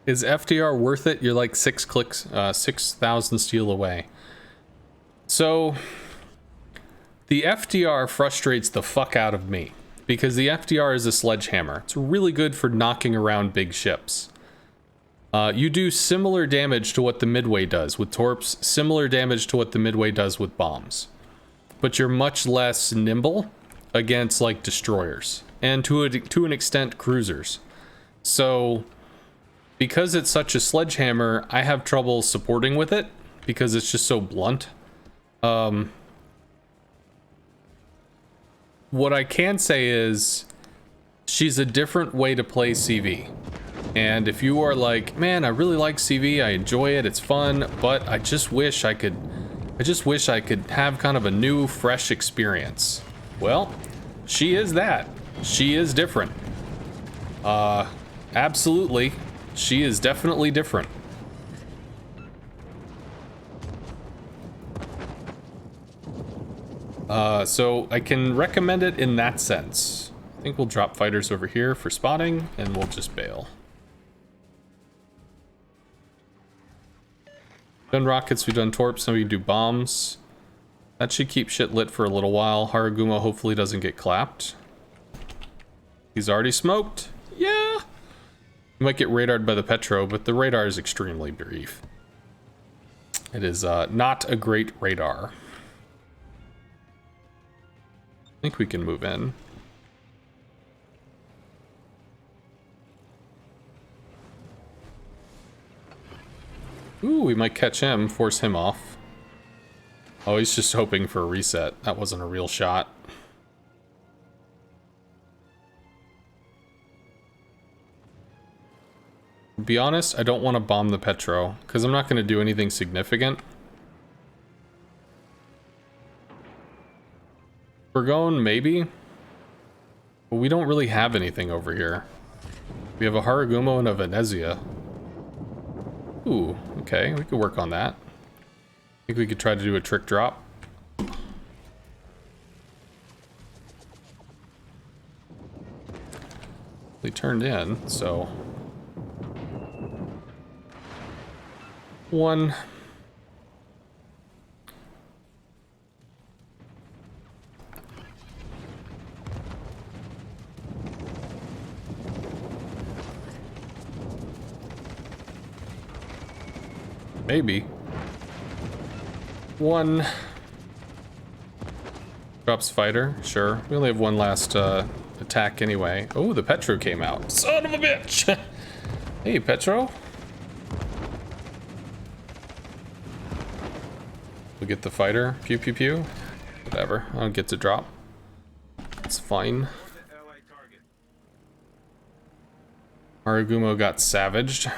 Is FDR worth it? You're like 6 clicks, 6,000 steel away. So, the FDR frustrates the fuck out of me. Because the FDR is a sledgehammer. It's really good for knocking around big ships. You do similar damage to what the Midway does with torps, similar damage to what the Midway does with bombs. But you're much less nimble against, like, destroyers. And to an extent, cruisers. So, because it's such a sledgehammer, I have trouble supporting with it. Because it's just so blunt. What I can say is, she's a different way to play CV. And if you are like, man, I really like CV, I enjoy it, it's fun, but I just wish I could have kind of a new, fresh experience. Well, she is that. She is different. Absolutely. She is definitely different. So I can recommend it in that sense. I think we'll drop fighters over here for spotting, and we'll just bail. Done rockets, we've done torps, now we can do bombs. That should keep shit lit for a little while. Haragumo hopefully doesn't get clapped. He's already smoked. Yeah! You might get radared by the Petro, but the radar is extremely brief. It is not a great radar. I think we can move in. Ooh, we might catch him, force him off. Oh, he's just hoping for a reset. That wasn't a real shot. To be honest, I don't want to bomb the Petro, because I'm not going to do anything significant. We're going maybe, but we don't really have anything over here. We have a Haragumo and a Venezia. Ooh, okay, we could work on that. I think we could try to do a trick drop. They turned in, so... One... Maybe. One. Drops fighter, sure. We only have one last attack anyway. Oh, the Petro came out. Son of a bitch! Hey, Petro. We get the fighter. Pew, pew, pew. Whatever. I don't get to drop. fine. The Allied target. Aragumo got savaged.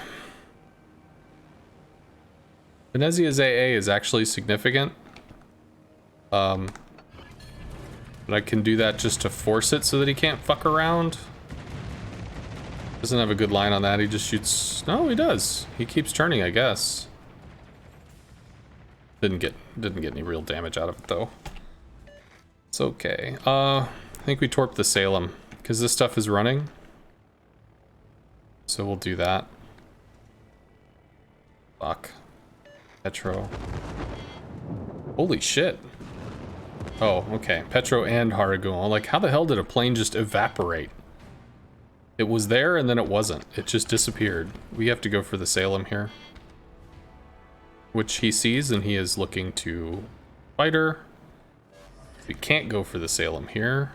Venezia's AA is actually significant. But I can do that just to force it so that he can't fuck around. Doesn't have a good line on that. He just shoots. No, he does. He keeps turning, I guess. Didn't get any real damage out of it though. It's okay. I think we torped the Salem because this stuff is running. So we'll do that. Fuck. Petro. Holy shit. Oh, okay. Petro and Haragumo. Like, how the hell did a plane just evaporate? It was there and then it wasn't. It just disappeared. We have to go for the Salem here. Which he sees and he is looking to fight her. We can't go for the Salem here.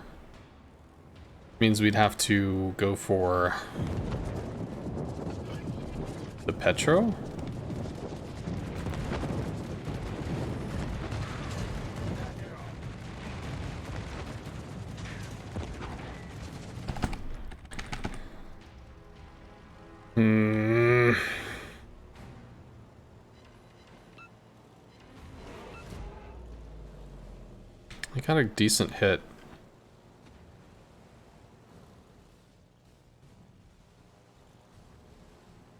Means we'd have to go for the Petro. I got a decent hit.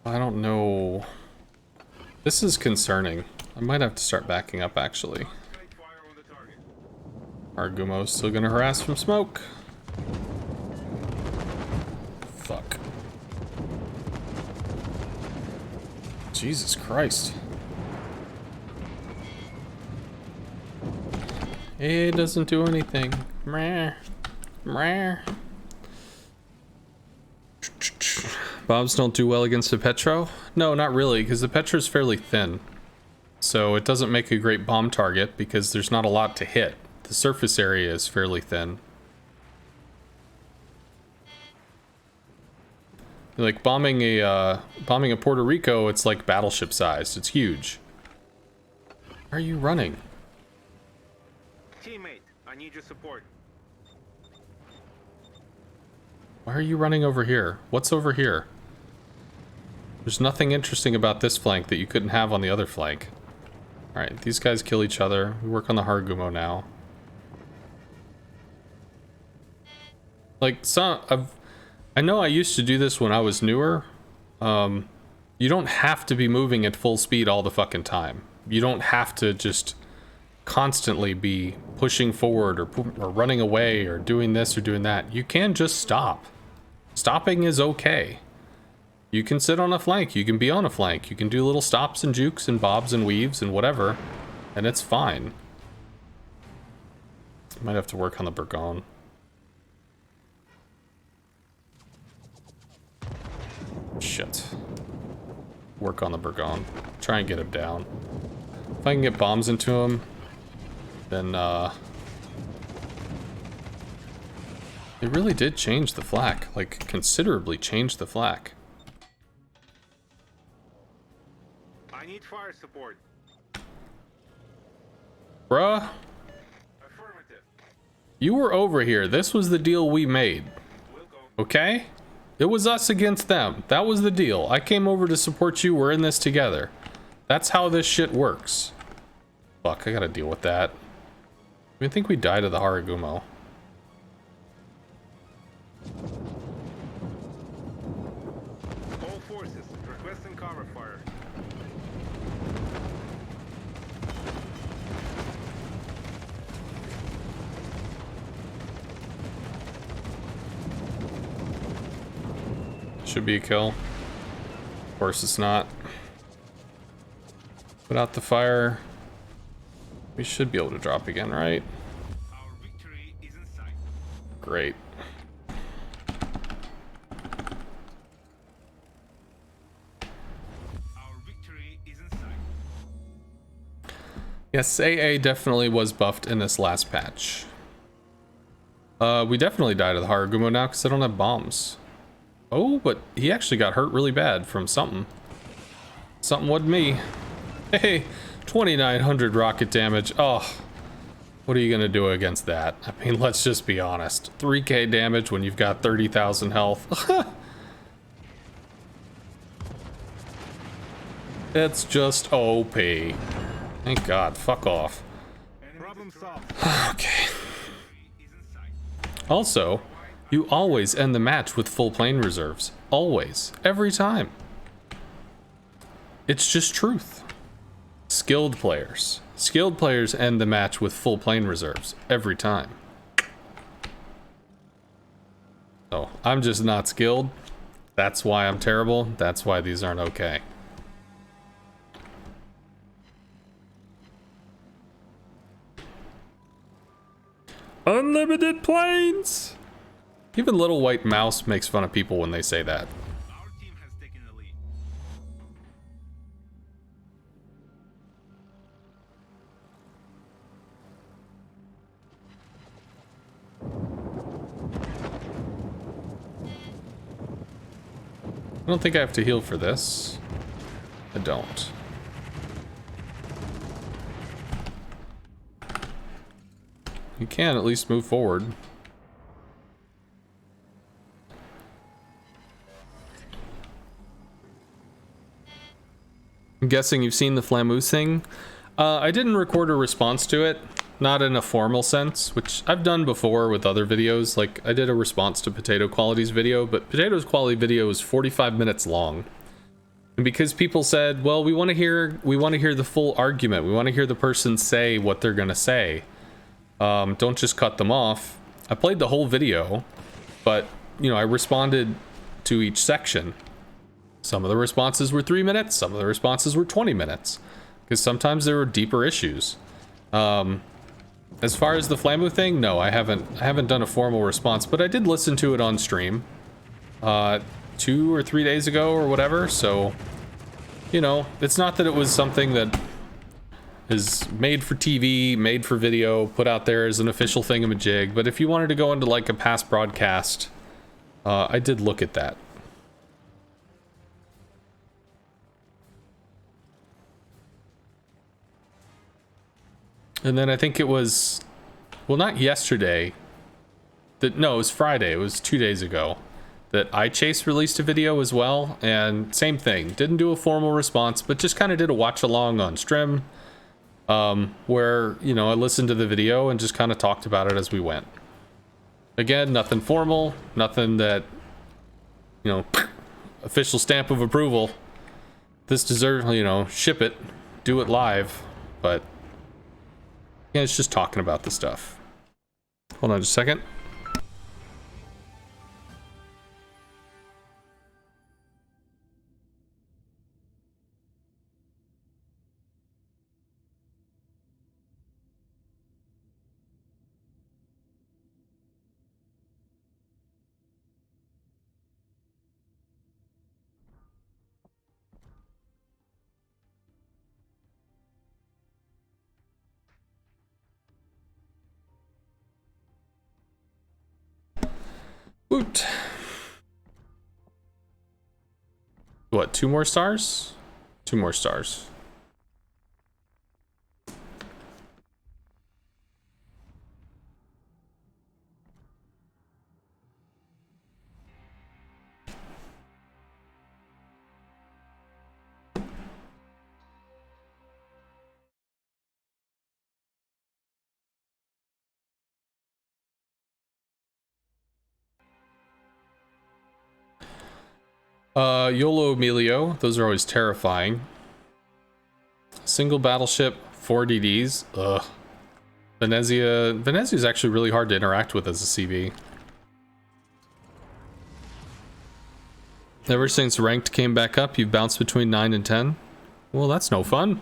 I don't know. This is concerning. I might have to start backing up actually. Argumo's still gonna harass from smoke. Fuck. Jesus Christ. It doesn't do anything. Meh. Meh. Bombs don't do well against the Petro? No, not really, because the Petro's fairly thin. So it doesn't make a great bomb target because there's not a lot to hit. The surface area is fairly thin. Like bombing a Puerto Rico, it's like battleship sized. It's huge. Why are you running? Teammate, I need your support. Why are you running over here? What's over here? There's nothing interesting about this flank that you couldn't have on the other flank. Alright, these guys kill each other. We work on the Haragumo now. Like, I know I used to do this when I was newer. You don't have to be moving at full speed all the fucking time. You don't have to just constantly be pushing forward or running away or doing this or doing that. You can just stop. Stopping is okay. You can sit on a flank, you can be on a flank, you can do little stops and jukes and bobs and weaves and whatever, and it's fine. Might have to work on the Burgon. Shit. Work on the Burgon. Try and get him down. If I can get bombs into him, then they really did change the flak, like considerably change the flak. I need fire support. Bruh, Affirmative. you were over here. This was the deal we made. We'll go. Okay? It was us against them. That was the deal. I came over to support you. We're in this together. That's how this shit works. Fuck, I gotta deal with that. I think we died of the Haragumo. All forces, requesting cover fire. Should be a kill. Of course it's not. Put out the fire. We should be able to drop again, right? Our victory is in sight. Great. Our victory is in sight. Yes, AA definitely was buffed in this last patch. We definitely died of the Haragumo now because I don't have bombs. Oh, but he actually got hurt really bad from something. Something wasn't me. Hey, 2,900 rocket damage. Oh, What are you gonna do against that? I mean, let's just be honest. 3k damage when you've got 30,000 health. It's just OP. Thank God. Fuck off. Problem solved. Okay. Also, you always end the match with full plane reserves. Always. Every time. It's just truth. Skilled players. Skilled players end the match with full plane reserves. Every time. So, I'm just not skilled. That's why I'm terrible. That's why these aren't okay. Unlimited planes! Even Little White Mouse makes fun of people when they say that. Our team has taken the lead. I don't think I have to heal for this. I don't. You can at least move forward. I'm guessing you've seen the Flammoose thing. I didn't record a response to it, not in a formal sense, which I've done before with other videos. Like, I did a response to Potato Quality's video, but Potato's Quality video is 45 minutes long. And because people said, well, we want to hear the full argument. We want to hear the person say what they're gonna say. Don't just cut them off. I played the whole video, but, you know, I responded to each section. Some of the responses were 3 minutes, some of the responses were 20 minutes, because sometimes there were deeper issues. As far as the Flammu thing, no, I haven't done a formal response, but I did listen to it on stream 2 or 3 days ago or whatever, so, you know, it's not that it was something that is made for TV, made for video, put out there as an official thingamajig, but if you wanted to go into like a past broadcast, I did look at that. And then I think it was, well, not yesterday, no, it was Friday, it was 2 days ago, that iChase released a video as well, and same thing, didn't do a formal response, but just kind of did a watch along on stream. Where, you know, I listened to the video and just kind of talked about it as we went. Again, nothing formal, nothing that, you know, official stamp of approval. This deserves, you know, ship it, do it live, but yeah, it's just talking about the stuff. Hold on just a second. Woot. What, 2 more stars? 2 more stars. YOLO Emilio, those are always terrifying. Single battleship, 4 DDs, ugh. Venezia is actually really hard to interact with as a CB. Ever since ranked came back up, you've bounced between 9 and 10? Well, that's no fun.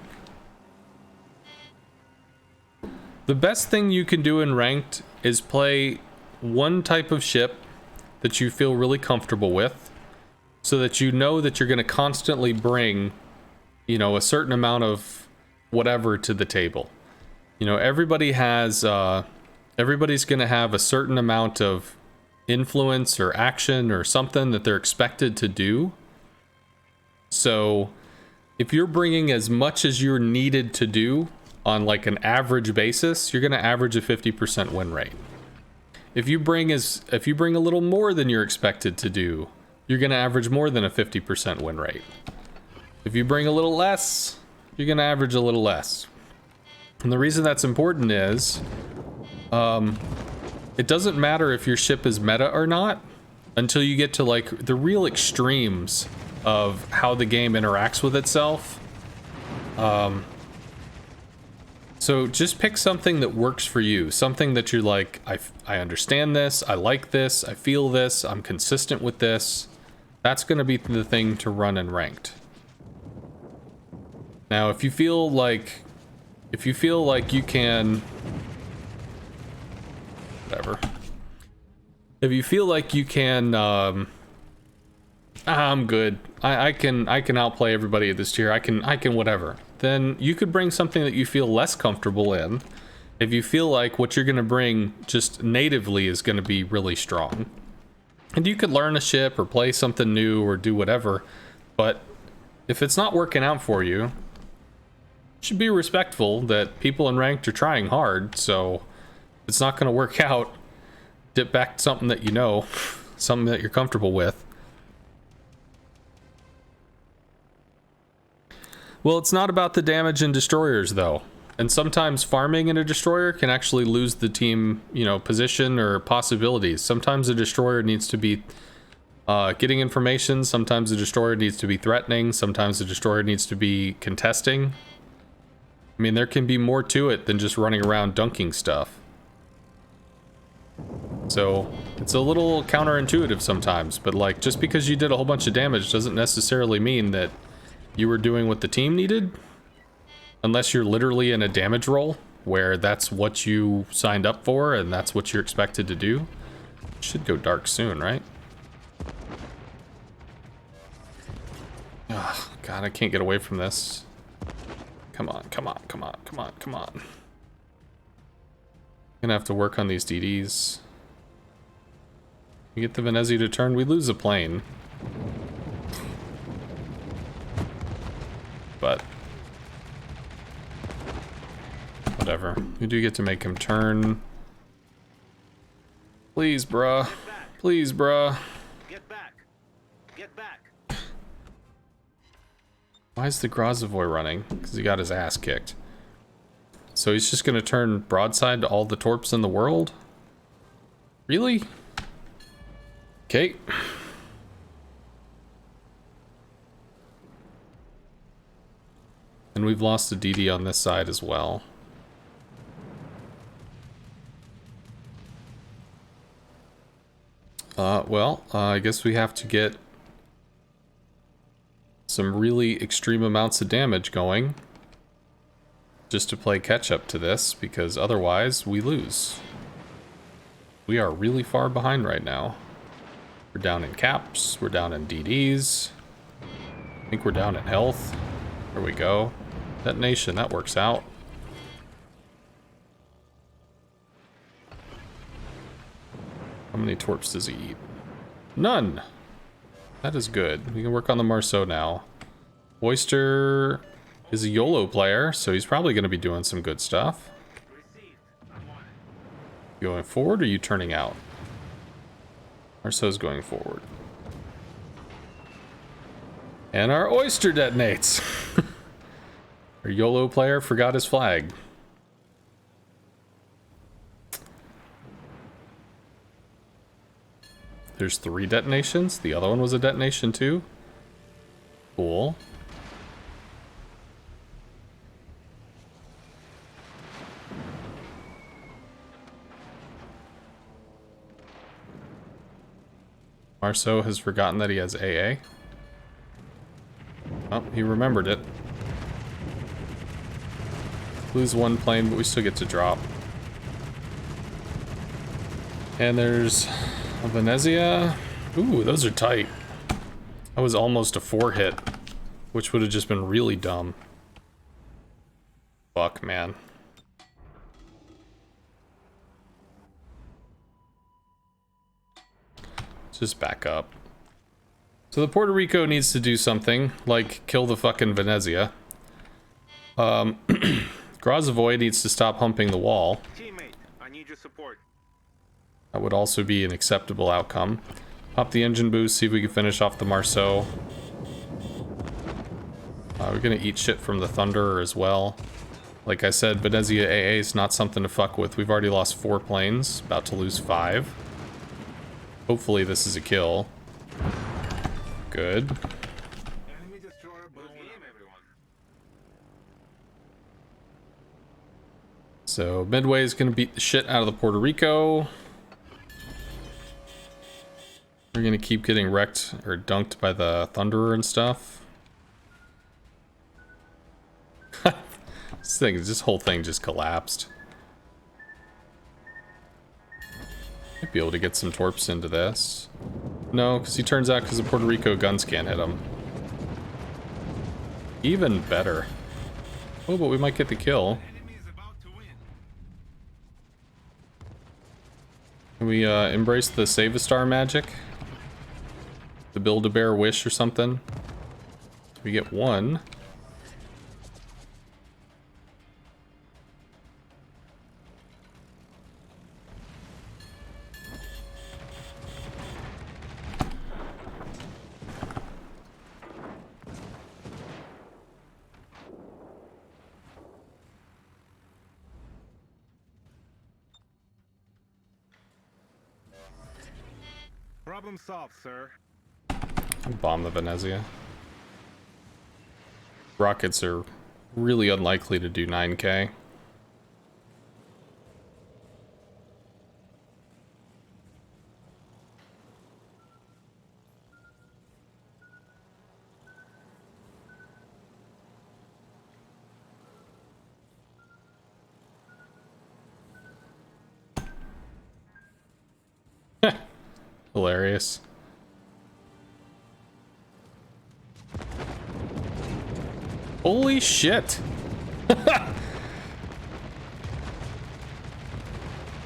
The best thing you can do in ranked is play one type of ship that you feel really comfortable with, so that you know that you're going to constantly bring, you know, a certain amount of whatever to the table. You know, everybody has, everybody's going to have a certain amount of influence or action or something that they're expected to do. So if you're bringing as much as you're needed to do on like an average basis, you're going to average a 50% win rate. If you bring a little more than you're expected to do, you're going to average more than a 50% win rate. If you bring a little less, you're going to average a little less. And the reason that's important is, it doesn't matter if your ship is meta or not until you get to like the real extremes of how the game interacts with itself. So just pick something that works for you, something that you're like, I understand this, I like this, I feel this, I'm consistent with this. That's going to be the thing to run in ranked. Now, if you feel like you can, whatever. If you feel like you can, I'm good. I can outplay everybody at this tier. I can whatever. Then you could bring something that you feel less comfortable in. If you feel like what you're gonna bring just natively is gonna be really strong. And you could learn a ship or play something new or do whatever. But if it's not working out for you, you should be respectful that people in ranked are trying hard. So if it's not gonna work out, dip back to something that you know, something that you're comfortable with. Well, it's not about the damage in destroyers, though. And sometimes farming in a destroyer can actually lose the team, you know, position or possibilities. Sometimes a destroyer needs to be getting information. Sometimes a destroyer needs to be threatening. Sometimes a destroyer needs to be contesting. I mean, there can be more to it than just running around dunking stuff. So it's a little counterintuitive sometimes, but like just because you did a whole bunch of damage doesn't necessarily mean that you were doing what the team needed, unless you're literally in a damage role where that's what you signed up for and that's what you're expected to do. Should go dark soon, right? Oh, God, I can't get away from this. Come on, come on, come on, come on, come on. Gonna have to work on these DDs. We get the Venezia to turn, we lose a plane. But whatever. We do get to make him turn. Please, bruh. Please, bruh. Get back. Get back. Why is the Grozavoy running? Because he got his ass kicked. So he's just gonna turn broadside to all the torps in the world? Really? Okay. And we've lost a DD on this side as well. I guess we have to get some really extreme amounts of damage going just to play catch up to this, because otherwise we lose. We are really far behind right now. We're down in caps, we're down in DDs. I think we're down in health. There we go. Detonation, that works out. How many torps does he eat? None! That is good. We can work on the Marceau now. Oyster is a YOLO player, so he's probably going to be doing some good stuff. Going forward, or are you turning out? Marceau's going forward. And our Oyster detonates! Our YOLO player forgot his flag. There's 3 detonations. The other one was a detonation too. Cool. Marceau has forgotten that he has AA. Oh, he remembered it. Lose 1 plane, but we still get to drop. And there's a Venezia. Ooh, those are tight. That was almost a 4 hit, which would have just been really dumb. Fuck, man. Just back up. So the Puerto Rico needs to do something, like kill the fucking Venezia. Grozavoy needs to stop humping the wall. Teammate, I need your support. That would also be an acceptable outcome. Pop the engine boost, see if we can finish off the Marceau. We're gonna eat shit from the Thunderer as well. Like I said, Venezia AA is not something to fuck with. We've already lost 4 planes, about to lose 5. Hopefully this is a kill. Good. Enemy destroyer blown up, everyone. So Midway is gonna beat the shit out of the Puerto Rico. We're gonna keep getting wrecked or dunked by the Thunderer and stuff. This whole thing just collapsed. Might be able to get some torps into this. No, because he turns out because the Puerto Rico guns can't hit him. Even better. Oh, but we might get the kill. Can we embrace the Save-A-Star magic? The Build-A-Bear wish or something? We get 1. Problem solved, sir. Bomb the Venezia. Rockets are really unlikely to do 9K. Hilarious. Holy shit.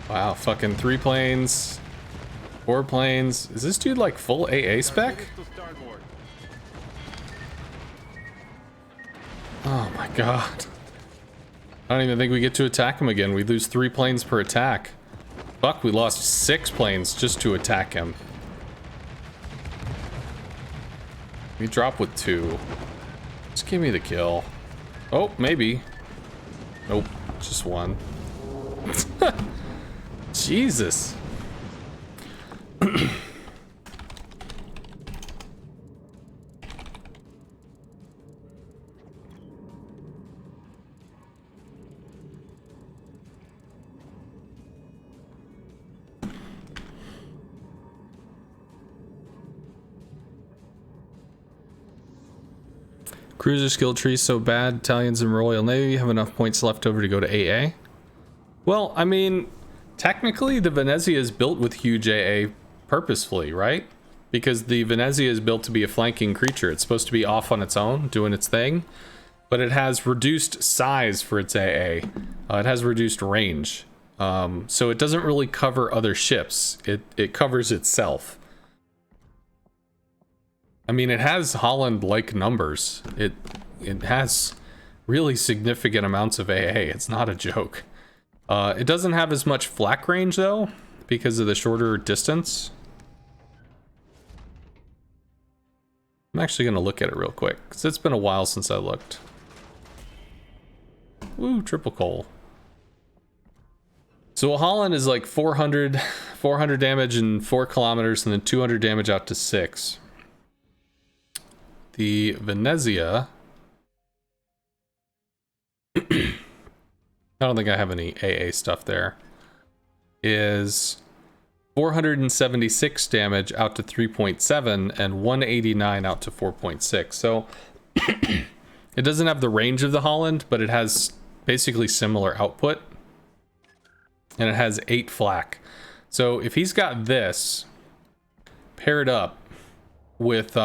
Wow, fucking 3 planes, 4 planes. Is this dude like full AA spec? Oh my god. I don't even think we get to attack him again. We lose 3 planes per attack. Fuck, we lost 6 planes just to attack him. We drop with 2. Just give me the kill. Oh, maybe. Nope, just 1. Jesus. Cruiser skill tree so bad, Italians and Royal Navy have enough points left over to go to AA. Well, I mean, technically the Venezia is built with huge AA purposefully, right? Because the Venezia is built to be a flanking creature. It's supposed to be off on its own, doing its thing. But it has reduced size for its AA. It has reduced range. So it doesn't really cover other ships. It covers itself. I mean, it has Holland-like numbers. It has really significant amounts of AA. It's not a joke. It doesn't have as much flak range, though, because of the shorter distance. I'm actually going to look at it real quick, because it's been a while since I looked. Woo, triple coal. So a Holland is like 400 damage in 4 kilometers, and then 200 damage out to 6. The Venezia, I don't think I have any AA stuff there, is 476 damage out to 3.7 and 189 out to 4.6. So it doesn't have the range of the Holland, but it has basically similar output, and it has 8 flak. So if he's got this paired up with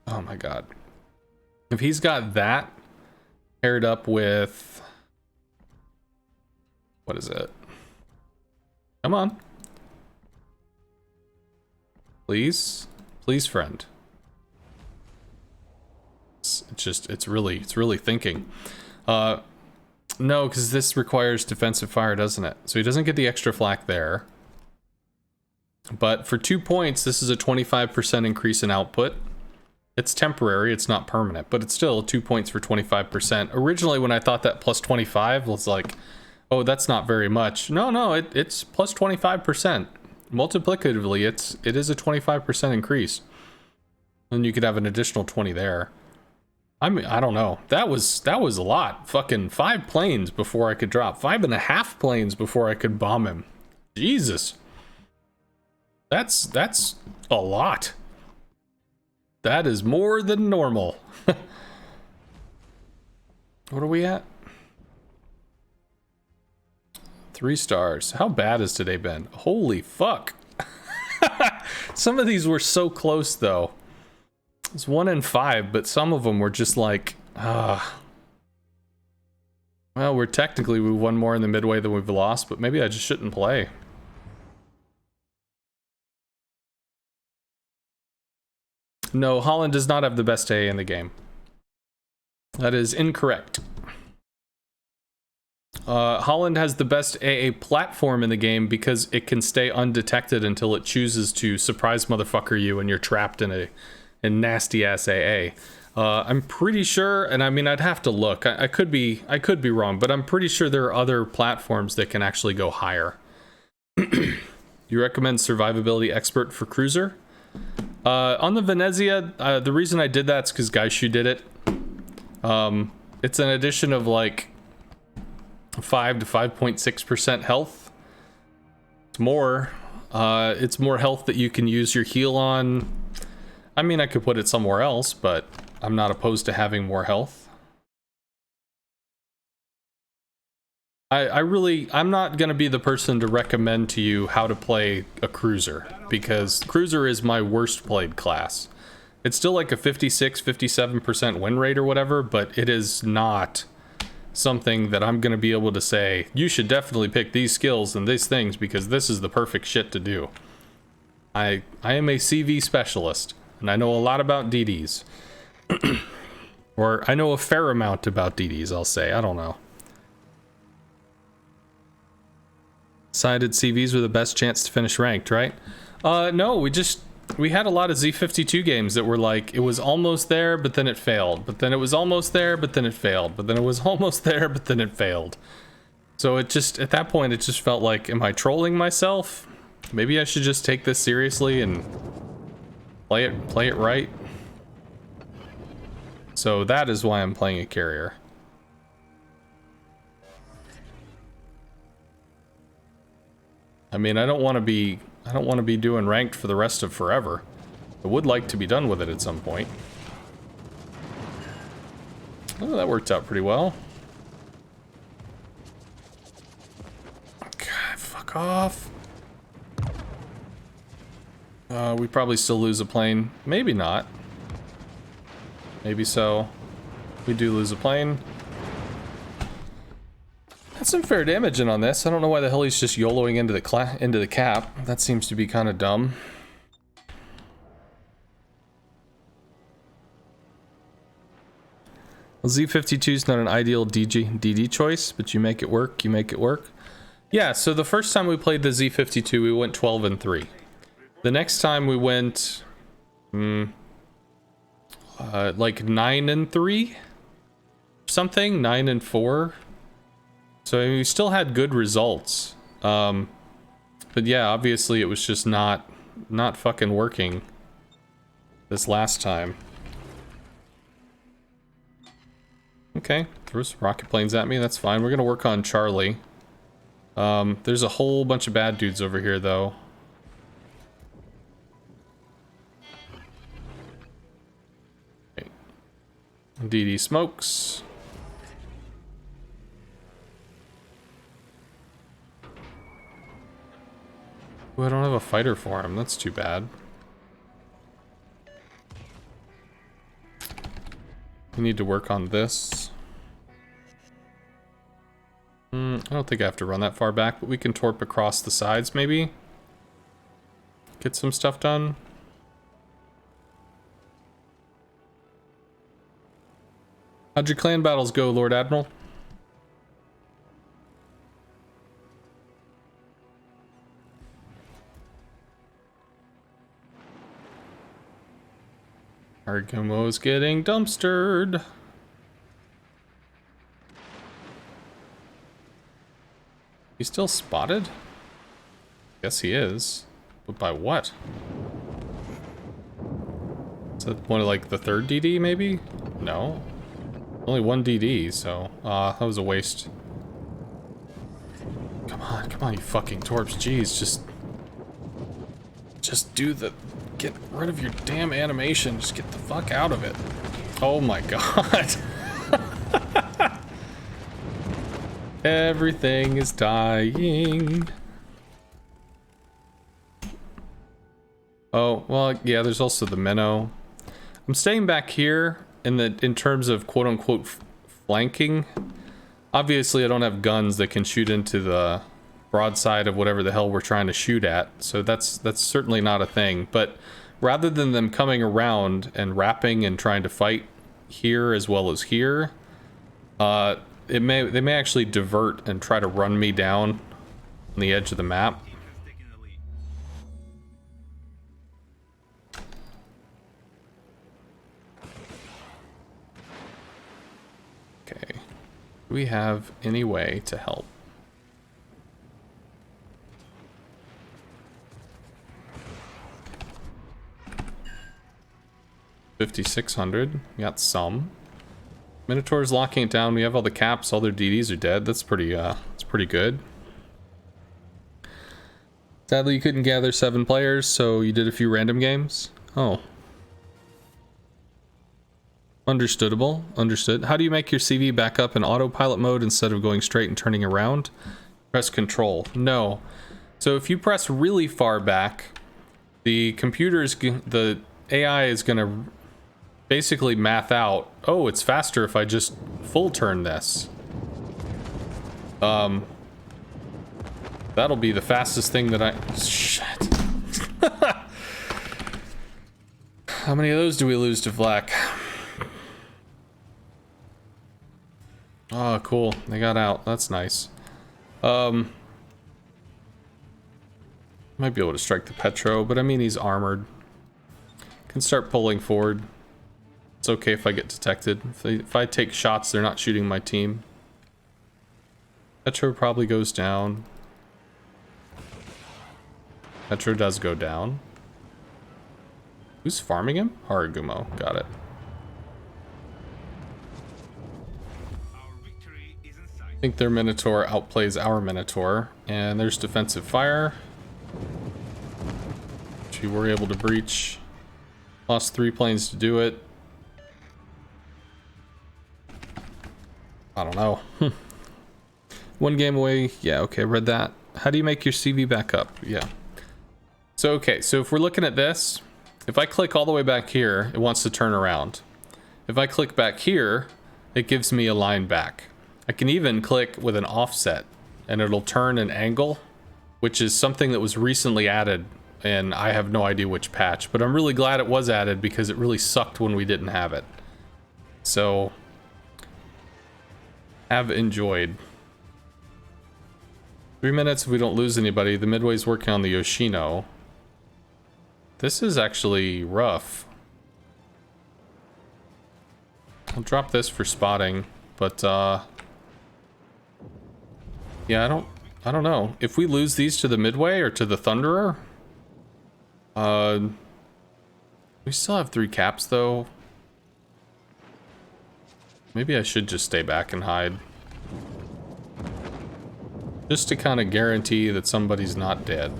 oh my god. If he's got that paired up with... What is it? Come on. Please? Please, friend. It's It's really thinking. No, because this requires defensive fire, doesn't it? So he doesn't get the extra flak there. But for 2 points, this is a 25% increase in output. It's temporary, it's not permanent, but it's still 2 points for 25%. Originally, when I thought that plus 25 was like, oh, that's not very much. No, it's plus 25%. Multiplicatively, it is a 25% increase. And you could have an additional 20 there. I mean, I don't know. That was a lot. Fucking 5 planes before I could drop. 5.5 planes before I could bomb him. Jesus. That's a lot. That is more than normal. What are we at? 3 stars. How bad has today been? Holy fuck. Some of these were so close though. It's 1 in 5, but some of them were just like, well, we've won more in the Midway than we've lost, but maybe I just shouldn't play. No, Holland does not have the best AA in the game. That is incorrect. Holland has the best AA platform in the game because it can stay undetected until it chooses to surprise motherfucker you and you're trapped in a nasty ass AA. I'm pretty sure, and I mean I'd have to look. I could be wrong, but I'm pretty sure there are other platforms that can actually go higher. You recommend survivability expert for cruiser? On the Venezia, the reason I did that is because Gaishu did it. It's an addition of like 5 to 5.6% health. It's more health that you can use your heal on. I mean, I could put it somewhere else, but I'm not opposed to having more health. I'm not going to be the person to recommend to you how to play a cruiser, because cruiser is my worst played class. It's still like a 56, 57% win rate or whatever, but it is not something that I'm going to be able to say, you should definitely pick these skills and these things because this is the perfect shit to do. I am a CV specialist, and I know a lot about DDs. Or I know a fair amount about DDs, I'll say. I don't know. Decided CVs were the best chance to finish ranked, right? No, we had a lot of Z-52 games that were like, it was almost there, but then it failed. But then it was almost there, but then it failed. But then it was almost there, but then it failed. So it just, at that point, it just felt like, am I trolling myself? Maybe I should just take this seriously and play it right. So that is why I'm playing a carrier. I mean, I don't want to be doing ranked for the rest of forever. I would like to be done with it at some point. Oh, that worked out pretty well. God, fuck off. We probably still lose a plane. Maybe not. Maybe so. We do lose a plane. That's some fair damage in on this. I don't know why the hell he's just YOLOing into the cap. That seems to be kind of dumb. Well, Z-52 is not an ideal DD choice, but you make it work. You make it work. Yeah. So the first time we played the Z-52, we went 12-3. The next time we went, like 9-3, something 9-4. So I mean, we still had good results, but yeah, obviously it was just not fucking working this last time. Okay, throw some rocket planes at me. That's fine. We're gonna work on Charlie. There's a whole bunch of bad dudes over here, though. Okay. DD smokes. Ooh, I don't have a fighter for him. That's too bad. We need to work on this. I don't think I have to run that far back, but we can torp across the sides, maybe. Get some stuff done. How'd your clan battles go, Lord Admiral? Argumo's getting dumpstered. He's still spotted? Guess he is. But by what? Is that one of like the third DD maybe? No. Only one DD, so that was a waste. Come on, you fucking torps. Jeez, just do the... Get rid of your damn animation. Just get the fuck out of it. Oh my god. Everything is dying. Oh, well, yeah, there's also the minnow. I'm staying back here in terms of quote-unquote flanking. Obviously, I don't have guns that can shoot into the broadside of whatever the hell we're trying to shoot at, so that's certainly not a thing. But rather than them coming around and wrapping and trying to fight here as well as here, they may actually divert and try to run me down on the edge of the map. Okay, do we have any way to help? 5,600. We got some. Minotaur's locking it down. We have all the caps. All their DDs are dead. That's pretty good. Sadly, you couldn't gather 7 players, so you did a few random games. Oh. Understood. How do you make your CV back up in autopilot mode instead of going straight and turning around? Press control. No. So if you press really far back, the AI is gonna basically math out, oh, it's faster if I just full turn this. That'll be the fastest thing that shit. How many of those do we lose to Vlak? Oh, cool. They got out. That's nice. Might be able to strike the Petro, but I mean, he's armored. Can start pulling forward. It's okay if I get detected. If I take shots, they're not shooting my team. Petro probably goes down. Petro does go down. Who's farming him? Haragumo. Got it. I think their Minotaur outplays our Minotaur. And there's defensive fire, which we were able to breach. Lost 3 planes to do it. I don't know. 1 game away. Yeah, okay, read that. How do you make your CV back up? Yeah. So, okay, so if we're looking at this, if I click all the way back here, it wants to turn around. If I click back here, it gives me a line back. I can even click with an offset, and it'll turn an angle, which is something that was recently added, and I have no idea which patch, but I'm really glad it was added because it really sucked when we didn't have it. So, have enjoyed. 3 minutes if we don't lose anybody. The Midway's working on the Yoshino. This is actually rough. I'll drop this for spotting, but yeah, I don't know. If we lose these to the Midway or to the Thunderer, we still have 3 caps though. Maybe I should just stay back and hide. Just to kind of guarantee that somebody's not dead.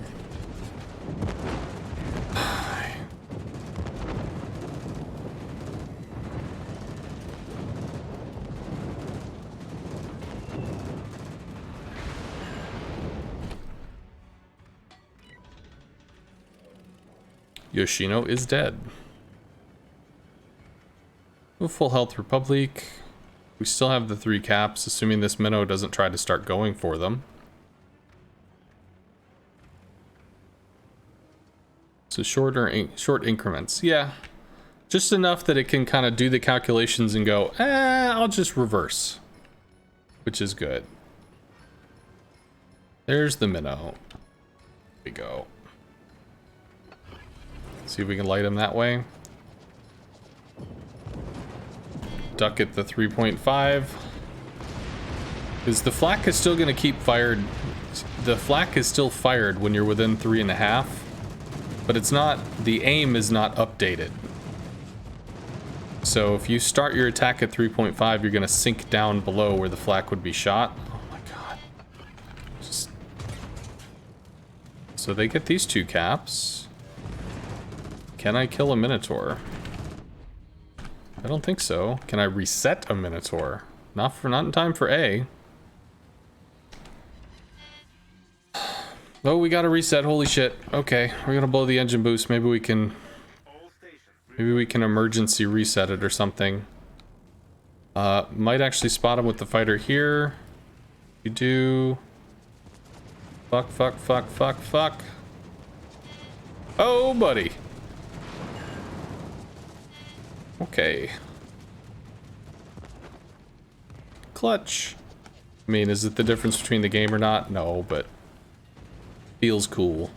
Yoshino is dead. Full health Republic. We still have the 3 caps, assuming this minnow doesn't try to start going for them. So short increments. Yeah. Just enough that it can kind of do the calculations and go, I'll just reverse. Which is good. There's the minnow. There we go. See if we can light him that way. Duck at the 3.5. Because the flak is still going to keep fired. The flak is still fired when you're within 3.5. But it's not, the aim is not updated. So if you start your attack at 3.5, you're going to sink down below where the flak would be shot. Oh my god. So they get these 2 caps. Can I kill a Minotaur? I don't think so. Can I reset a Minotaur? Not in time for A. Oh, we gotta reset. Holy shit. Okay, we're gonna blow the engine boost. Maybe we can emergency reset it or something. Might actually spot him with the fighter here. You do. Fuck, fuck, fuck, fuck, fuck. Oh, buddy. Okay. Clutch. I mean, is it the difference between the game or not? No, but feels cool.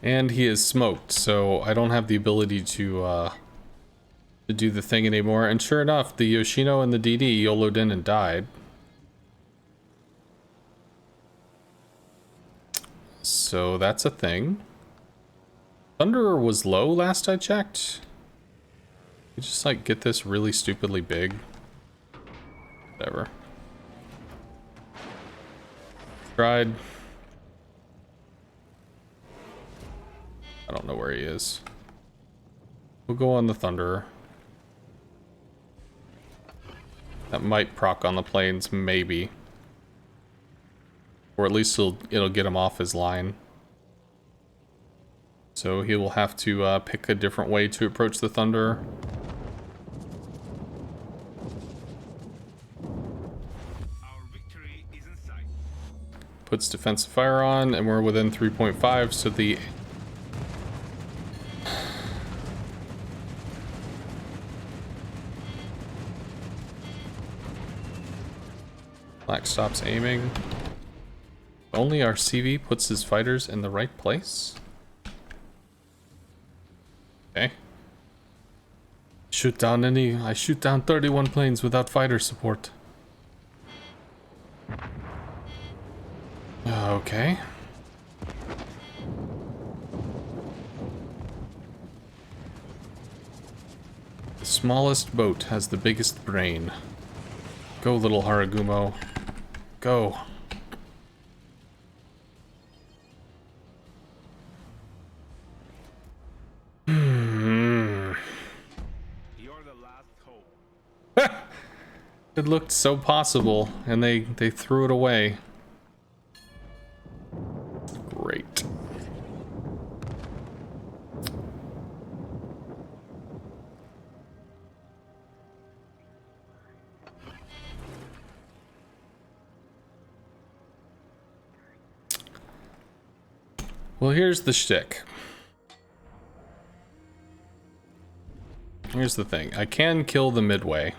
And he is smoked, so I don't have the ability to do the thing anymore. And sure enough, the Yoshino and the DD YOLO'd in and died. So that's a thing. Thunderer was low last I checked. You just like get this really stupidly big. Whatever. Tried. I don't know where he is. We'll go on the Thunderer. That might proc on the planes, maybe. Or at least it'll get him off his line. So he will have to pick a different way to approach the Thunderer. Our victory is in sight. Puts defensive fire on, and we're within 3.5, so the... Black stops aiming. Only our CV puts his fighters in the right place. Okay. I shoot down 31 planes without fighter support. Okay. The smallest boat has the biggest brain. Go, little Haragumo. Go. You're the last hope. It looked so possible, and they threw it away. Great. Well, here's the shtick. Here's the thing. I can kill the Midway.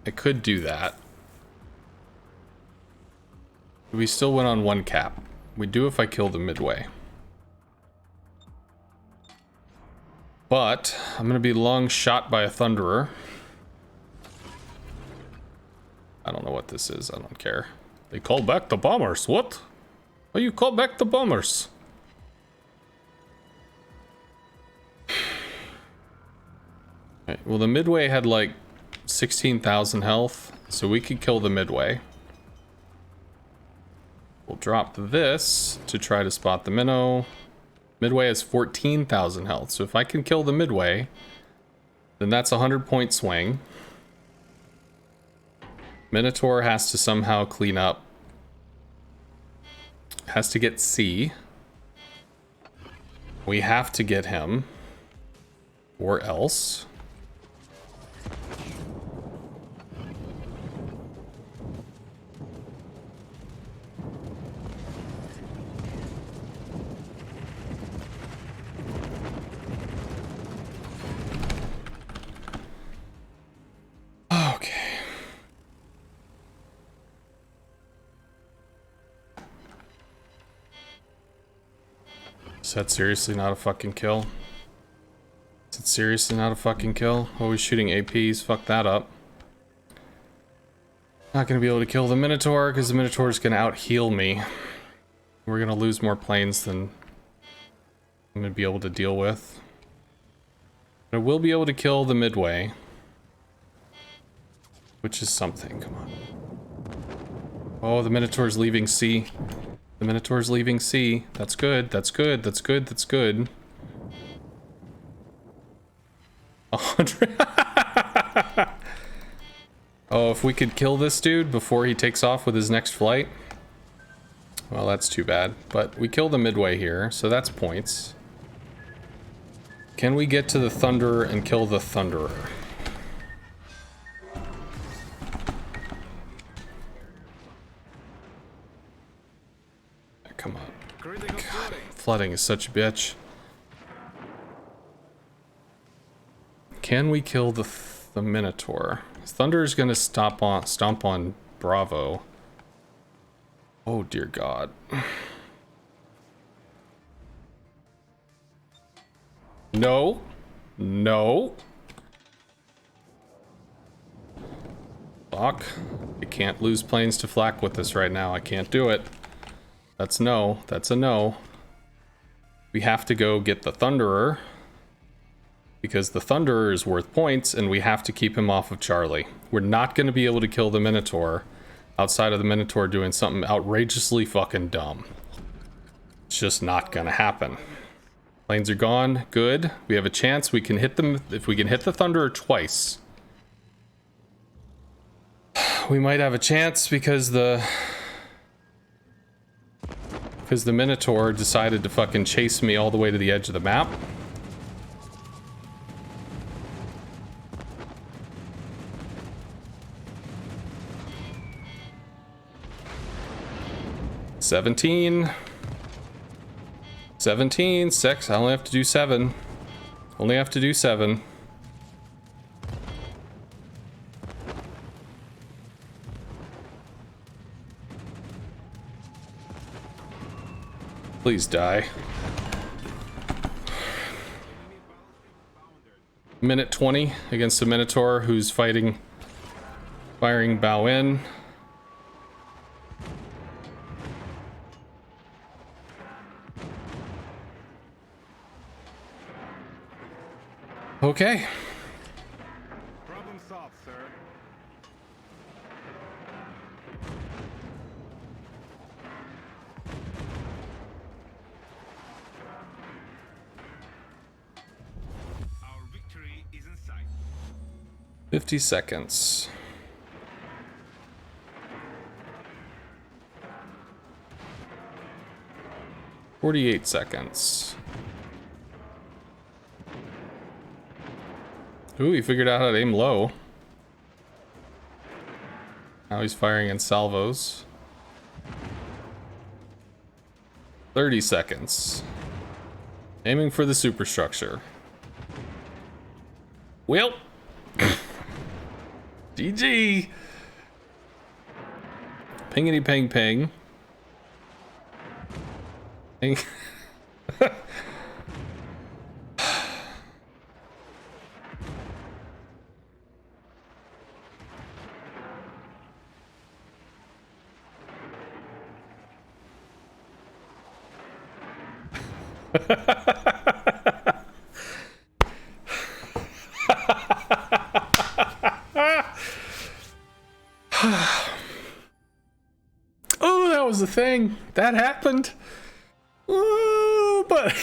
I could do that. We still went on 1 cap. We do if I kill the Midway. But I'm gonna be long shot by a Thunderer. I don't know what this is. I don't care. They call back the bombers. What? Oh, you call back the bombers? Right, well, the Midway had like 16,000 health, so we could kill the Midway. We'll drop this to try to spot the minnow. Midway has 14,000 health, so if I can kill the Midway, then that's a 100-point swing. Minotaur has to somehow clean up. Has to get C. We have to get him. Or else. Is that seriously not a fucking kill? Is it seriously not a fucking kill? Always shooting APs, fuck that up. Not gonna be able to kill the Minotaur because the Minotaur is gonna out heal me. We're gonna lose more planes than I'm gonna be able to deal with. But I will be able to kill the Midway, which is something. Come on. Oh, the Minotaur's leaving C. The Minotaur's leaving C. That's good. That's good. That's good. That's good. 100. Oh, if we could kill this dude before he takes off with his next flight. Well, that's too bad. But we kill the Midway here, so that's points. Can we get to the Thunderer and kill the Thunderer? Come on. God, flooding is such a bitch. Can we kill the Minotaur? Thunder is gonna stomp on Bravo. Oh dear God. No. No. Fuck. I can't lose planes to flak with this right now. I can't do it. That's no. That's a no. We have to go get the Thunderer. Because the Thunderer is worth points, and we have to keep him off of Charlie. We're not going to be able to kill the Minotaur outside of the Minotaur doing something outrageously fucking dumb. It's just not going to happen. Planes are gone. Good. We have a chance. We can hit them. If we can hit the Thunderer twice, we might have a chance because the Minotaur decided to fucking chase me all the way to the edge of the map. $17. 17, 6. I only have to do 7. Only have to do 7. Please die. Minute 20 against a Minotaur who's firing bow in. Okay. Problem solved, sir. Our victory is in sight. 50 seconds. $48 seconds. Ooh, he figured out how to aim low. Now he's firing in salvos. 30 seconds. Aiming for the superstructure. Well. GG. Pingity ping ping. Ping. Oh, that was the thing. That happened. Ooh, but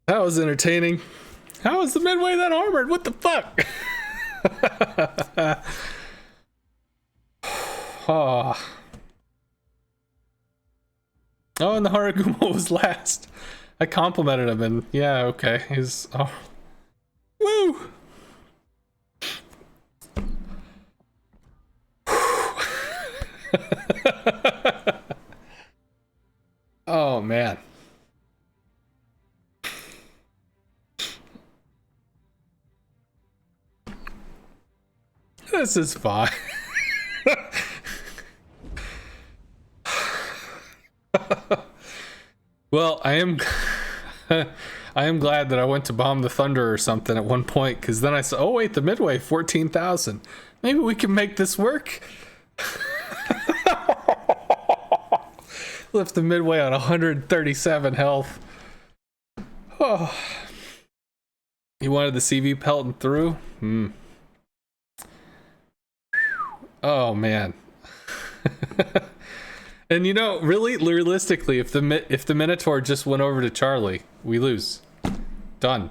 that was entertaining. How is the Midway that armored? What the fuck? Oh. Oh, and the Haragumo was last. I complimented him, and yeah, okay. He's oh, woo. Oh man. That's This is fine. Well, I am glad that I went to bomb the Thunder or something at one point, because then I saw, oh wait, the Midway, 14,000. Maybe we can make this work. Left the Midway on 137 health. Oh. You wanted the CV pelting through? Oh man. And you know, really, realistically, if the Minotaur just went over to Charlie, we lose. Done.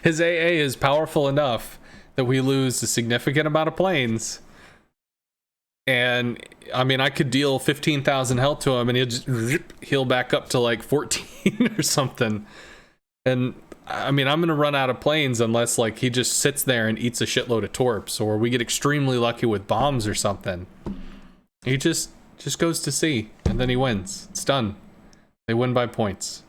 His AA is powerful enough that we lose a significant amount of planes. And I mean, I could deal 15,000 health to him, and he'll just heal back up to like 14 or something. And I mean, I'm gonna run out of planes unless like he just sits there and eats a shitload of torps, or we get extremely lucky with bombs or something. He just goes to sea, and then he wins. It's done. They win by points.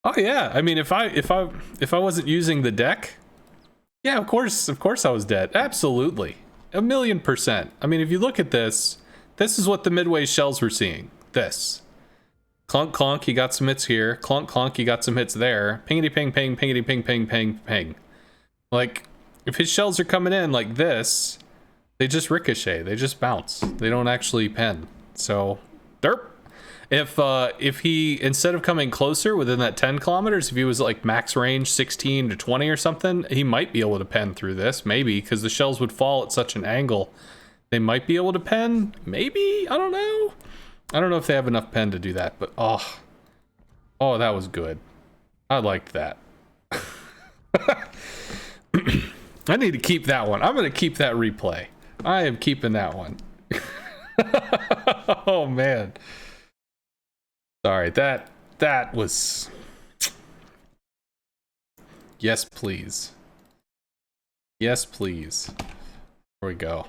Oh yeah, I mean, if I wasn't using the deck, yeah, of course I was dead. Absolutely, 1,000,000%. I mean, if you look at this, this is what the Midway shells were seeing. This. Clunk clunk, he got some hits here. Clunk clunk, he got some hits there. Pingity ping ping, pingity ping ping ping ping. Like, if his shells are coming in like this, they just ricochet, they just bounce. They don't actually pen. So, derp. If he, instead of coming closer within that 10 kilometers, if he was like max range 16 to 20 or something, he might be able to pen through this, maybe, because the shells would fall at such an angle. They might be able to pen, maybe, I don't know. I don't know if they have enough pen to do that, but oh, that was good. I liked that. I need to keep that one. I'm going to keep that replay. I am keeping that one. Oh man. Sorry, that was... Yes, please. Yes, please. There we go.